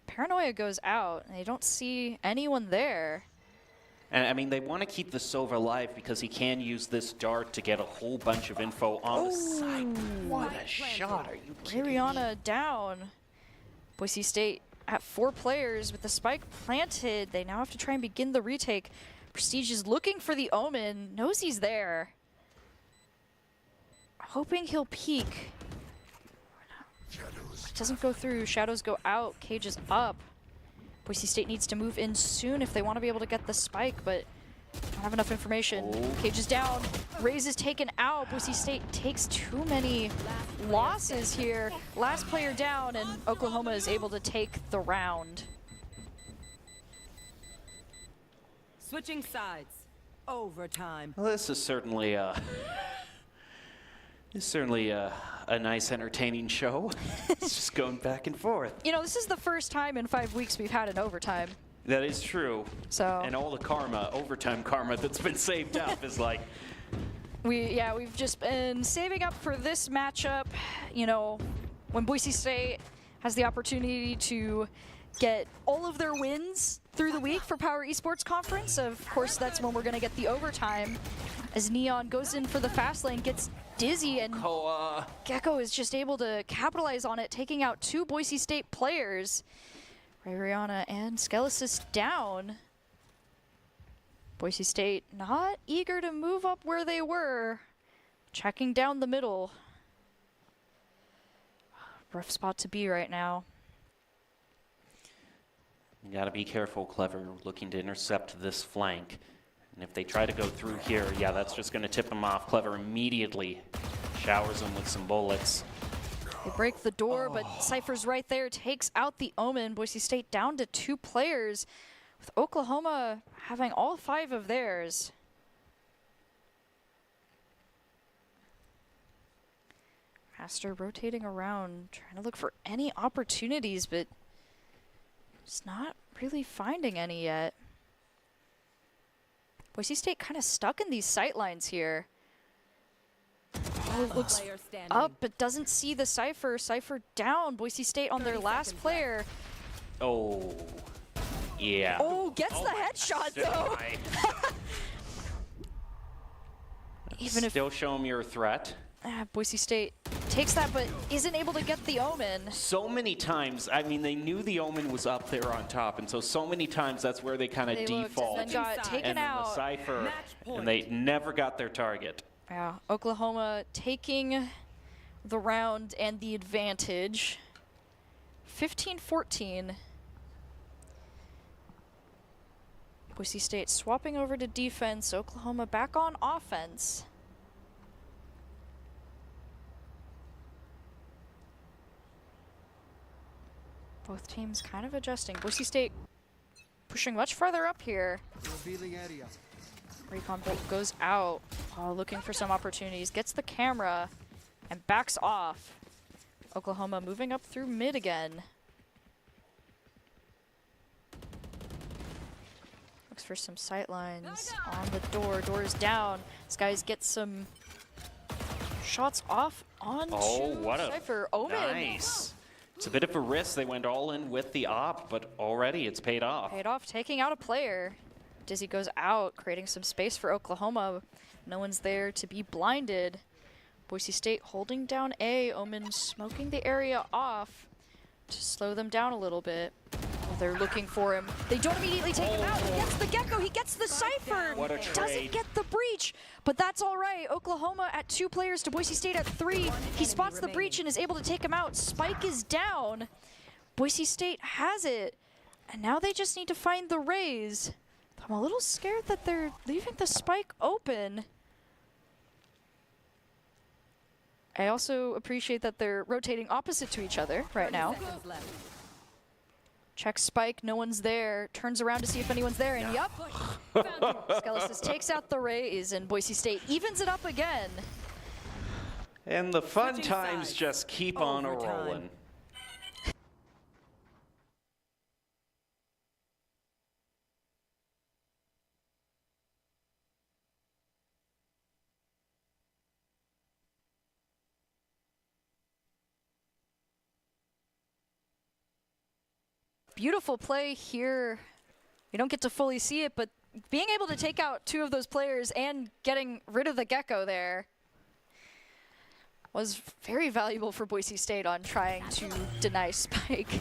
Paranoia goes out, and they don't see anyone there. And I mean, they want to keep the Sova alive because he can use this dart to get a whole bunch of info on the side. What a shot! Are you kidding me? Ariana down. Boise State at 4 players with the spike planted. They now have to try and begin the retake. Prestige is looking for the Omen, knows he's there. Hoping he'll peek. Doesn't go through, shadows go out, Cage is up. Boise State needs to move in soon if they want to be able to get the spike, but don't have enough information. Cage is down, Raze is taken out. Boise State takes too many losses here. Last player down, and Oklahoma is able to take the round. Switching sides. Overtime. Well, this is certainly a nice, entertaining show. It's just going back and forth. You know, this is the first time in 5 weeks we've had an overtime. That is true. So And all the karma, overtime karma that's been saved up is like... we've just been saving up for this matchup. You know, when Boise State has the opportunity to get all of their wins through the week for Power Esports Conference, of course that's when we're going to get the overtime. As Neon goes in for the fast lane, gets dizzy, and Gecko is just able to capitalize on it, taking out 2 Boise State players. Rihanna and Skelesis down. Boise State not eager to move up where they were. Checking down the middle. Rough spot to be right now. You gotta be careful, Clever, looking to intercept this flank. And if they try to go through here, yeah, that's just gonna tip them off. Clever immediately showers them with some bullets. They break the door, but Cypher's right there, takes out the Omen. Boise State down to 2 players, with Oklahoma having all 5 of theirs. Master rotating around, trying to look for any opportunities, but just not really finding any yet. Boise State kind of stuck in these sight lines here. Oh, looks Player standing. up, but doesn't see the Cypher. Cypher down. Boise State on their 30 last seconds player. Oh, yeah. Oh, gets the headshot though. Even if Still show them you're a threat. Boise State takes that, but isn't able to get the Omen. So many times, I mean, they knew the Omen was up there on top, and so many times that's where they kind of They looked default. and then got taken And then the out. Cypher, Match point. and they never got their target. Yeah, Oklahoma taking the round and the advantage. 15-14. Boise State swapping over to defense. Oklahoma back on offense. Both teams kind of adjusting. Boise State pushing much farther up here. Revealing area. Recon Bolt goes out, looking for some opportunities, gets the camera, and backs off. Oklahoma moving up through mid again. Looks for some sight lines on the door. Door is down. Skies gets some shots off onto What a Cypher. Omen. nice. It's a bit of a risk. They went all in with the op, but already it's paid off. Paid off, taking out a player. Dizzy goes out, creating some space for Oklahoma. No one's there to be blinded. Boise State holding down A. Omen smoking the area off to slow them down a little bit. Oh, they're looking for him. They don't immediately take him out. He gets the Gecko. He gets the Cypher. What a Doesn't trade. get the breach, but that's all right. Oklahoma at 2 players to Boise State at 3. He spots the breach and is able to take him out. Spike is down. Boise State has it. And now they just need to find the Raze. I'm a little scared that they're leaving the spike open. I also appreciate that they're rotating opposite to each other right now. Seconds left. Checks spike, no one's there. Turns around to see if anyone's there, and yup. Skelesis takes out the Raze, and Boise State evens it up again. And the fun Switching times sides. just keep on Overtime. a-rolling. Beautiful play here. We don't get to fully see it, but being able to take out 2 of those players and getting rid of the Gecko there was very valuable for Boise State on trying to deny Spike.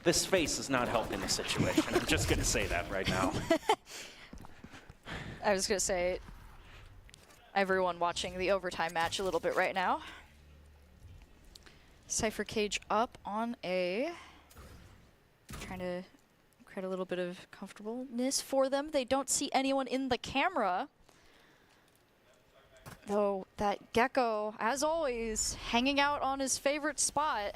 This face is not helping the situation. I'm just going to say that right now. I was going to say, everyone watching the overtime match a little bit right now. Cypher Cage up on A. Trying to create a little bit of comfortableness for them. They don't see anyone in the camera. Though that Gecko, as always, hanging out on his favorite spot.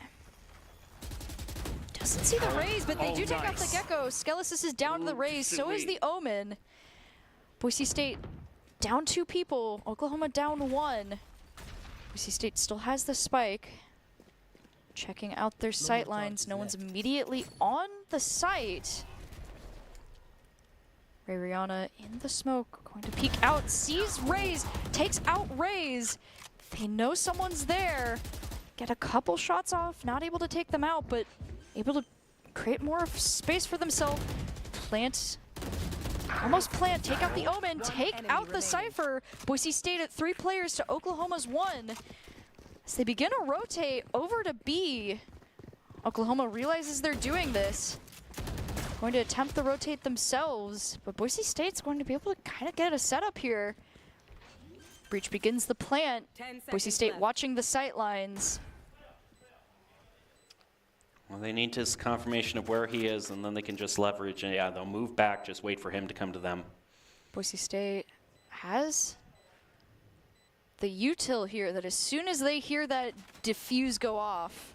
Doesn't see the raise, but they do take out the Gecko. Skelesis is down to the raise, so is the Omen. Boise State down 2 people, Oklahoma down 1. Boise State still has the spike. Checking out their sight lines. No one's immediately on the site. Ray Rihanna in the smoke, going to peek out, sees Raze, takes out Raze. They know someone's there. Get a couple shots off, not able to take them out, but able to create more space for themselves. Plant, almost plant, take out the Omen, take out the Cypher. Boise State at 3 players to Oklahoma's 1. As they begin to rotate over to B, Oklahoma realizes they're doing this. Going to attempt to rotate themselves, but Boise State's going to be able to kind of get a setup here. Breach begins the plant. 10 Boise seconds State left. watching the sight lines. Well, they need his confirmation of where he is, and then they can just leverage. And yeah, they'll move back, just wait for him to come to them. Boise State has the util here that as soon as they hear that diffuse go off,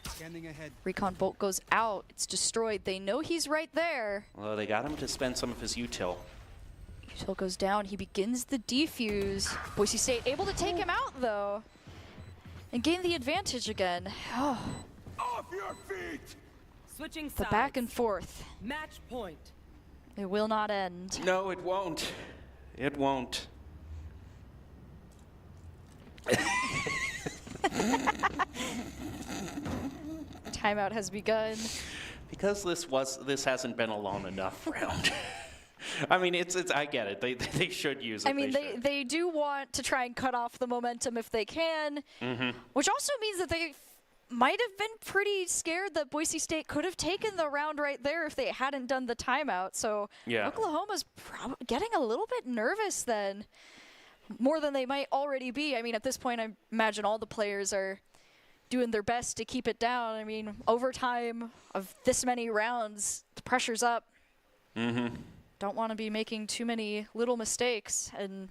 Scanning ahead. Recon Bolt goes out, it's destroyed. They know he's right there. Well, they got him to spend some of his util. Util goes down, he begins the defuse. Boise State able to take him out though, and gain the advantage again. Oh, Off your feet! Switching the sides. back and forth. Match point. It will not end. No, it won't. It won't. Timeout has begun. Because this hasn't been a long enough round. I mean, it's I get it. They should use it. I mean, should. they do want to try and cut off the momentum if they can, which also means that they might have been pretty scared that Boise State could have taken the round right there if they hadn't done the timeout. So Yeah. Oklahoma's getting a little bit nervous then, more than they might already be. I mean, at this point, I imagine all the players are doing their best to keep it down. I mean, overtime of this many rounds, the pressure's up. Don't want to be making too many little mistakes, and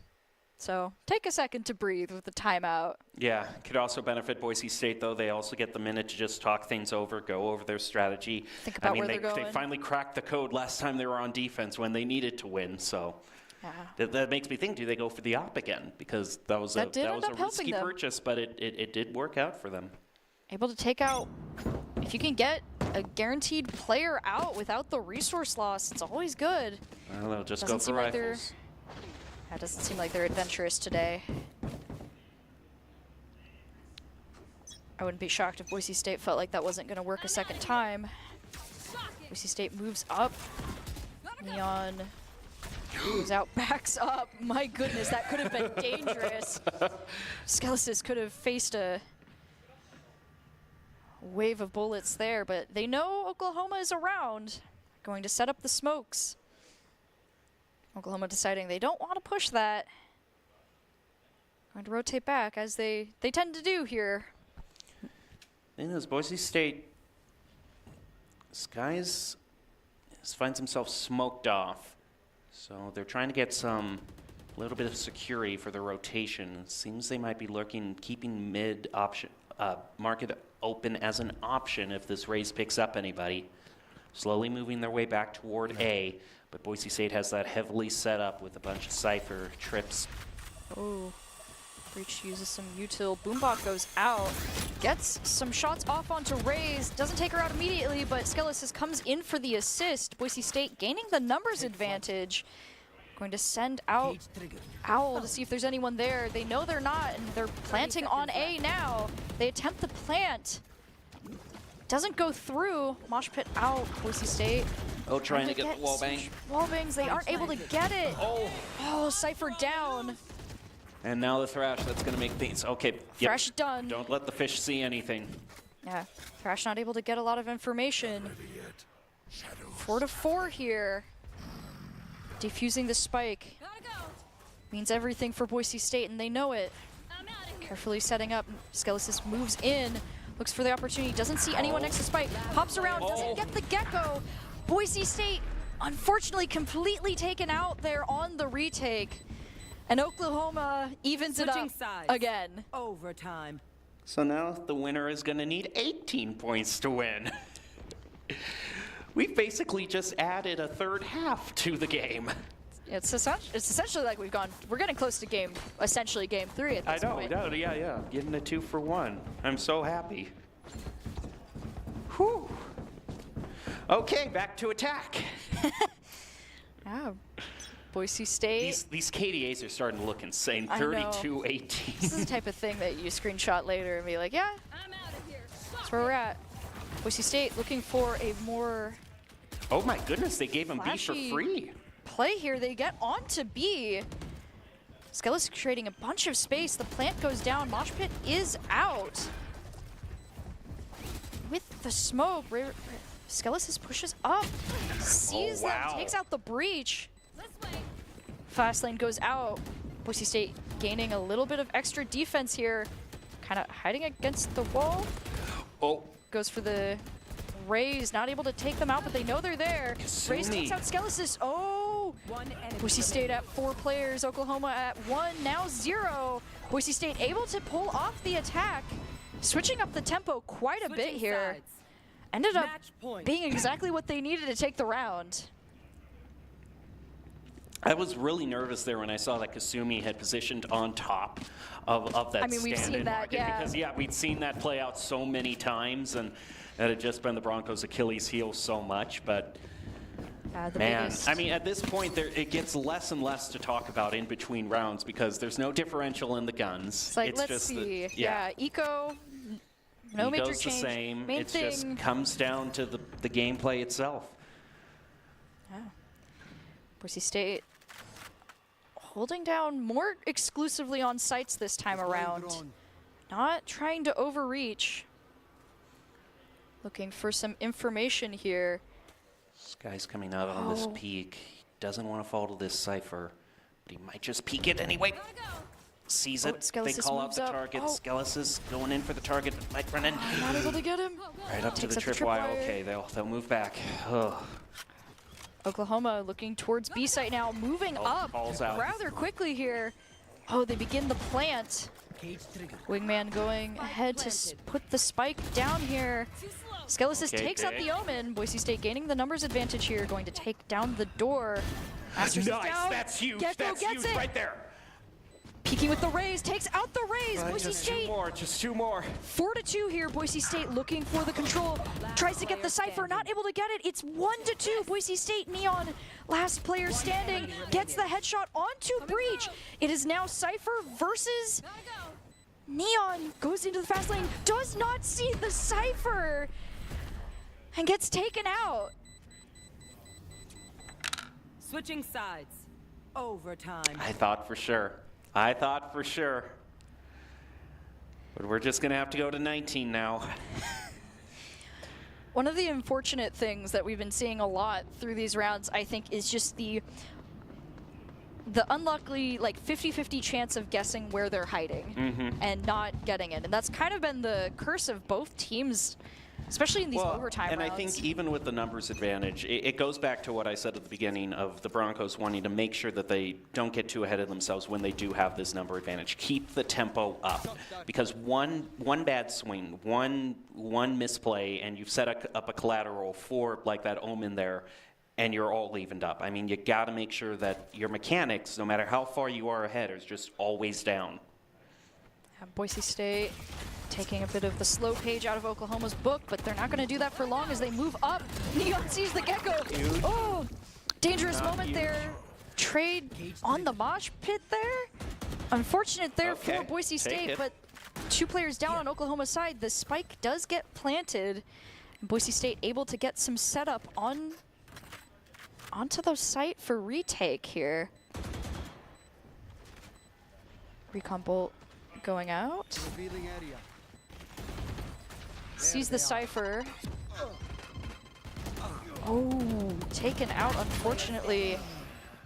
so take a second to breathe with the timeout. Yeah, could also benefit Boise State, though. They also get the minute to just talk things over, go over their strategy. Think about I mean, where they're they going. finally cracked the code last time they were on defense when they needed to win. So Yeah. that makes me think: do they go for the op again? Because that was That did end a up helping risky them. purchase, but it did work out for them. Able to take out, if you can get a guaranteed player out without the resource loss, it's always good. Well, they'll just Doesn't go for seem like they're- rifles. That doesn't seem like they're adventurous today. I wouldn't be shocked if Boise State felt like that wasn't going to work a second time. Boise State moves up. Neon moves out, backs up. My goodness, that could have been dangerous. Skelesis could have faced a wave of bullets there, but they know Oklahoma is around. Going to set up the smokes. Oklahoma deciding they don't want to push that. Going to rotate back as they tend to do here. Thing is, Boise State, finds himself smoked off. So they're trying to get a little bit of security for the rotation. It seems they might be looking, keeping mid option, market open as an option if this race picks up anybody. Slowly moving their way back toward A, but Boise State has that heavily set up with a bunch of Cypher trips. Oh. Breach uses some util. Boombot goes out. Gets some shots off onto Raze. Doesn't take her out immediately, but Skelesis comes in for the assist. Boise State gaining the numbers advantage. Going to send out Owl to see if there's anyone there. They know they're not, and they're planting on A now. They attempt the plant. Doesn't go through. Mosh pit out. Boise State. Oh, trying to get the wall bang. Wall bangs. They aren't able to get it. Oh, Cypher down. And now the Thrash, that's going to make things... Okay, Thrash done. Don't let the fish see anything. Yeah, Thrash not able to get a lot of information. 4-4 here. Defusing the spike. Means everything for Boise State, and they know it. Carefully setting up. Skelesis moves in. Looks for the opportunity. Doesn't see anyone next to spike. Hops around. Doesn't get the gecko. Boise State, unfortunately, completely taken out there on the retake. And Oklahoma evens it up again. Overtime. So now the winner is going to need 18 points to win. We've basically just added a third half to the game. It's essentially like we're getting close to essentially game 3 at this point. I know, yeah. Getting a 2 for 1. I'm so happy. Whew. Okay, back to attack. Yeah. Boise State. These KDAs are starting to look insane. I know. 32-18. This is the type of thing that you screenshot later and be like, yeah, that's where we're at. Boise State looking for a more Oh my goodness, they gave him B for flashy free. play here. They get on to B. Skelis creating a bunch of space. The plant goes down. Mosh pit is out. With the smoke, Skelesis pushes up, sees them, takes out the breach. Fast lane goes out. Boise State gaining a little bit of extra defense here. Kind of hiding against the wall. Oh. Goes for the Raze, not able to take them out, but they know they're there. Raze takes out Skelesis. Oh! Boise State at 4 players, Oklahoma at 1, now 0. Boise State able to pull off the attack, switching up the tempo quite a bit here. Ended up being exactly what they needed to take the round. I was really nervous there when I saw that Kasumi had positioned on top of that we've seen that, market, yeah. because we'd seen that play out so many times, and that had just been the Broncos' Achilles heel so much. But man, I mean, at this point, it gets less and less to talk about in between rounds because there's no differential in the guns. It's like, let's just see. Eco, no major Eco's change. the same. Main It thing. just comes down to the gameplay itself. Yeah. Boise State holding down more exclusively on sites this time around. Not trying to overreach. Looking for some information here. This guy's coming out on this peak. He doesn't want to fall to this Cypher, but he might just peek it anyway. Sees it. They Skelesis call out moves the up. target. Skelesis going in for the target. Might run in. Not able to get him. Right up to Takes the up the tripwire. tripwire. Okay, they'll move back. Ugh. Oklahoma looking towards B site now, moving up calls out. rather quickly here. Oh, they begin the plant. Wingman going ahead to put the spike down here. Skelesis takes out the Omen. Boise State gaining the numbers advantage here, going to take down the door. Masters is down. That's huge. Gecko That's gets huge it. right there. Peeking with the Raze, takes out the Raze. Boise Just State 2 more. Just 2 more. 4-2 here. Boise State looking for the control. Tries to get the Cypher, not able to get it. It's 1-2. Boise State, Neon, last player standing, gets the headshot onto Breach. It is now Cypher versus Neon. Goes into the fast lane, does not see the Cypher, and gets taken out. Switching sides. Overtime. I thought for sure. But we're just going to have to go to 19 now. One of the unfortunate things that we've been seeing a lot through these rounds, I think, is just the unlucky, like, 50-50 chance of guessing where they're hiding and not getting it. And that's kind of been the curse of both teams, especially in these overtime rounds. And I think even with the numbers advantage, it goes back to what I said at the beginning of the Broncos wanting to make sure that they don't get too ahead of themselves when they do have this number advantage. Keep the tempo up, because one bad swing, one misplay, and you've set up a collateral for like that Omen there, and you're all evened up. I mean, you got to make sure that your mechanics, no matter how far you are ahead, is just always down. Boise State taking a bit of the slow page out of Oklahoma's book, but they're not going to do that for long as they move up. Neon sees the Gecko. Oh, dangerous moment there. Trade on the mosh pit there. Unfortunate there for Boise State, but 2 players down on Oklahoma's side. The spike does get planted. Boise State able to get some setup onto the site for retake here. Recon bolt going out. Sees the Cypher. Oh, taken out, unfortunately.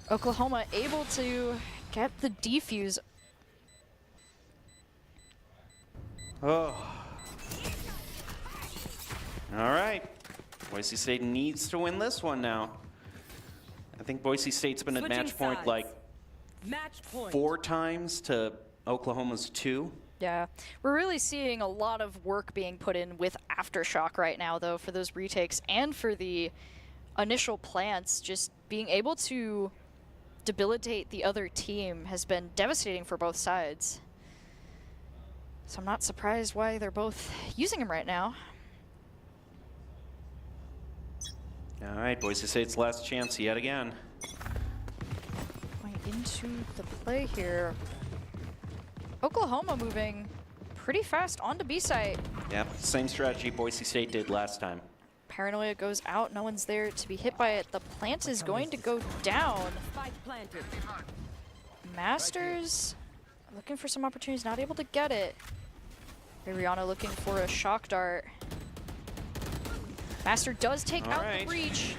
Oklahoma able to get the defuse. Oh. All right. Boise State needs to win this one now. I think Boise State's been at match point like Match point. 4 times to Oklahoma's 2. Yeah, we're really seeing a lot of work being put in with Aftershock right now, though, for those retakes and for the initial plants. Just being able to debilitate the other team has been devastating for both sides. So I'm not surprised why they're both using him right now. All right, Boise State's last chance yet again. Going into the play here. Oklahoma moving pretty fast onto B site. Yep, same strategy Boise State did last time. Paranoia goes out, no one's there to be hit by it. The plant is going to go down. Spike planted. Masters looking for some opportunities, not able to get it. Rihanna looking for a shock dart. Master does take out the breach.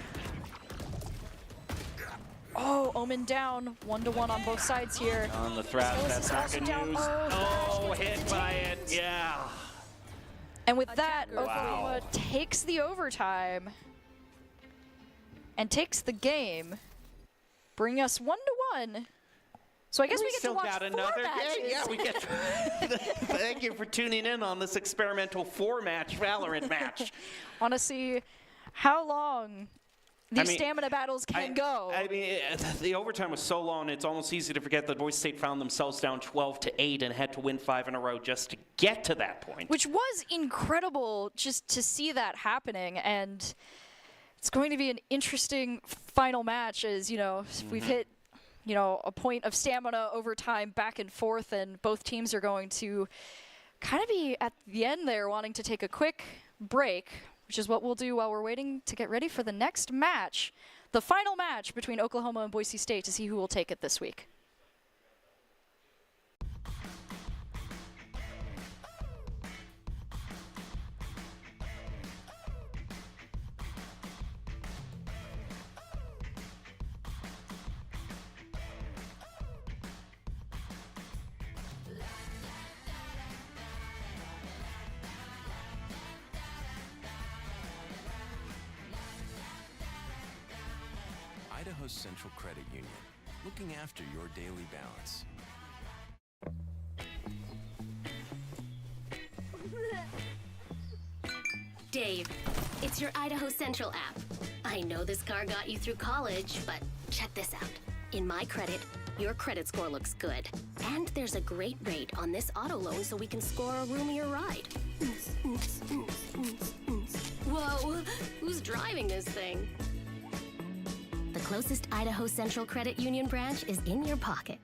Oh, Omen down. 1-to-1 on both sides here. On the threat, that's not good news. Oh, hit by it, yeah. And with that, Oklahoma takes the overtime and takes the game, bringing us 1-to-1. So I guess we get to watch 4 matches. Yeah, we get. Thank you for tuning in on this experimental 4-match Valorant match. Want to see how long these stamina battles can go. I mean, the overtime was so long, it's almost easy to forget that Boise State found themselves down 12-8 and had to win 5 in a row just to get to that point. Which was incredible just to see that happening, and it's going to be an interesting final match as, you know, we've hit, you know, a point of stamina overtime back and forth, and both teams are going to kind of be at the end there wanting to take a quick break, which is what we'll do while we're waiting to get ready for the next match, the final match between Oklahoma and Boise State, to see who will take it this week. Idaho Central Credit Union, looking after your daily balance. Dave, it's your Idaho Central app. I know this car got you through college, but check this out. In my credit, your credit score looks good. And there's a great rate on this auto loan so we can score a roomier ride. Whoa, who's driving this thing? The closest Idaho Central Credit Union branch is in your pocket.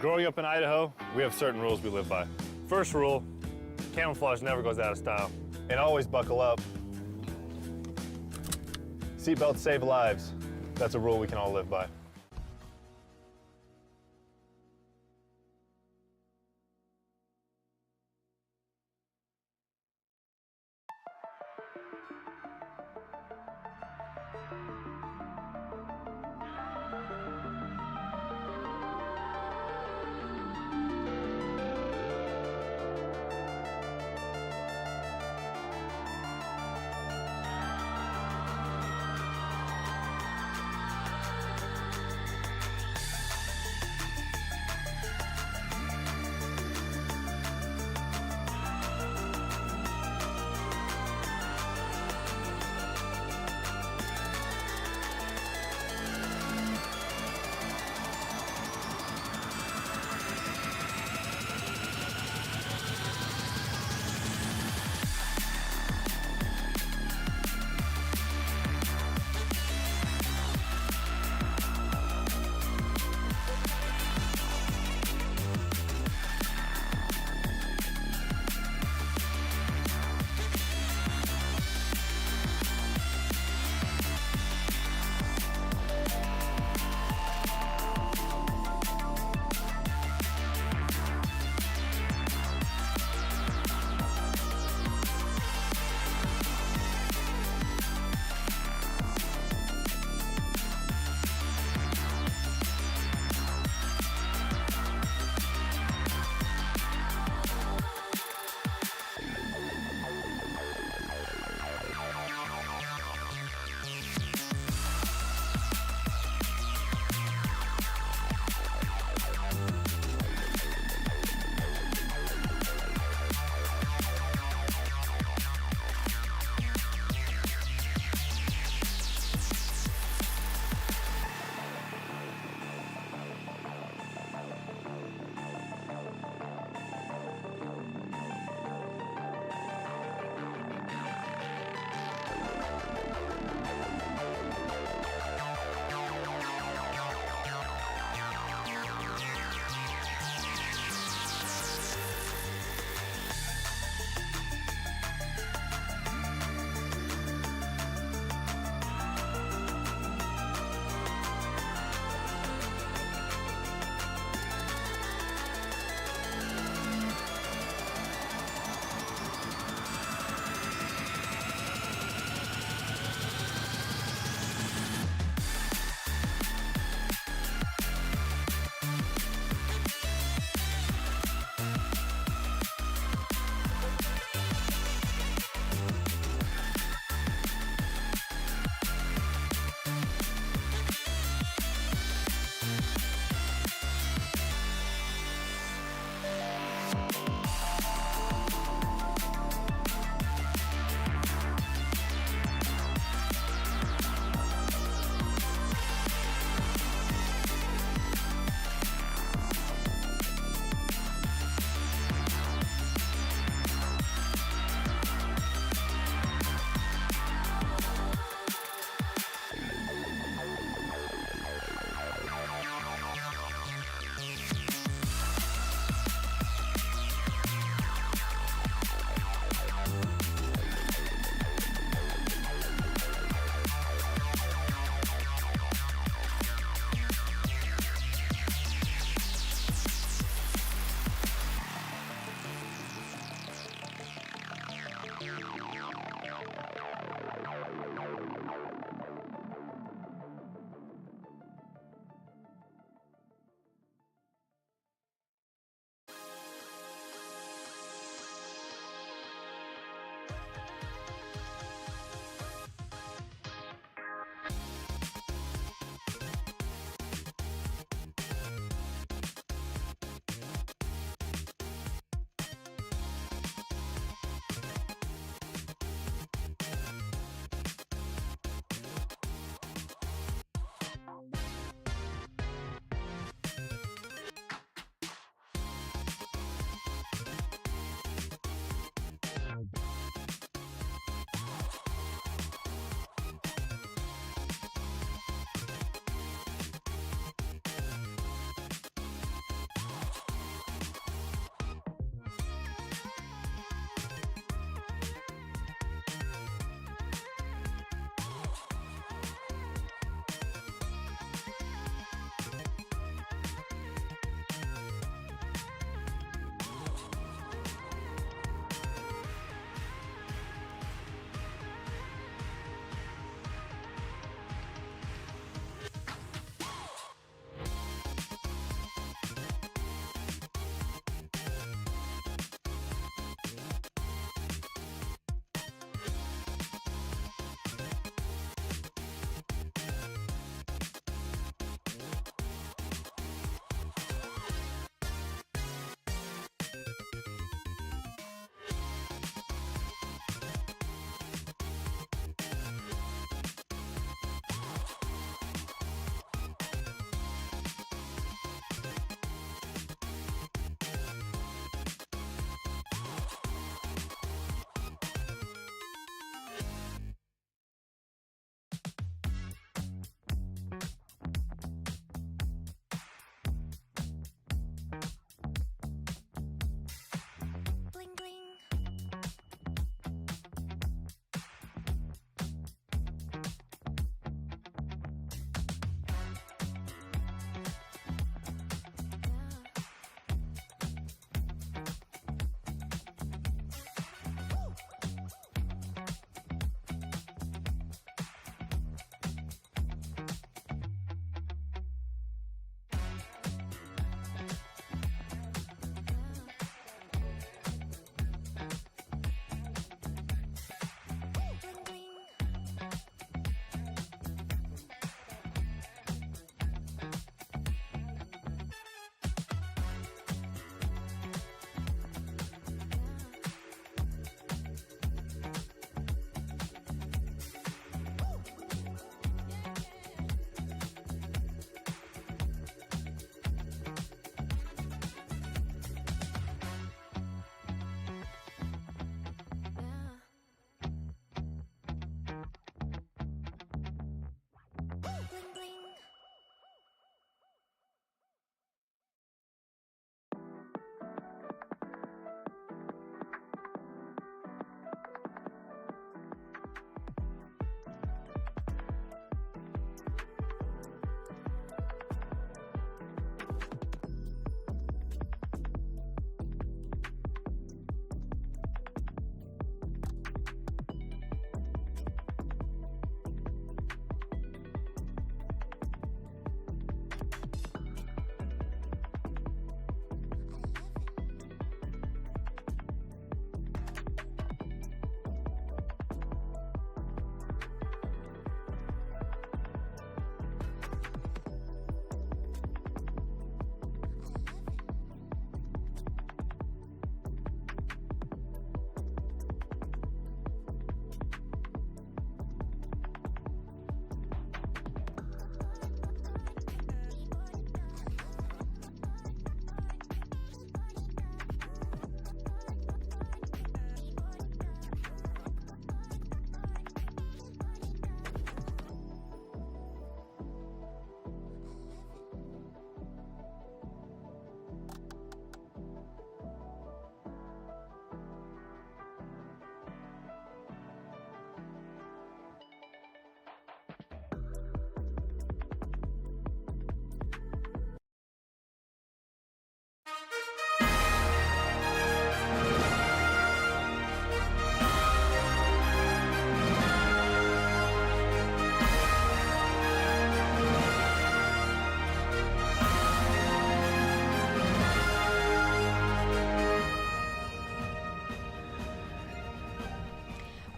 Growing up in Idaho, we have certain rules we live by. First rule, camouflage never goes out of style. And always buckle up. Seatbelts save lives. That's a rule we can all live by.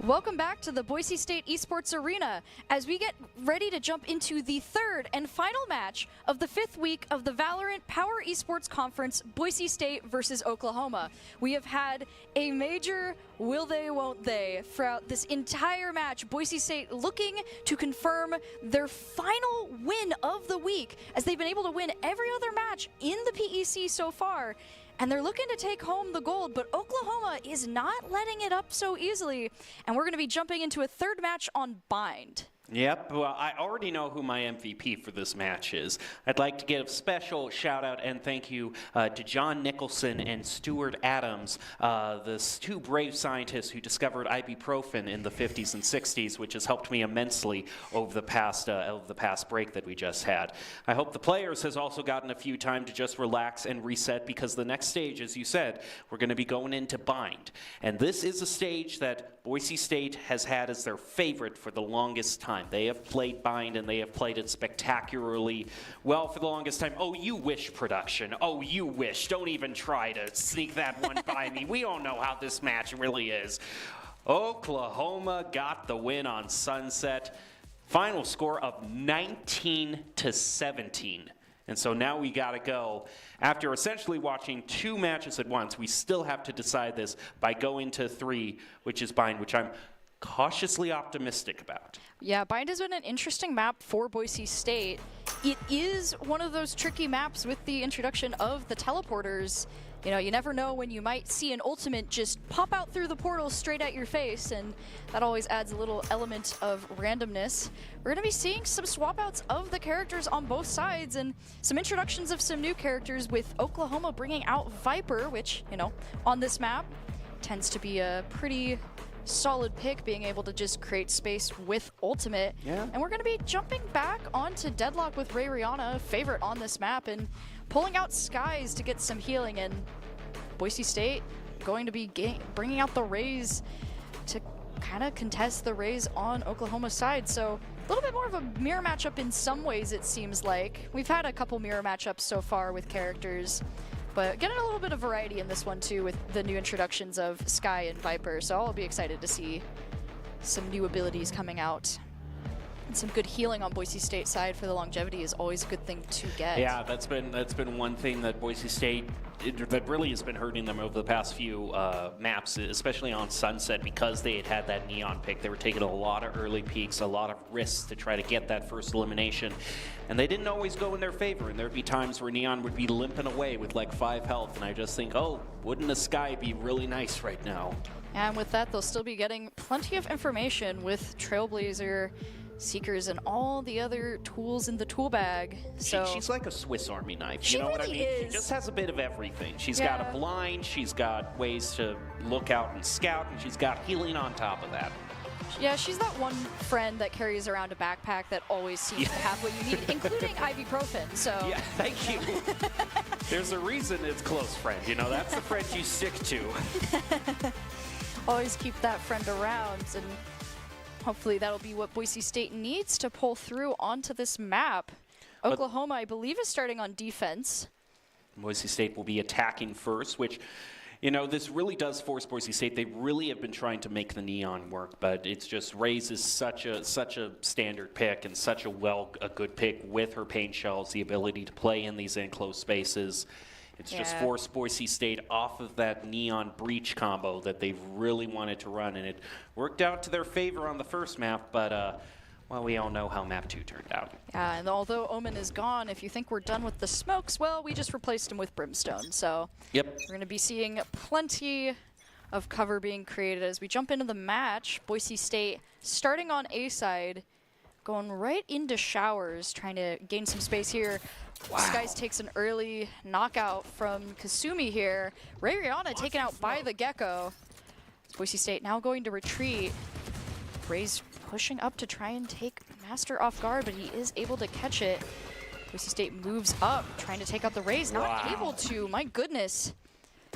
Welcome back to the Boise State Esports Arena as we get ready to jump into the third and final match of the 5th week of the Valorant Power Esports Conference, Boise State versus Oklahoma. We have had a major will they, won't they throughout this entire match. Boise State looking to confirm their final win of the week as they've been able to win every other match in the PEC so far. And they're looking to take home the gold, but Oklahoma is not letting it up so easily. And we're going to be jumping into a third match on Bind. Yep, well, I already know who my MVP for this match is. I'd like to give a special shout out and thank you to John Nicholson and Stuart Adams, the two brave scientists who discovered ibuprofen in the 50s and 60s, which has helped me immensely over the past break that we just had. I hope the players has also gotten a few time to just relax and reset, because the next stage, as you said, we're going to be going into Bind. And this is a stage that Boise State has had as their favorite for the longest time. They have played Bind, and they have played it spectacularly well for the longest time. Oh, you wish, production. Oh, you wish. Don't even try to sneak that one by me. We don't know how this match really is. Oklahoma got the win on Sunset. Final score of 19-17. And so now we got to go. After essentially watching 2 matches at once, we still have to decide this by going to 3, which is Bind, which I'm cautiously optimistic about. Yeah, Bind has been an interesting map for Boise State. It is one of those tricky maps with the introduction of the teleporters. You know, you never know when you might see an ultimate just pop out through the portal straight at your face, and that always adds a little element of randomness. We're going to be seeing some swap outs of the characters on both sides and some introductions of some new characters, with Oklahoma bringing out Viper, which, you know, on this map tends to be a pretty solid pick, being able to just create space with ultimate. Yeah. And we're going to be jumping back onto Deadlock with Ray Rihanna, favorite on this map, and pulling out Skies to get some healing. And Boise State going to be bringing out the Rays to kind of contest the Rays on Oklahoma's side. So a little bit more of a mirror matchup in some ways, it seems like. We've had a couple mirror matchups so far with characters, but getting a little bit of variety in this one too with the new introductions of Sky and Viper. So I'll be excited to see some new abilities coming out. And some good healing on Boise State side for the longevity is always a good thing to get. Yeah, that's been one thing that Boise State that really has been hurting them over the past few maps, especially on Sunset, because they had that Neon pick. They were taking a lot of early peaks, a lot of risks to try to get that first elimination, and they didn't always go in their favor. And there'd be times where Neon would be limping away with like 5 health, and I just think, oh, wouldn't a Sky be really nice right now? And with that, they'll still be getting plenty of information with Trailblazer, Seekers, and all the other tools in the tool bag. So She's like a Swiss Army knife. She You know what I really mean? is. She just has a bit of everything. She's got a blind, she's got ways to look out and scout, and she's got healing on top of that. yeah, she's that one friend that carries around a backpack that always seems to have what you need, including ibuprofen. So Yeah, thank you. There's a reason it's close friend. You know, that's the friend you stick to. always keep that friend around, and hopefully that'll be what Boise State needs to pull through onto this map. Oklahoma, I believe, is starting on defense. Boise State will be attacking first, which, you know, this really does force Boise State. They really have been trying to make the Neon work, but it's just Raze is such a standard pick and such a good pick with her paint shells, the ability to play in these enclosed spaces. It's just forced Boise State off of that Neon Breach combo that they've really wanted to run, and it worked out to their favor on the first map, but well, we all know how map 2 turned out. Yeah, and although Omen is gone, if you think we're done with the smokes, well, we just replaced him with Brimstone. So Yep. we're going to be seeing plenty of cover being created as we jump into the match. Boise State starting on A side, going right into showers, trying to gain some space here. Wow. Skies takes an early knockout from Kasumi here. Ray Rihanna taken out by the Gecko. Boise State now going to retreat. Ray's pushing up to try and take Master off guard, but he is able to catch it. Boise State moves up, trying to take out the Rays. Not able to, my goodness.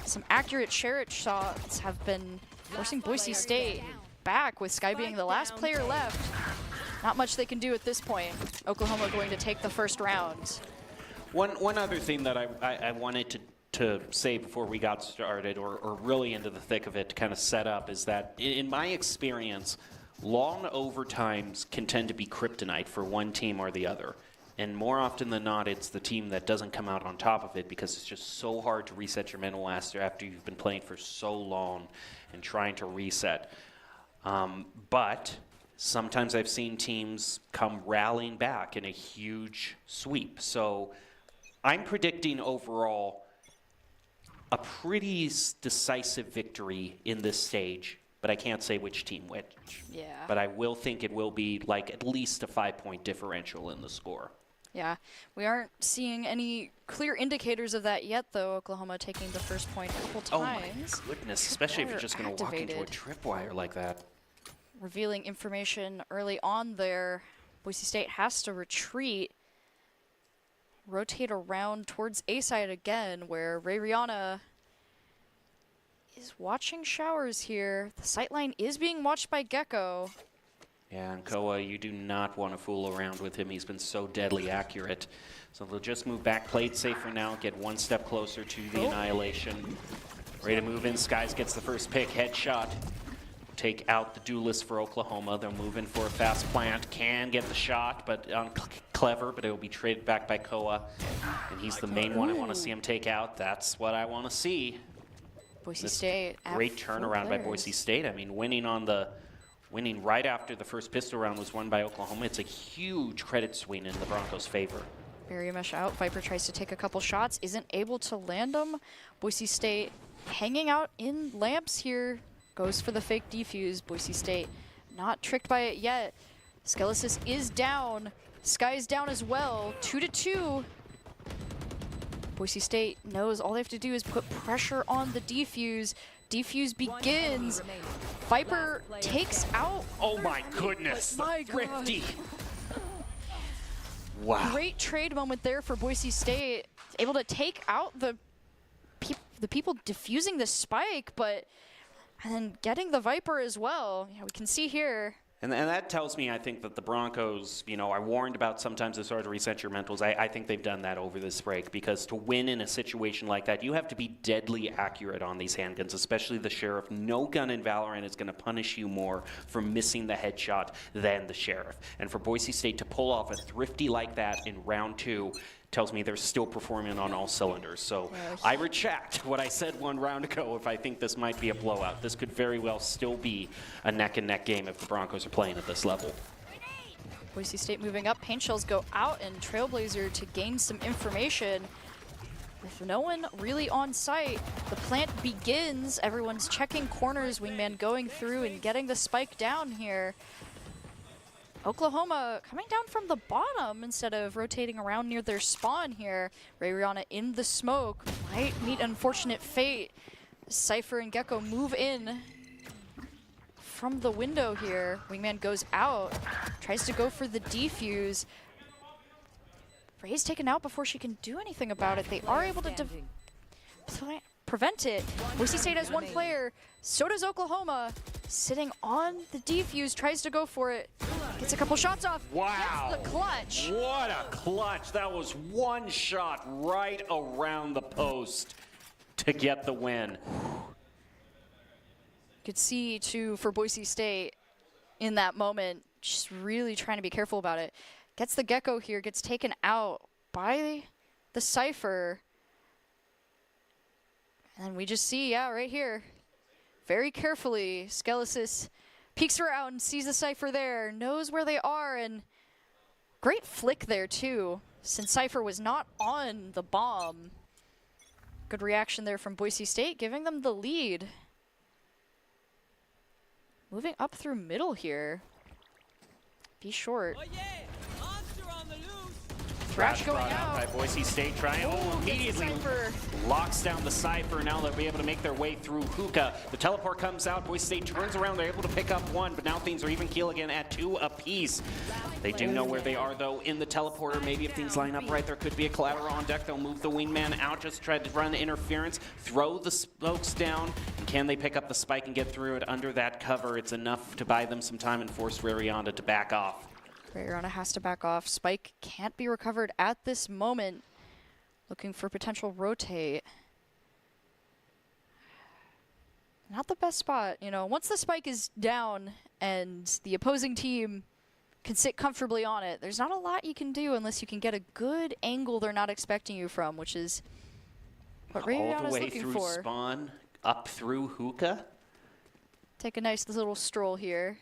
Some accurate Sherrod shots have been forcing Boise State back, with Sky being the last player left. Not much they can do at this point. Oklahoma going to take the first round. One other thing that I wanted to say before we got started, or really into the thick of it to kind of set up, is that in my experience, long overtimes can tend to be kryptonite for one team or the other. And more often than not, it's the team that doesn't come out on top of it because it's just so hard to reset your mental after you've been playing for so long and trying to reset. But sometimes I've seen teams come rallying back in a huge sweep. So I'm predicting overall a pretty decisive victory in this stage, but I can't say which team which. Yeah. But I will think it will be like at least a 5-point differential in the score. Yeah, we aren't seeing any clear indicators of that yet, though. Oklahoma taking the first point a couple times. Oh my goodness, especially if you're just going to walk into a tripwire like that. Revealing information early on there. Boise State has to retreat. Rotate around towards A side again, where Ray Rihanna is watching showers here. The sightline is being watched by Gecko. Yeah, and Koa, you do not want to fool around with him. He's been so deadly accurate. So they'll just move back, play it safe for now, get one step closer to the annihilation. Ready to move in. Skies gets the first pick, headshot. Take out the duelist for Oklahoma. They'll move in for a fast plant. Can get the shot, but clever, but it will be traded back by Koa. And he's the main one I want to see him take out. That's what I want to see. Boise State. Great turnaround by Boise State. I mean, winning right after the first pistol round was won by Oklahoma. It's a huge credit swing in the Broncos' favor. Barrier mesh out. Viper tries to take a couple shots, isn't able to land them. Boise State hanging out in lamps here. Goes for the fake defuse. Boise State not tricked by it yet. Skelesis is down. Sky's down as well. 2-2. Boise State knows all they have to do is put pressure on the defuse. Defuse begins. Viper takes out. Oh my goodness, My the Thrifty. Wow. Great trade moment there for Boise State. Able to take out the people defusing the spike, but and then getting the Viper as well. Yeah, we can see here. And that tells me, I think, that the Broncos, you know, I warned about sometimes it's hard to reset your mentals. I think they've done that over this break, because to win in a situation like that, you have to be deadly accurate on these handguns, especially the Sheriff. No gun in Valorant is going to punish you more for missing the headshot than the Sheriff. And for Boise State to pull off a Thrifty like that in round 2 tells me they're still performing on all cylinders. So I retract what I said one round ago if I think this might be a blowout. This could very well still be a neck-and-neck game if the Broncos are playing at this level. Boise State moving up. Paint shells go out, and Trailblazer to gain some information. With no one really on site, the plant begins. Everyone's checking corners. Wingman going through and getting the spike down here. Oklahoma coming down from the bottom instead of rotating around near their spawn here. Ray Rihanna in the smoke. Might meet unfortunate fate. Cypher and Gecko move in from the window here. Wingman goes out. Tries to go for the defuse. Ray's taken out before she can do anything about it. They are able to prevent it. Boise State has one player. So does Oklahoma. Sitting on the defuse, tries to go for it. Gets a couple shots off. Wow. Gets the clutch. What a clutch. That was one shot right around the post to get the win. Could see, too, for Boise State in that moment, just really trying to be careful about it. Gets the Gecko here, gets taken out by the Cypher. And we just see, yeah, right here, very carefully, Skelesis peeks around, sees the Cypher there, knows where they are, and great flick there, too, since Cypher was not on the bomb. Good reaction there from Boise State, giving them the lead. Moving up through middle here. Be short. Oh yeah! Monster on the loose! Thrash going out. By Boise State trying. Oh, immediately locks down the Cypher. Now they'll be able to make their way through Hookah. The teleport comes out. Boise State turns around. They're able to pick up one, but now things are even keel again at 2 apiece. They do know where they are, though, in the teleporter. Maybe if things line up right, there could be a collateral on deck. They'll move the wingman out, just try to run the interference, throw the smokes down. And can they pick up the spike and get through it under that cover? It's enough to buy them some time and force Rarianda to back off. Rariana has to back off. Spike can't be recovered at this moment. Looking for potential rotate. not the best spot. You know, once the spike is down and the opposing team can sit comfortably on it, there's not a lot you can do unless you can get a good angle they're not expecting you from, which is what Rayon is looking for. All the way through spawn, up through hookah. Take a nice little stroll here.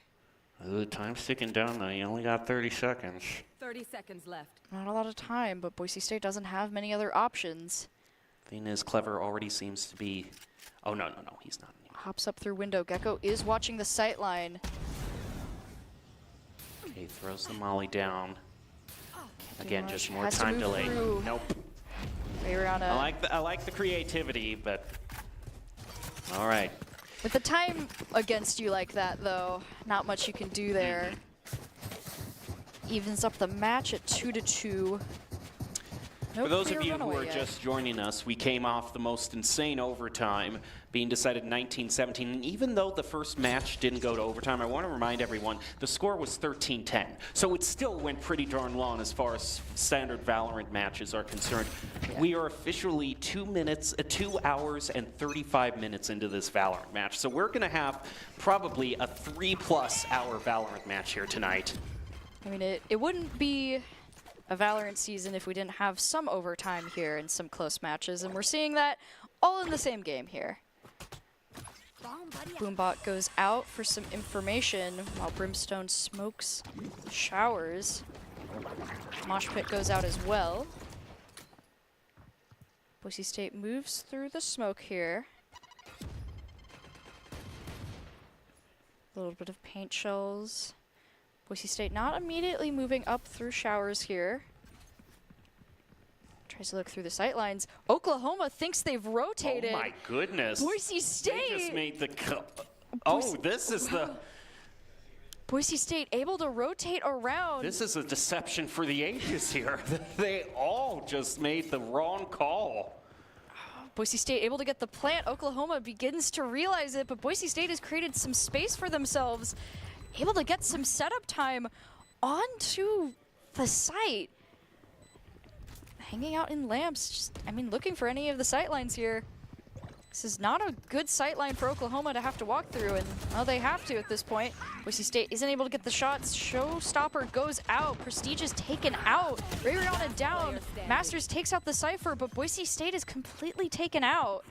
The time's ticking down though. You only got 30 seconds. 30 seconds left. Not a lot of time, but Boise State doesn't have many other options. Thing is, Clever already seems to be... Oh, no, he's not. Hops up through window. Gecko is watching the sight line. Okay, throws the molly down. Again, just more Has to time move delay. through. Nope. Rayon, I like the creativity, but... All right. with the time against you like that, though, not much you can do there. Evens up the match at 2-2. No For those clear of you who runaway are yet. just joining us, we came off the most insane overtime being decided in 1917. And even though the first match didn't go to overtime, I want to remind everyone the score was 13-10. So it still went pretty darn long as far as standard Valorant matches are concerned. Yeah. We are officially 2 hours and 35 minutes into this Valorant match. So we're going to have probably a 3+ hour Valorant match here tonight. I mean, it wouldn't be a Valorant season if we didn't have some overtime here and some close matches, and we're seeing that all in the same game here. Boombot goes out for some information while Brimstone smokes showers. Mosh Pit goes out as well. Boise State moves through the smoke here. A little bit of paint shells. Boise State not immediately moving up through showers here. Tries to look through the sight lines. Oklahoma thinks they've rotated. Oh my goodness. Boise State. They just made the... Oh, this is the... Boise State able to rotate around. This is a deception for the ages here. They all just made the wrong call. Boise State able to get the plant. Oklahoma begins to realize it, but Boise State has created some space for themselves. Able to get some setup time onto the site. Hanging out in lamps, just, I mean, looking for any of the sight lines here. This is not a good sight line for Oklahoma to have to walk through, and well, they have to at this point. Boise State isn't able to get the shots. Showstopper goes out. Prestige is taken out. Rayon down. Masters takes out the Cypher, but Boise State is completely taken out.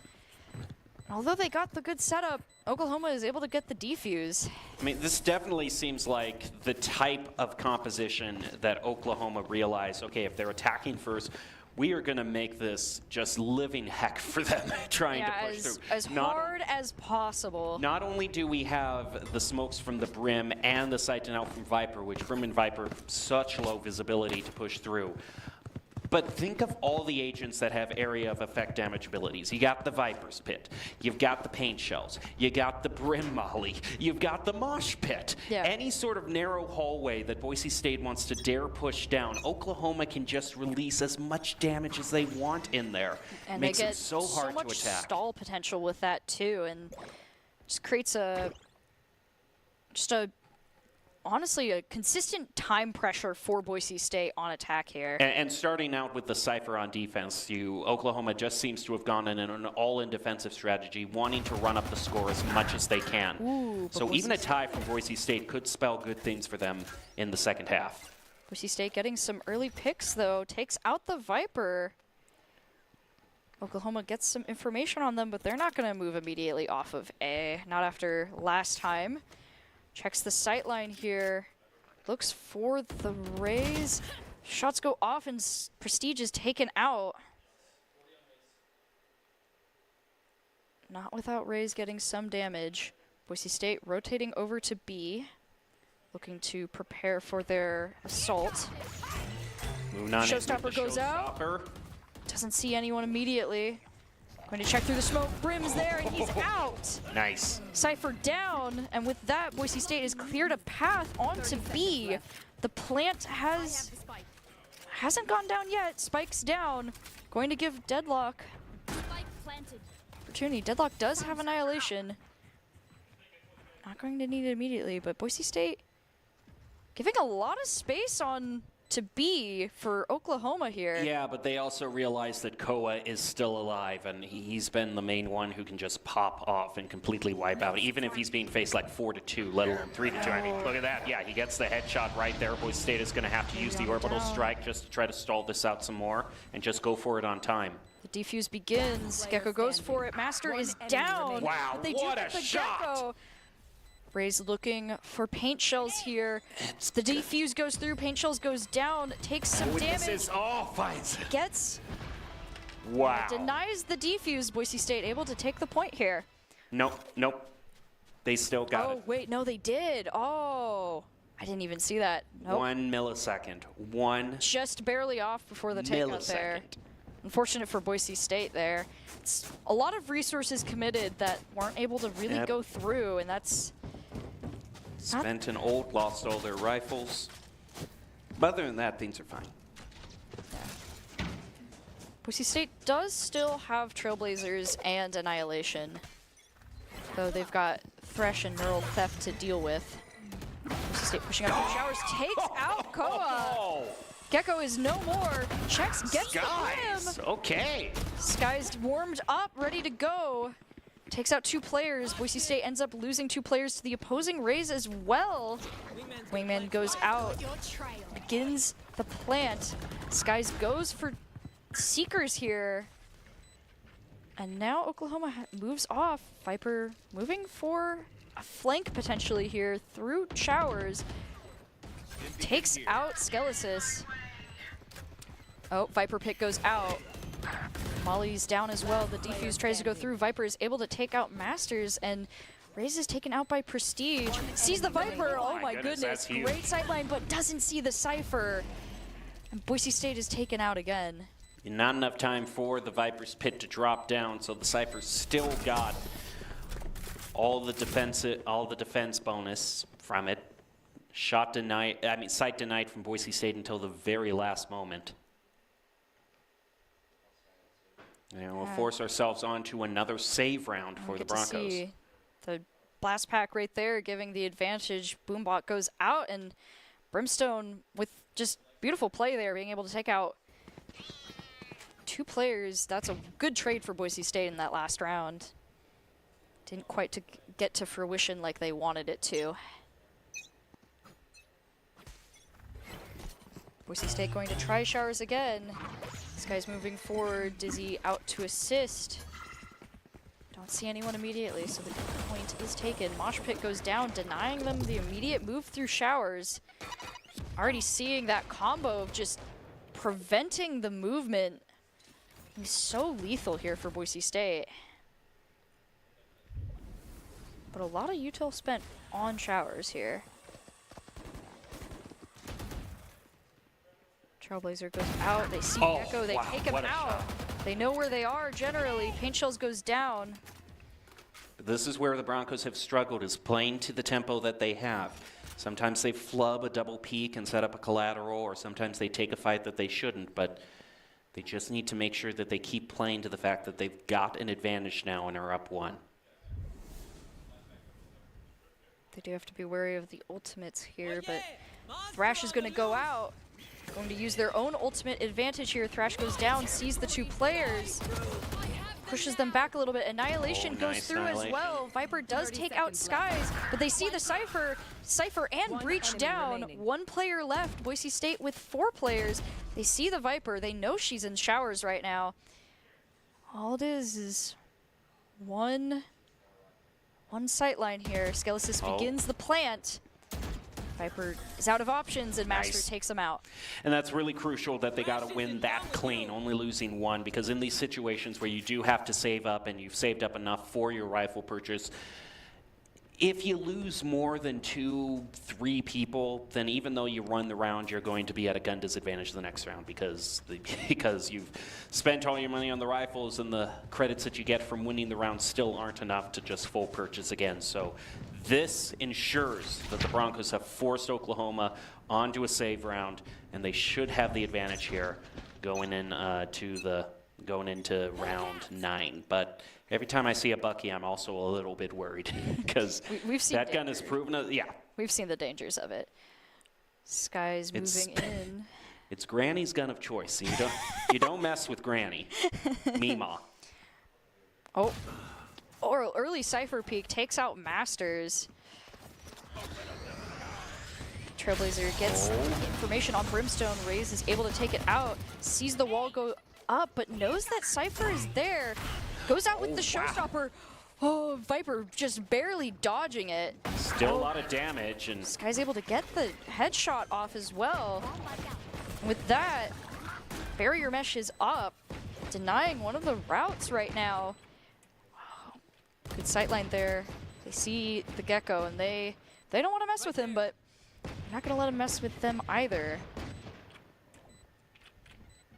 Although they got the good setup, Oklahoma is able to get the defuse. I mean, this definitely seems like the type of composition that Oklahoma realized, okay, if they're attacking first, we are going to make this just living heck for them trying to push through. As hard as possible. Not only do we have the smokes from the Brim and the sight and out from Viper, which Brim and Viper, such low visibility to push through. But think of all the agents that have area of effect damage abilities. You got the Viper's Pit, you've got the paint shells, you got the Brim Molly, you've got the Mosh Pit. Yeah. Any sort of narrow hallway that Boise State wants to dare push down, Oklahoma can just release as much damage as they want in there. And Makes they get it so hard much to attack. stall potential with that too, and just creates honestly a consistent time pressure for Boise State on attack here. And starting out with the Cypher on defense, Oklahoma just seems to have gone in an all-in defensive strategy, wanting to run up the score as much as they can. Ooh, but so Boise even a tie from Boise State could spell good things for them in the second half. Boise State getting some early picks though, takes out the Viper. Oklahoma gets some information on them, but they're not going to move immediately off of A, not after last time. Checks the sight line here. Looks for the Rays. Shots go off and Prestige is taken out. Not without Rays getting some damage. Boise State rotating over to B. Looking to prepare for their assault. Moving on Showstopper goes out. Doesn't see anyone immediately. Going to check through the smoke. Brim's there, and he's out. Nice. Cypher down, and with that, Boise State has cleared a path onto B. The plant hasn't gone down yet. Spike's down. Going to give Deadlock opportunity. Deadlock does have Annihilation. Not going to need it immediately, but Boise State giving a lot of space on to be for Oklahoma here. Yeah, but they also realize that Koa is still alive, and he's been the main one who can just pop off and completely wipe out, even if he's being faced like 4-2, let alone 3-2. I mean, look at that. Yeah, he gets the headshot right there. Boise State is going to have to use the orbital strike just to try to stall this out some more and just go for it on time. The defuse begins. Gecko goes for it. Master is down. Wow, But they what do a get the shot! Gecko. Ray's looking for paint shells here. The defuse goes through. Paint shells goes down. Takes some damage. This is all finds. Gets. Wow. Denies the defuse. Boise State able to take the point here. Nope, nope. They still got it. Oh, wait. No, they did. Oh. I didn't even see that. Nope. 1 millisecond. One Just barely off before the takeout there. millisecond. Unfortunate for Boise State there. It's a lot of resources committed that weren't able to really Yep. go through, and that's Spent an ult, lost all their rifles. But other than that, things are fine. Boise State does still have Trailblazers and Annihilation, though they've got Thresh and Neural Theft to deal with. Boise State pushing out from Showers, takes out Koa. Oh, Gecko is no more. Checks, gets the guys. rim. Okay. Sky's warmed up, ready to go. Takes out 2 players. Boise State ends up losing 2 players to the opposing Rays as well. Wingman goes out, begins the plant. Skies goes for Seekers here. And now Oklahoma moves off. Viper moving for a flank potentially here through Showers. Takes out Skelesis. Oh, Viper pick goes out. Molly's down as well. The defuse tries to go through. Viper is able to take out Masters, and Raze is taken out by Prestige. Sees the Viper. Oh my goodness. that's huge. Great sightline, but doesn't see the Cypher. And Boise State is taken out again. Not enough time for the Viper's pit to drop down, so the Cypher's still got all the defense bonus from it. Shot denied, sight denied from Boise State until the very last moment. And we'll force ourselves onto another save round for the Get to Broncos. see the blast pack right there giving the advantage. Boombot goes out, and Brimstone with just beautiful play there, being able to take out 2 players. That's a good trade for Boise State in that last round. Didn't quite get to fruition like they wanted it to. Boise State going to try Showers again. This guy's moving forward. Dizzy out to assist. Don't see anyone immediately, so the point is taken. Mosh Pit goes down, denying them the immediate move through Showers. Already seeing that combo of just preventing the movement. He's so lethal here for Boise State. But a lot of util spent on Showers here. Trailblazer goes out. They see Gecko. They take him out. They know where they are generally. Paint Shells goes down. This is where the Broncos have struggled, is playing to the tempo that they have. Sometimes they flub a double peek and set up a collateral, or sometimes they take a fight that they shouldn't, but they just need to make sure that they keep playing to the fact that they've got an advantage now and are up 1. They do have to be wary of the ultimates here, but Thrash is going to go out. Going to use their own ultimate advantage here. Thrash goes down, sees the 2 players, pushes them back a little bit. Annihilation goes nice through as well. Viper does take out Skies, but they see the Cypher and Breach down. 1 player left. Boise State with 4 players. They see the Viper. They know she's in Showers right now. All it is one sightline here. Skelesis begins the plant. Viper is out of options, and Master takes him out. And that's really crucial that they got to win that clean, only losing 1, because in these situations where you do have to save up and you've saved up enough for your rifle purchase, if you lose more than 2, 3 people, then even though you run the round, you're going to be at a gun disadvantage the next round because you've spent all your money on the rifles, and the credits that you get from winning the round still aren't enough to just full purchase again. So this ensures that the Broncos have forced Oklahoma onto a save round, and they should have the advantage here going into round 9. But every time I see a Bucky, I'm also a little bit worried because that gun has proven it. Yeah, we've seen the dangers of it. Sky's moving in. It's Granny's gun of choice. You don't mess with Granny. Meemaw. Oh. Or early Cypher peek takes out Masters. Trailblazer gets information on Brimstone. Raze is able to take it out. Sees the wall go up, but knows that Cypher is there. Goes out with the showstopper. Oh, Viper just barely dodging it. Still a lot of damage. And This guy's able to get the headshot off as well. With that, barrier mesh is up, denying one of the routes right now. Wow. Good sightline there. They see the Gecko and they don't want to mess with him, but they're not going to let him mess with them either.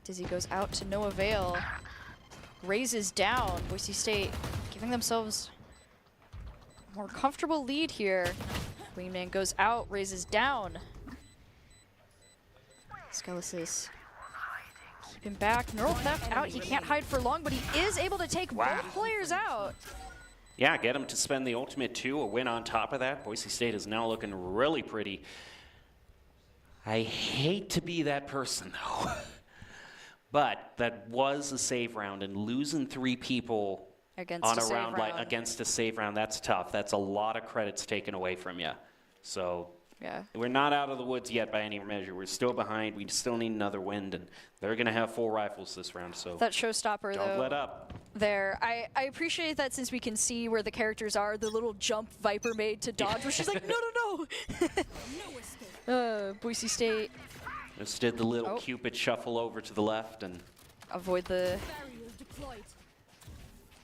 Dizzy goes out to no avail. Raises down. Boise State giving themselves a more comfortable lead here. Wingman goes out, raises down. Skelesis keep him back. Neural Theft out. He can't hide for long, but he is able to take both players out. yeah, get him to spend the ultimate 2, a win on top of that. Boise State is now looking really pretty. I hate to be that person, though. But that was a save round, and losing 3 people Against on a a save round like round. against a save round, that's tough. That's a lot of credits taken away from you. So Yeah. we're not out of the woods yet by any measure. We're still behind. We still need another wind, and they're going to have full rifles this round. So That showstopper, don't though, let up. there. I appreciate that since we can see where the characters are, the little jump Viper made to dodge, where she's like, no. Boise State Just did the little Cupid shuffle over to the left, and avoid the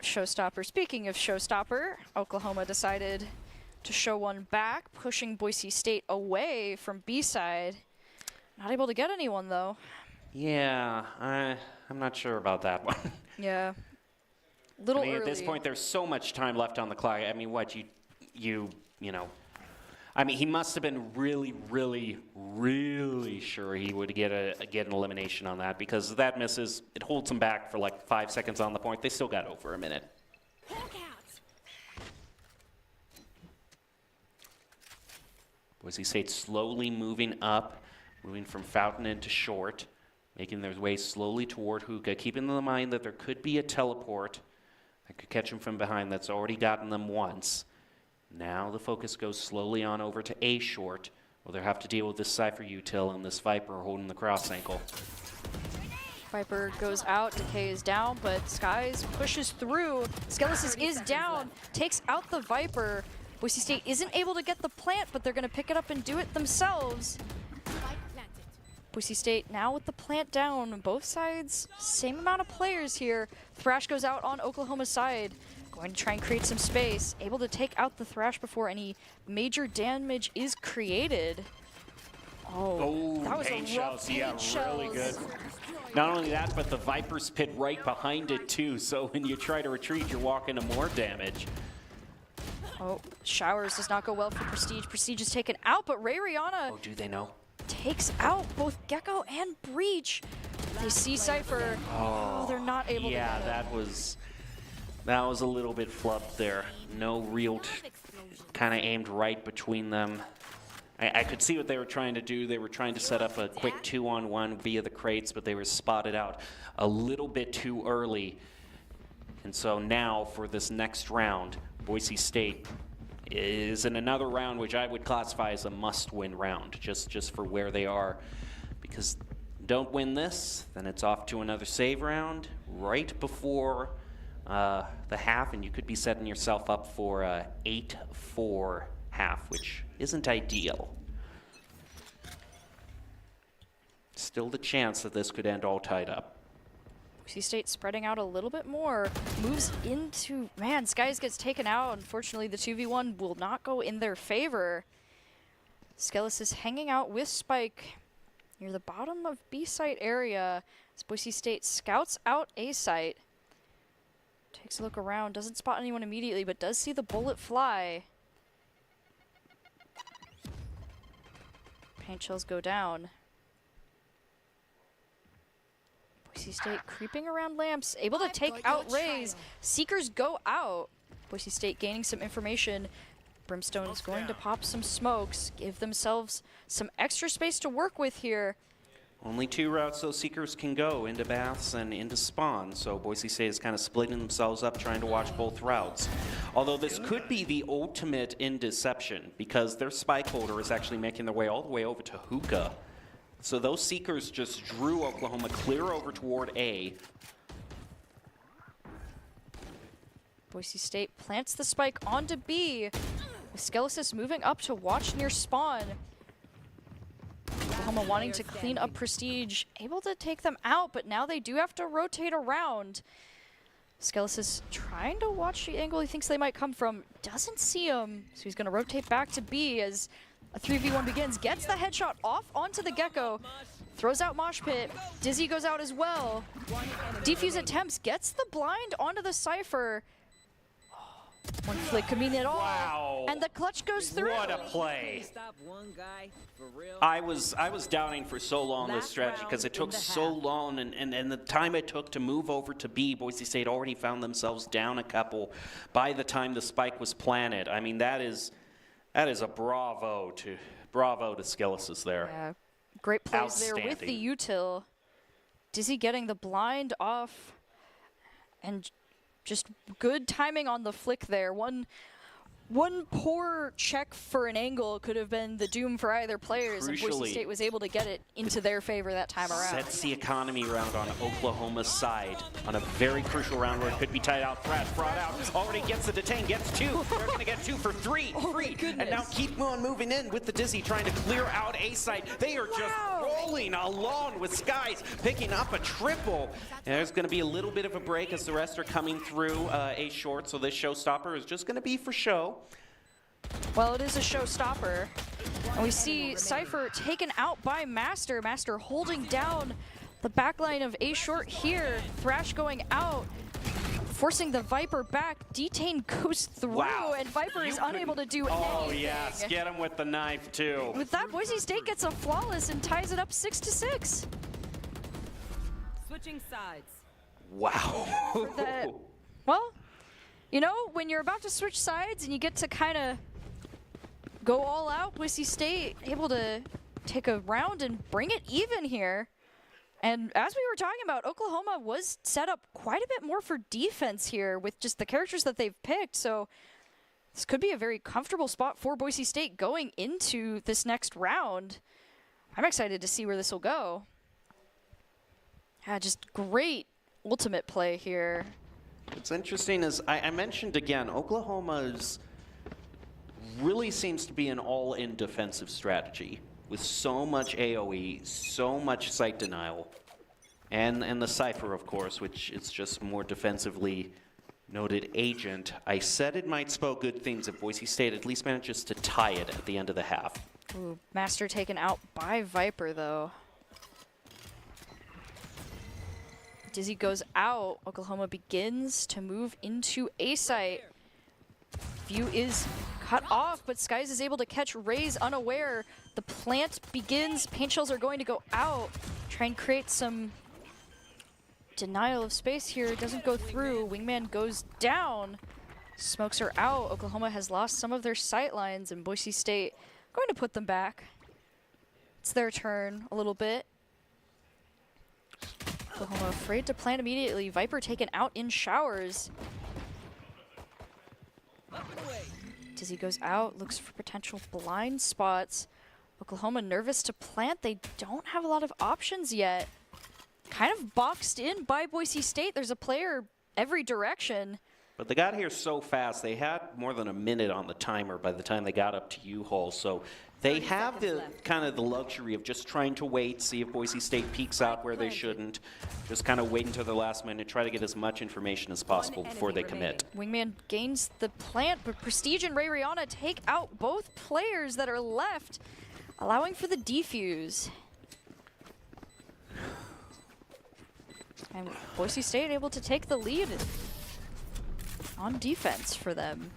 showstopper. Speaking of showstopper, Oklahoma decided to show one back, pushing Boise State away from B-side. Not able to get anyone, though. yeah, I'm not sure about that one. Yeah. Little I mean, early. at this point, there's so much time left on the clock. I mean, what you know. I mean, he must have been really, really, really sure he would get an elimination on that, because if that misses, it holds him back for like 5 seconds on the point. They still got over a minute. Boise State slowly moving up, moving from fountain into short, making their way slowly toward Hookah, keeping in mind that there could be a teleport that could catch them from behind. That's already gotten them once. Now the focus goes slowly on over to A short, where they'll have to deal with this Cypher util and this Viper holding the cross ankle. Viper goes out, Decay is down, but Skies pushes through. Skelesis is down, takes out the Viper. Boise State isn't able to get the plant, but they're going to pick it up and do it themselves. Boise State now with the plant down. Both sides, same amount of players here. Thrash goes out on Oklahoma's side. Going to try and create some space. Able to take out the Thrash before any major damage is created. Oh, that was a paint rough shells, yeah, paint really good. shells. Not only that, but the Viper's pit right behind it too, so when you try to retreat, you're walking to more damage. Oh, Showers does not go well for Prestige. Prestige is taken out, but Ray Rihanna Oh, do they know? takes out both Gecko and Breach. They see Cypher. Oh, they're not able to Yeah, get him. that was a little bit flubbed there. No real, kind of aimed right between them. I could see what they were trying to do. They were trying to set up a quick 2-on-1 via the crates, but they were spotted out a little bit too early. And so now for this next round, Boise State is in another round which I would classify as a must-win round, just for where they are. Because don't win this, then it's off to another save round right before the half, and you could be setting yourself up for a 8-4 half, which isn't ideal. Still the chance that this could end all tied up. Boise State spreading out a little bit more. Moves into, man, Skies gets taken out. Unfortunately, the 2v1 will not go in their favor. Skelis is hanging out with Spike near the bottom of B site area as Boise State scouts out A site. Takes a look around, doesn't spot anyone immediately, but does see the bullet fly. Paint shells go down. Boise State creeping around lamps, able to take out Rays. Seekers go out. Boise State gaining some information. Brimstone is going to pop some smokes, give themselves some extra space to work with here. Only 2 routes those Seekers can go, into Baths and into Spawn, so Boise State is kind of splitting themselves up trying to watch both routes. Although this could be the ultimate in deception, because their spike holder is actually making their way all the way over to Hookah. So those Seekers just drew Oklahoma clear over toward A. Boise State plants the spike onto B, with Skelesis moving up to watch near Spawn. Oklahoma wanting to clean up Prestige, able to take them out, but now they do have to rotate around. Skelesis trying to watch the angle he thinks they might come from, doesn't see him, so he's going to rotate back to B as a 3v1 begins. Gets the headshot off onto the Gecko, throws out Mosh Pit. Dizzy goes out as well. Defuse attempts, gets the blind onto the Cypher. One flick could mean it all. Wow. And the clutch goes through. What a play. Stop one guy for real. I was doubting for so long this Last strategy because it took round in the so half. long, and the time it took to move over to B, Boise State already found themselves down a couple by the time the spike was planted. I mean, that is a bravo to Skelesis there. Yeah, great plays there with the Outstanding. util. Dizzy getting the blind off, and just good timing on the flick there. One poor check for an angle could have been the doom for either players, and Boise Crucially, State was able to get it into their favor that time around. Sets the economy round on Oklahoma's side on a very crucial round where it could be tied out. Thrash brought out, already gets the detain, gets 2. They're going to get 2 for 3. Oh my And goodness. now keep on moving in with the Dizzy trying to clear out A site. They are just rolling along with Skies, picking up a triple. And there's going to be a little bit of a break as the rest are coming through A short, so this showstopper is just going to be for show. Well, it is a showstopper. And we see Cypher taken out by Master. Master holding down the backline of A short here. Thrash going out, forcing the Viper back. Detain goes through, Wow. and Viper is unable to do Oh, anything. yes, get him with the knife, too. With that, Boise State gets a flawless and ties it up 6-6. Switching sides. Wow. That, well, you know, when you're about to switch sides and you get to kind of go all out, Boise State able to take a round and bring it even here. And as we were talking about, Oklahoma was set up quite a bit more for defense here with just the characters that they've picked. So this could be a very comfortable spot for Boise State going into this next round. I'm excited to see where this will go. Yeah, just great ultimate play here. What's interesting is I mentioned again, Oklahoma's really seems to be an all-in defensive strategy with so much AoE, so much site denial, and the Cypher, of course, which is just more defensively noted agent. I said it might spell good things if Boise State at least manages to tie it at the end of the half. Ooh, Master taken out by Viper, though. Dizzy goes out. Oklahoma begins to move into A site. View is cut off, but Skies is able to catch Raze unaware. The plant begins. Paint shells are going to go out. Try and create some denial of space here. Doesn't go through. Wingman goes down. Smokes are out. Oklahoma has lost some of their sight lines, and Boise State going to put them back. It's their turn a little bit. Oklahoma afraid to plant immediately. Viper taken out in showers. Dizzy goes out, looks for potential blind spots. Oklahoma nervous to plant. They don't have a lot of options yet. Kind of boxed in by Boise State. There's a player every direction. But they got here so fast, they had more than a minute on the timer by the time they got up to U-Haul, so they have the kind of the luxury of just trying to wait, see if Boise State peeks out where they shouldn't, just kind of wait until the last minute, try to get as much information as possible before they commit. Wingman gains the plant, but Prestige and Ray Rihanna take out both players that are left, allowing for the defuse. And Boise State able to take the lead on defense for them.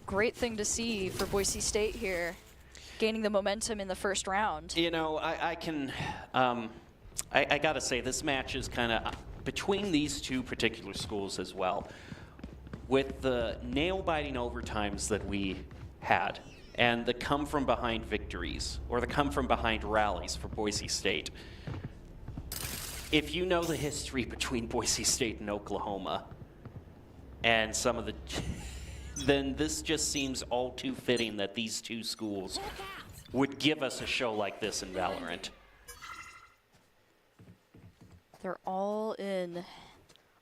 Great thing to see for Boise State here, gaining the momentum in the first round. You know, I gotta say, this match is kind of between these two particular schools as well. With the nail-biting overtimes that we had, and the come-from-behind victories, or the come-from-behind rallies for Boise State. If you know the history between Boise State and Oklahoma, and some of the, then this just seems all too fitting that these two schools would give us a show like this in Valorant. They're all in.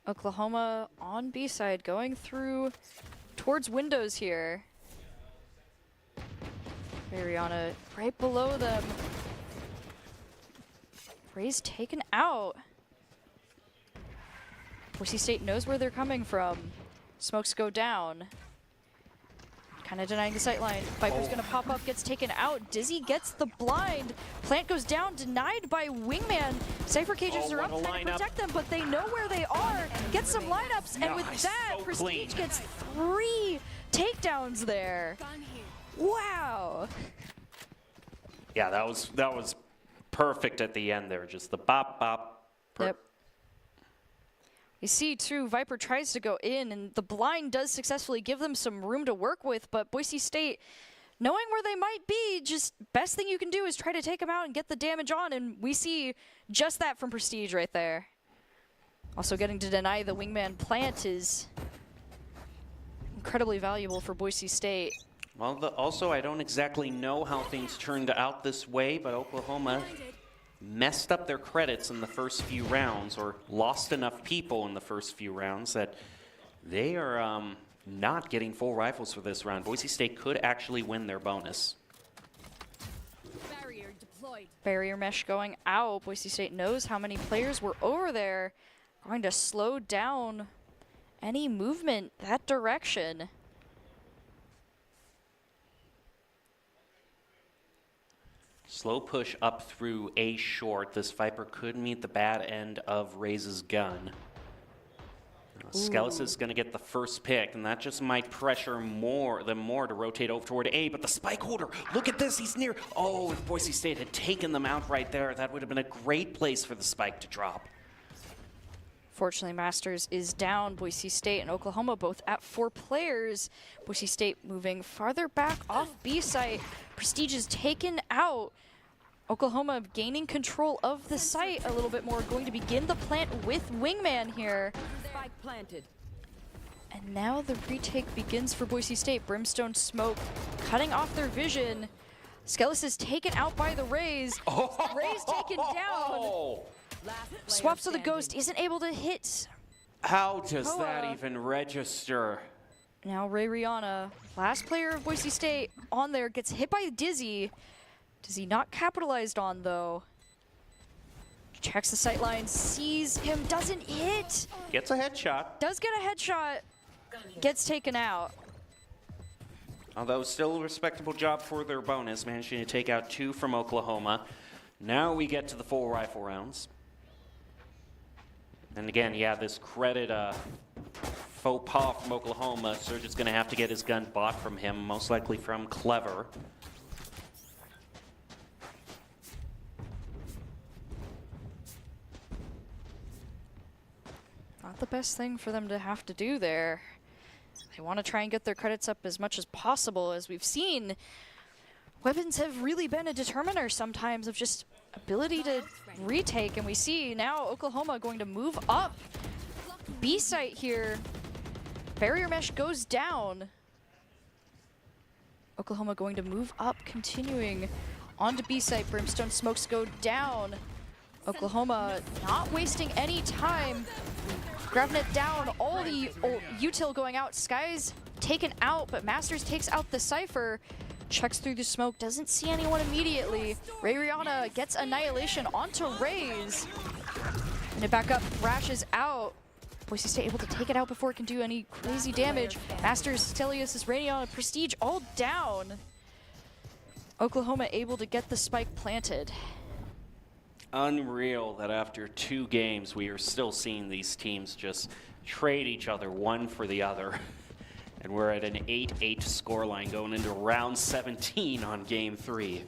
Oklahoma on B side, going through towards windows here. Mariana right below them. Ray's taken out. Boise State knows where they're coming from. Smokes go down. Kind of denying the sight line. Viper's gonna pop up, gets taken out. Dizzy gets the blind. Plant goes down, denied by Wingman. Cypher cages are up, trying to protect them, but they know where they are. Get some lineups, and with that, Prestige gets 3 takedowns there. Wow. Yeah, that was perfect at the end there. Just the bop bop. Yep. You see, too, Viper tries to go in, and the blind does successfully give them some room to work with, but Boise State, knowing where they might be, just best thing you can do is try to take them out and get the damage on, and we see just that from Prestige right there. Also getting to deny the Wingman plant is incredibly valuable for Boise State. Well, also, I don't exactly know how things turned out this way, but Oklahoma messed up their credits in the first few rounds, or lost enough people in the first few rounds that they are not getting full rifles for this round. Boise State could actually win their bonus. Barrier deployed. Barrier mesh going out. Boise State knows how many players were over there. Going to slow down any movement that direction. Slow push up through A short. This Viper could meet the bad end of Raze's gun. Skelis is going to get the first pick, and that just might pressure them more to rotate over toward A, but the spike holder, look at this, he's near. Oh, if Boise State had taken them out right there, that would have been a great place for the spike to drop. Fortunately, Masters is down. Boise State and Oklahoma both at 4 players. Boise State moving farther back off B site. Prestige is taken out. Oklahoma gaining control of the site a little bit more. Going to begin the plant with Wingman here. Spike planted. And now the retake begins for Boise State. Brimstone smoke cutting off their vision. Skelis is taken out by the Rays. Rays taken down. Swaps to the Ghost, isn't able to hit. How does that even register? Now Ray Rihanna, last player of Boise State on there, gets hit by Dizzy. Dizzy not capitalized on though. Checks the sightline, sees him, doesn't hit. Gets a headshot. Does get a headshot, gets taken out. Although still a respectable job for their bonus, managing to take out 2 from Oklahoma. Now we get to the full rifle rounds. And again, yeah, this credit faux pas from Oklahoma. Surge is going to have to get his gun bought from him, most likely from Clever. Not the best thing for them to have to do there. They want to try and get their credits up as much as possible. As we've seen, weapons have really been a determiner sometimes of just ability to retake, and we see now Oklahoma going to move up B site here. Barrier mesh goes down. Oklahoma going to move up, continuing onto B site. Brimstone smokes go down. Oklahoma not wasting any time, grabbing it down. All the util going out. Sky's taken out, but Masters takes out the Cypher. Checks through the smoke, doesn't see anyone immediately. Ray Rihanna gets Annihilation onto Raze. And it back up, Rash is out. Boise State able to take it out before it can do any crazy damage. Masters, Stelios is Rainion, Prestige all down. Oklahoma able to get the spike planted. Unreal that after 2 games we are still seeing these teams just trade each other one for the other. And we're at an 8-8 scoreline going into round 17 on game 3.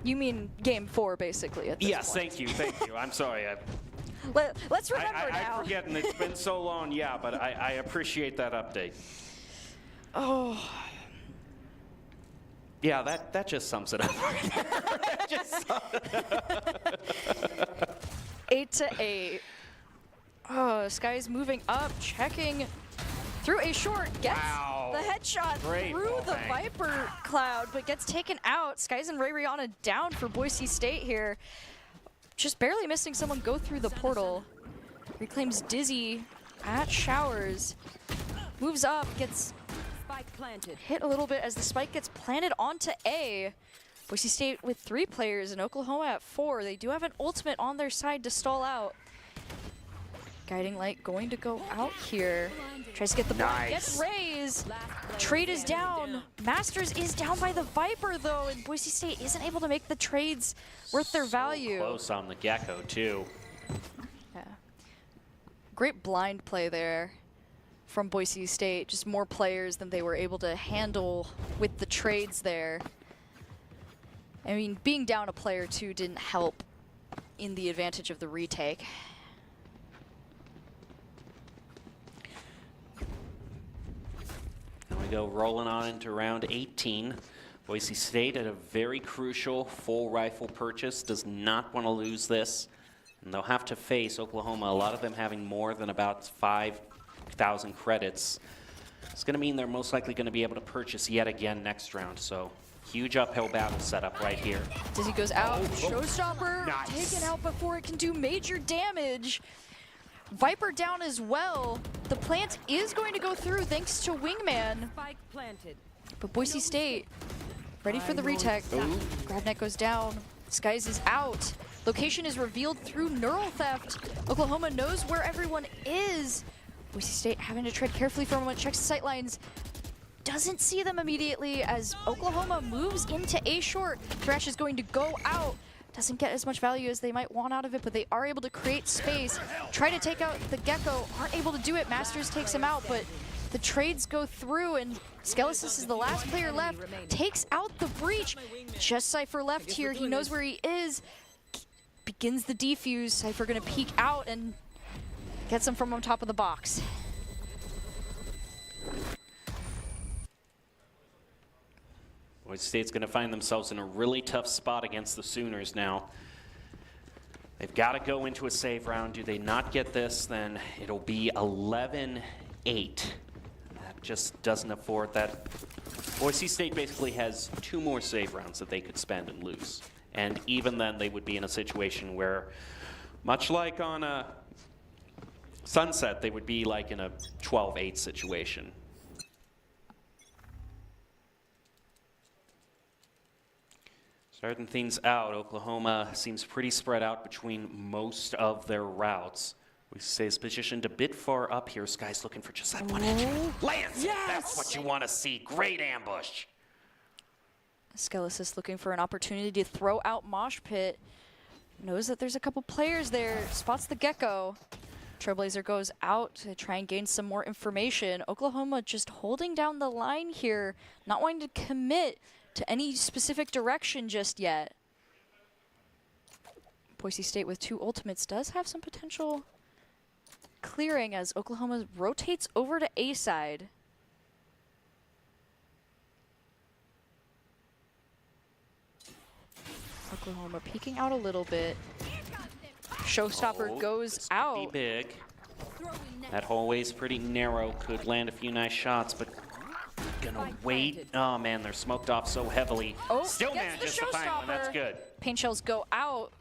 You mean game 4, basically, at this Yes, point. thank you. I'm sorry. Let's remember now. I forget, and it's been so long, yeah, but I appreciate that update. Oh. Yeah, that just sums it up. That just sums it up. 8-8. Oh, Sky's moving up, checking through a short, gets Wow. the headshot Great through the bang. Viper cloud, but gets taken out. Skies and Rihanna down for Boise State here. Just barely missing someone go through the portal. Reclaims Dizzy at Showers. Moves up, gets Spike planted. hit a little bit as the spike gets planted onto A. Boise State with 3 players and Oklahoma at 4. They do have an ultimate on their side to stall out. Guiding Light going to go out here. Tries to get the blind, gets raised. Trade is down. Masters is down by the Viper though, and Boise State isn't able to make the trades worth their value. Close on the Gecko too. Yeah. Great blind play there from Boise State. Just more players than they were able to handle with the trades there. I mean, being down a player too didn't help in the advantage of the retake. Now we go rolling on into round 18. Boise State at a very crucial full rifle purchase. Does not want to lose this. And they'll have to face Oklahoma, a lot of them having more than about 5,000 credits. It's going to mean they're most likely going to be able to purchase yet again next round. So huge uphill battle setup right here. Dizzy goes out. Showstopper Nice. taken out before it can do major damage. Viper down as well. The plant is going to go through thanks to Wingman. Spike planted. But Boise State ready for the retake. Gravnet goes down. Skies is out. Location is revealed through neural theft. Oklahoma knows where everyone is. Boise State having to tread carefully for a moment. Checks the sightlines. Doesn't see them immediately as Oklahoma moves into A short. Thrash is going to go out. Doesn't get as much value as they might want out of it, but they are able to create space. Try to take out the Gecko. Aren't able to do it. Masters takes him out, but the trades go through, and Skelesis is the last player left. Takes out the breach. Just Cypher left here. He knows where he is. Begins the defuse. Cypher gonna peek out and gets him from on top of the box. Boise State's going to find themselves in a really tough spot against the Sooners now. They've got to go into a save round. Do they not get this, then it'll be 11-8. That just doesn't afford that. Boise State basically has 2 more save rounds that they could spend and lose. And even then, they would be in a situation where, much like on a Sunset, they would be like in a 12-8 situation. Starting things out, Oklahoma seems pretty spread out between most of their routes. We say it's positioned a bit far up here. Sky's looking for just that one edge. Lands it! That's what you want to see. Great ambush. Skelesis looking for an opportunity to throw out Mosh Pit. Knows that there's a couple players there. Spots the Gecko. Trailblazer goes out to try and gain some more information. Oklahoma just holding down the line here. Not wanting to commit to any specific direction just yet. Boise State with 2 ultimates does have some potential clearing as Oklahoma rotates over to A side. Oklahoma peeking out a little bit. Showstopper goes This could out. be big. That hallway's pretty narrow. Could land a few nice shots, but gonna wait. Oh man, they're smoked off so heavily. Oh, Still gets manages the to find one. That's showstopper. good. Paint shells go out.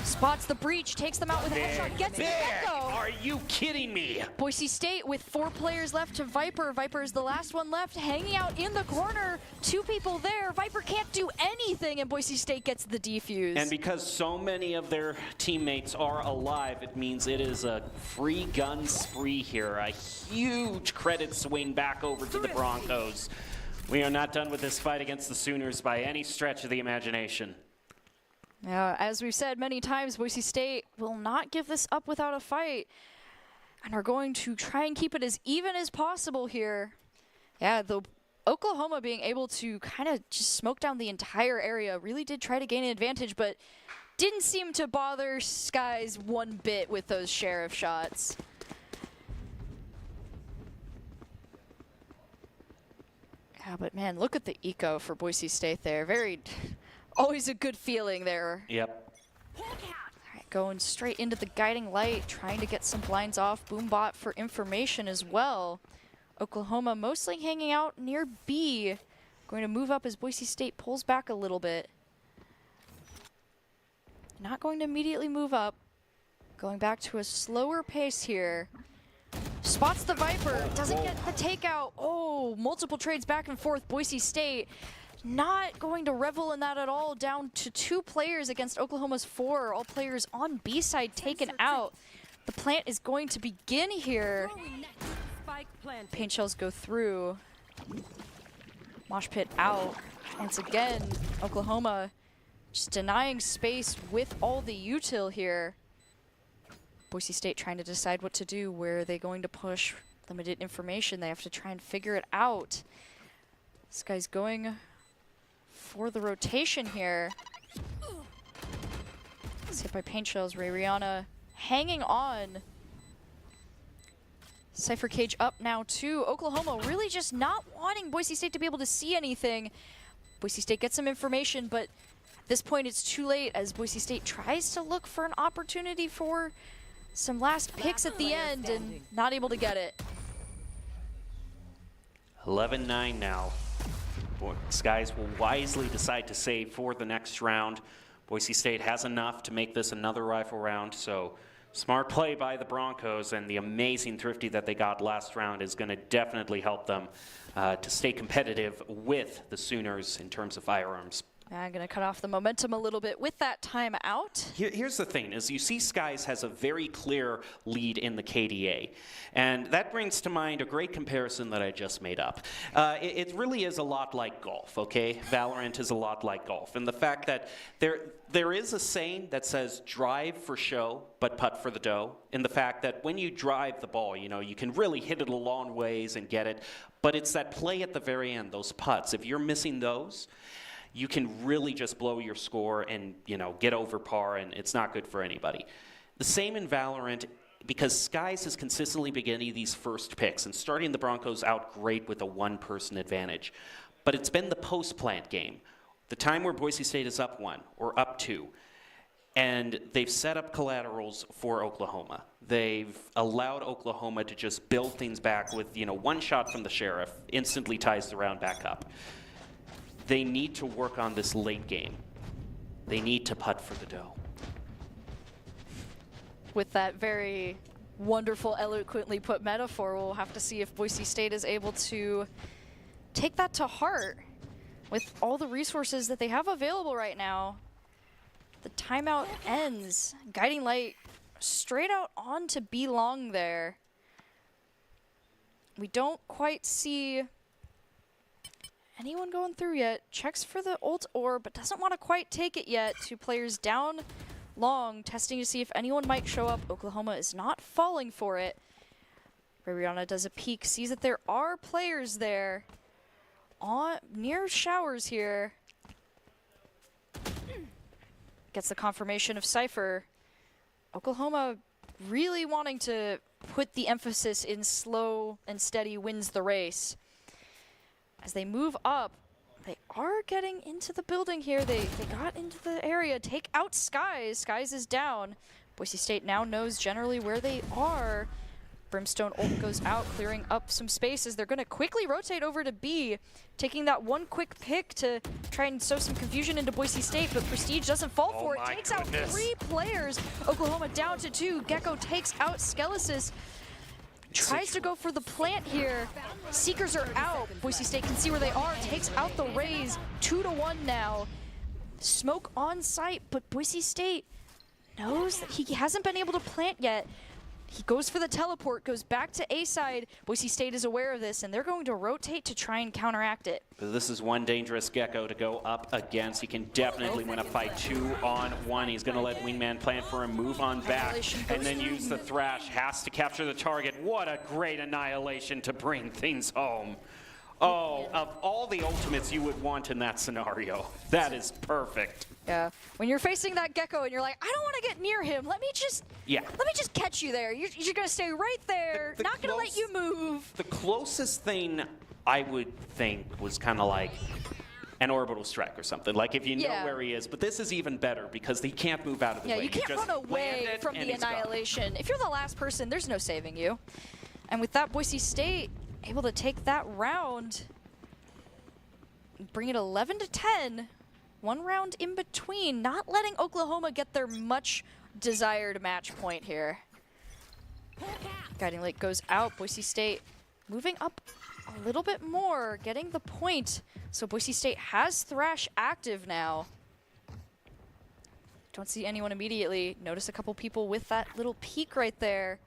Spots the breach, takes them out with a headshot, gets the Big. Gecko. Are you kidding me? Boise State with 4 players left to Viper. Viper is the last one left, hanging out in the corner. 2 people there. Viper can't do anything, and Boise State gets the defuse. And because so many of their teammates are alive, it means it is a free gun spree here. A huge credit swing back over to the Broncos. We are not done with this fight against the Sooners by any stretch of the imagination. Now, as we've said many times, Boise State will not give this up without a fight and are going to try and keep it as even as possible here. Yeah, the Oklahoma being able to kind of just smoke down the entire area really did try to gain an advantage, but didn't seem to bother Skies one bit with those sheriff shots. Yeah, but man, look at the eco for Boise State there. Always a good feeling there. Yep. All right, going straight into the guiding light, trying to get some blinds off. Boombot for information as well. Oklahoma mostly hanging out near B. Going to move up as Boise State pulls back a little bit. Not going to immediately move up. Going back to a slower pace here. Spots the Viper, doesn't get the takeout. Oh, multiple trades back and forth. Boise State not going to revel in that at all. Down to 2 players against Oklahoma's 4. All players on B side taken out. The plant is going to begin here. Spike planted. Paint shells go through. Mosh pit out. Once again, Oklahoma just denying space with all the util here. Boise State trying to decide what to do. Where are they going to push? Limited information. They have to try and figure it out. This guy's going for the rotation here. It's hit by paint shells. Rihanna hanging on. Cypher Cage up now too. Oklahoma really just not wanting Boise State to be able to see anything. Boise State gets some information, but at this point it's too late as Boise State tries to look for an opportunity for some last picks at the end and not able to get it. 11-9 now. Skies will wisely decide to save for the next round. Boise State has enough to make this another rifle round, so smart play by the Broncos, and the amazing thrifty that they got last round is going to definitely help them to stay competitive with the Sooners in terms of firearms. I'm going to cut off the momentum a little bit with that timeout. Here's the thing, is you see Skies has a very clear lead in the KDA. And that brings to mind a great comparison that I just made up. It really is a lot like golf, okay? Valorant is a lot like golf. And the fact that there is a saying that says drive for show, but putt for the dough. In the fact that when you drive the ball, you know, you can really hit it a long ways and get it. But it's that play at the very end, those putts. If you're missing those, you can really just blow your score and, you know, get over par, and it's not good for anybody. The same in Valorant, because Skies is consistently beginning these first picks and starting the Broncos out great with a one-person advantage. But it's been the post-plant game, the time where Boise State is up 1 or up 2, and they've set up collaterals for Oklahoma. They've allowed Oklahoma to just build things back with, you know, one shot from the Sheriff instantly ties the round back up. They need to work on this late game. They need to putt for the dough. With that very wonderful, eloquently put metaphor, we'll have to see if Boise State is able to take that to heart with all the resources that they have available right now. The timeout ends. Guiding light straight out on to B long there. We don't quite see anyone going through yet. Checks for the ult orb, but doesn't want to quite take it yet. 2 players down long, testing to see if anyone might show up. Oklahoma is not falling for it. Rihanna does a peek, sees that there are players there near showers here. Gets the confirmation of Cypher. Oklahoma really wanting to put the emphasis in slow and steady wins the race. As they move up, they are getting into the building here. They got into the area. Take out Skies. Skies is down. Boise State now knows generally where they are. Brimstone ult goes out, clearing up some spaces. They're going to quickly rotate over to B, taking that one quick pick to try and sow some confusion into Boise State, but Prestige doesn't fall for it. Takes out 3 players. Oklahoma down to 2. Gecko takes out Skelesis. Tries to go for the plant here. Seekers are out. Boise State can see where they are. Takes out the Rays. 2-1 now. Smoke on site, but Boise State knows that he hasn't been able to plant yet. He goes for the teleport, goes back to A side. Boise State is aware of this, and they're going to rotate to try and counteract it. This is one dangerous Gecko to go up against. He can definitely win a fight 2-on-1. He's going to let Wingman plant for a move on back and then use the Thrash. Has to capture the target. What a great annihilation to bring things home. Oh, of all the ultimates you would want in that scenario, that is perfect. Yeah, when you're facing that Gecko and you're like, I don't want to get near him. Let me just catch you there. You're going to stay right there. Not going to let you move. The closest thing I would think was kind of like an orbital strike or something. Like if you know Yeah. where he is. But this is even better because he can't move out of the Yeah, way. you He can't just run away land it from and the he's gone. annihilation. If you're the last person, there's no saving you. And with that, Boise State able to take that round, bring it 11-10. One round in between, not letting Oklahoma get their much desired match point here. Guiding Light goes out. Boise State moving up a little bit more, getting the point. So Boise State has Thrash active now. Don't see anyone immediately. Notice a couple people with that little peek right there.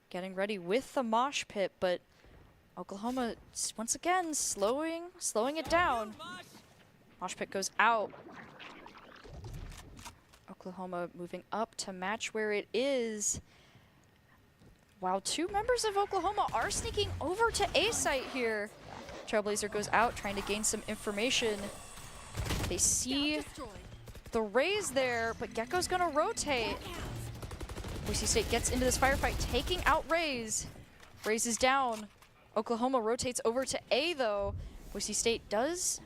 Getting ready with the mosh pit, but Oklahoma once again slowing it down. Mosh pit goes out. Oklahoma moving up to match where it is. While two members of Oklahoma are sneaking over to A site here. Trailblazer goes out trying to gain some information. They see the raise there, but Gecko's gonna rotate. Boise State gets into this firefight, taking out Raze. Raze is down. Oklahoma rotates over to A though. Boise State does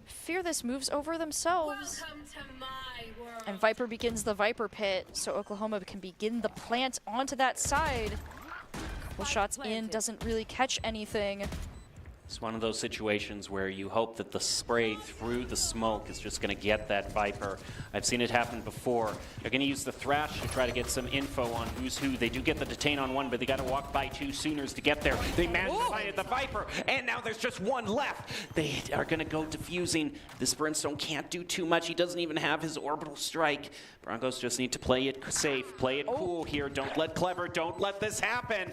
fear this, moves over themselves. And Viper begins the Viper pit, so Oklahoma can begin the plant onto that side. Couple shots in, doesn't really catch anything. It's one of those situations where you hope that the spray through the smoke is just going to get that Viper. I've seen it happen before. They're going to use the Thrash to try to get some info on who's who. They do get the detain on one, but they got to walk by two Sooners to get there. They managed to find the Viper, and now there's just one left. They are going to go defusing. This Brimstone can't do too much. He doesn't even have his orbital strike. Broncos just need to play it safe, play it cool here. Don't let Clever, don't let this happen.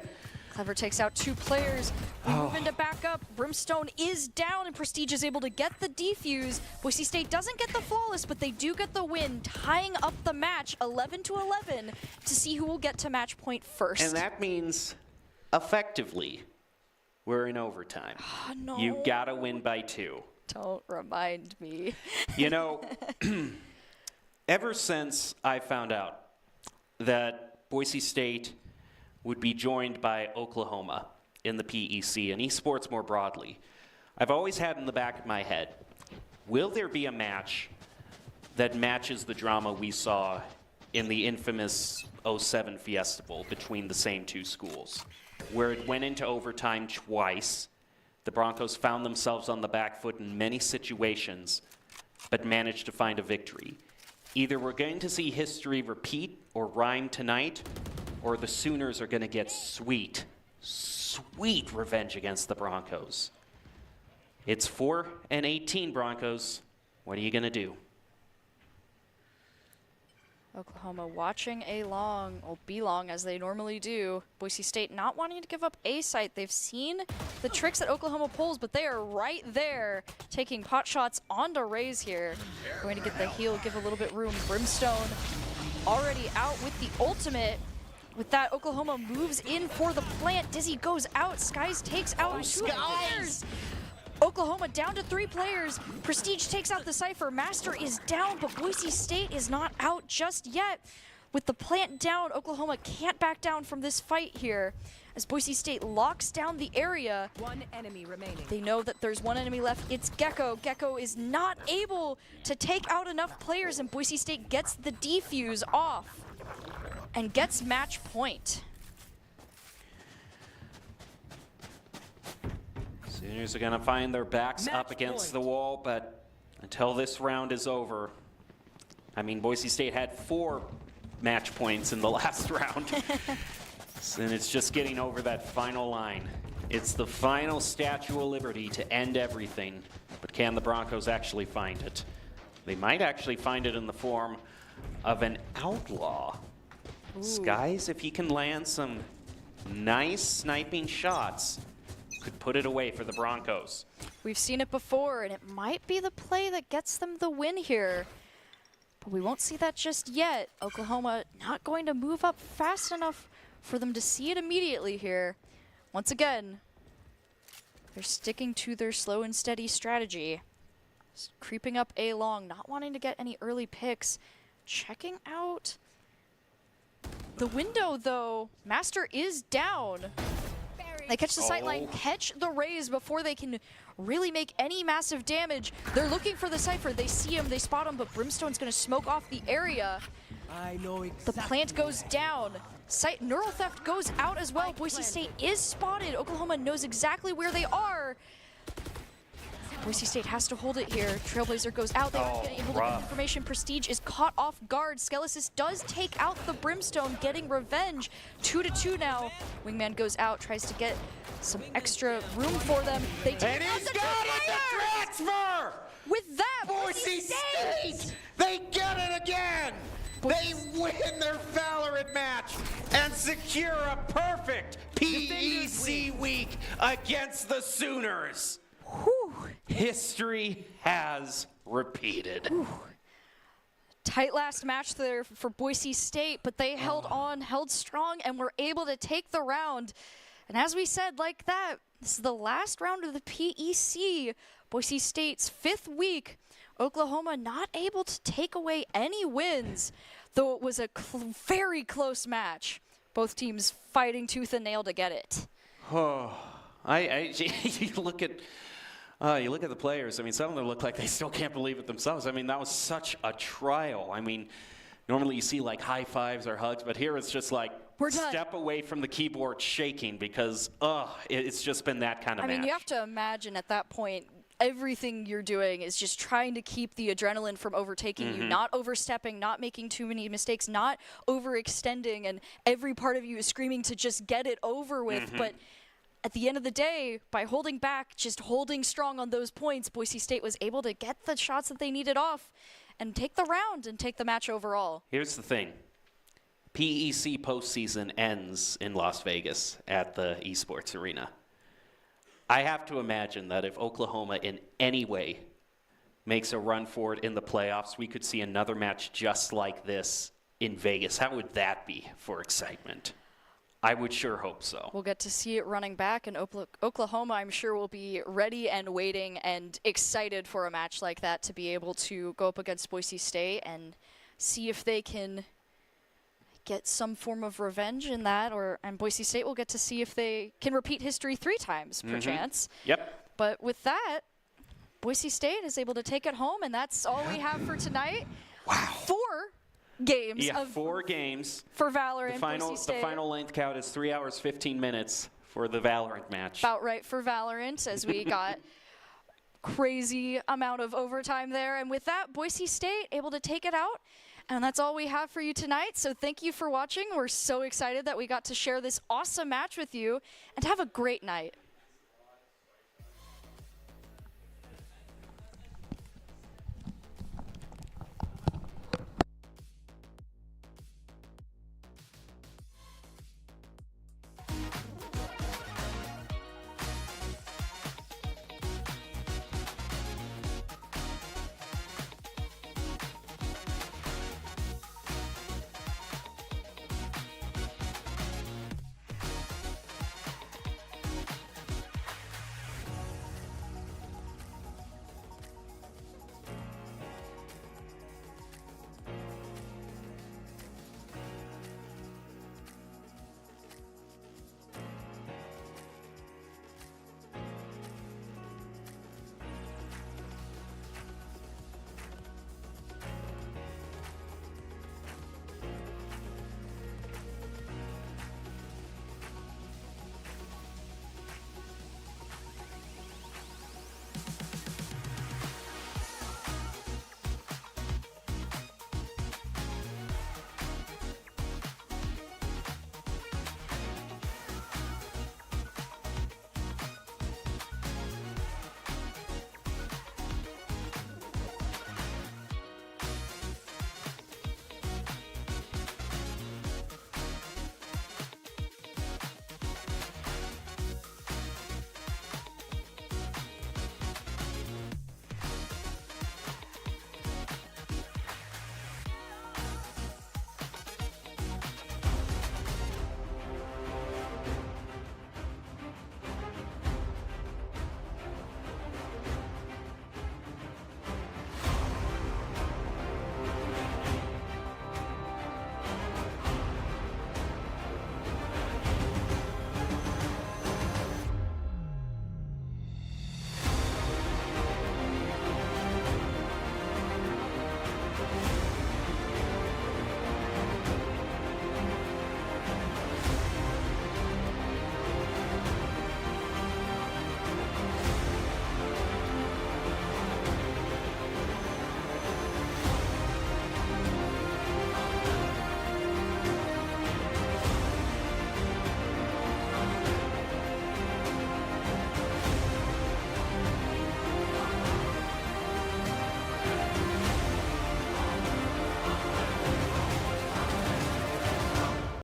Clever takes out two players. We move into backup. Brimstone is down, and Prestige is able to get the defuse. Boise State doesn't get the flawless, but they do get the win, tying up the match 11-11 to see who will get to match point first. And that means, effectively, we're in overtime. Oh, no. You gotta win by 2. Don't remind me. You know, ever since I found out that Boise State would be joined by Oklahoma in the PEC and esports more broadly, I've always had in the back of my head, will there be a match that matches the drama we saw in the infamous 07 Fiestival between the same two schools, where it went into overtime twice? The Broncos found themselves on the back foot in many situations, but managed to find a victory. Either we're going to see history repeat or rhyme tonight, or the Sooners are going to get sweet revenge against the Broncos. It's 4-18 Broncos. What are you going to do? Oklahoma watching A long, or B long as they normally do. Boise State not wanting to give up A site. They've seen the tricks that Oklahoma pulls, but they are right there taking pot shots onto Raze here. Going to get the heal, give a little bit room. Brimstone already out with the ultimate. With that, Oklahoma moves in for the plant. Dizzy goes out. Skies takes out two players. Oklahoma down to 3 players. Prestige takes out the Cypher. Master is down, but Boise State is not out just yet. With the plant down, Oklahoma can't back down from this fight here. As Boise State locks down the area, One enemy remaining. they know that there's one enemy left. It's Gecko. Gecko is not able to take out enough players, and Boise State gets the defuse off and gets match point. Sooners are going to find their backs Match up against point. the wall, but until this round is over, I mean, Boise State had 4 match points in the last round. And it's just getting over that final line. It's the final Statue of Liberty to end everything, but can the Broncos actually find it? They might actually find it in the form of an outlaw. Skies, if he can land some nice sniping shots, could put it away for the Broncos. We've seen it before, and it might be the play that gets them the win here. But we won't see that just yet. Oklahoma not going to move up fast enough for them to see it immediately here. Once again, they're sticking to their slow and steady strategy. Creeping up A long, not wanting to get any early picks. Checking out the window, though. Master is down. They catch the sightline, catch the raise before they can really make any massive damage. They're looking for the Cypher. They see him, they spot him, but Brimstone's going to smoke off the area. I know exactly. The plant goes down. Neural Theft goes out as well. Boise State is spotted. Oklahoma knows exactly where they are. Boise State has to hold it here. Trailblazer goes out. They aren't getting able to get information. Prestige is caught off guard. Skelesis does take out the Brimstone, getting revenge. 2-2 now. Wingman goes out, tries to get some extra room for them. They take out the transfer! With that, Boise State! They get it again! They win their Valorant match and secure a perfect PEC week against the Sooners. Whew. History has repeated. Whew. Tight last match there for Boise State, but they held on, held strong, and were able to take the round. And as we said, like that, this is the last round of the PEC. Boise State's 5th week. Oklahoma not able to take away any wins, though it was a very close match. Both teams fighting tooth and nail to get it. Oh, you look at the players. I mean, some of them look like they still can't believe it themselves. I mean, that was such a trial. I mean, normally you see like high fives or hugs, but here it's just like we're done. Step away from the keyboard shaking because it's just been that kind of match. I mean, you have to imagine at that point, everything you're doing is just trying to keep the adrenaline from overtaking you, not overstepping, not making too many mistakes, not overextending, and every part of you is screaming to just get it over with. But at the end of the day, by holding back, just holding strong on those points, Boise State was able to get the shots that they needed off and take the round and take the match overall. Here's the thing. PEC postseason ends in Las Vegas at the esports arena. I have to imagine that if Oklahoma in any way makes a run for it in the playoffs, we could see another match just like this in Vegas. How would that be for excitement? I would sure hope so. We'll get to see it running back, and Oklahoma, I'm sure, will be ready and waiting and excited for a match like that to be able to go up against Boise State and see if they can get some form of revenge in that, and Boise State will get to see if they can repeat history 3 times, perchance. Yep. But with that, Boise State is able to take it home, and that's all we have for tonight. Wow. 4 games. Yeah, 4 games. For Valorant, Boise State. The final length count is 3 hours, 15 minutes for the Valorant match. About right for Valorant, as we got crazy amount of overtime there. And with that, Boise State able to take it out. And that's all we have for you tonight. So thank you for watching. We're so excited that we got to share this awesome match with you. And have a great night.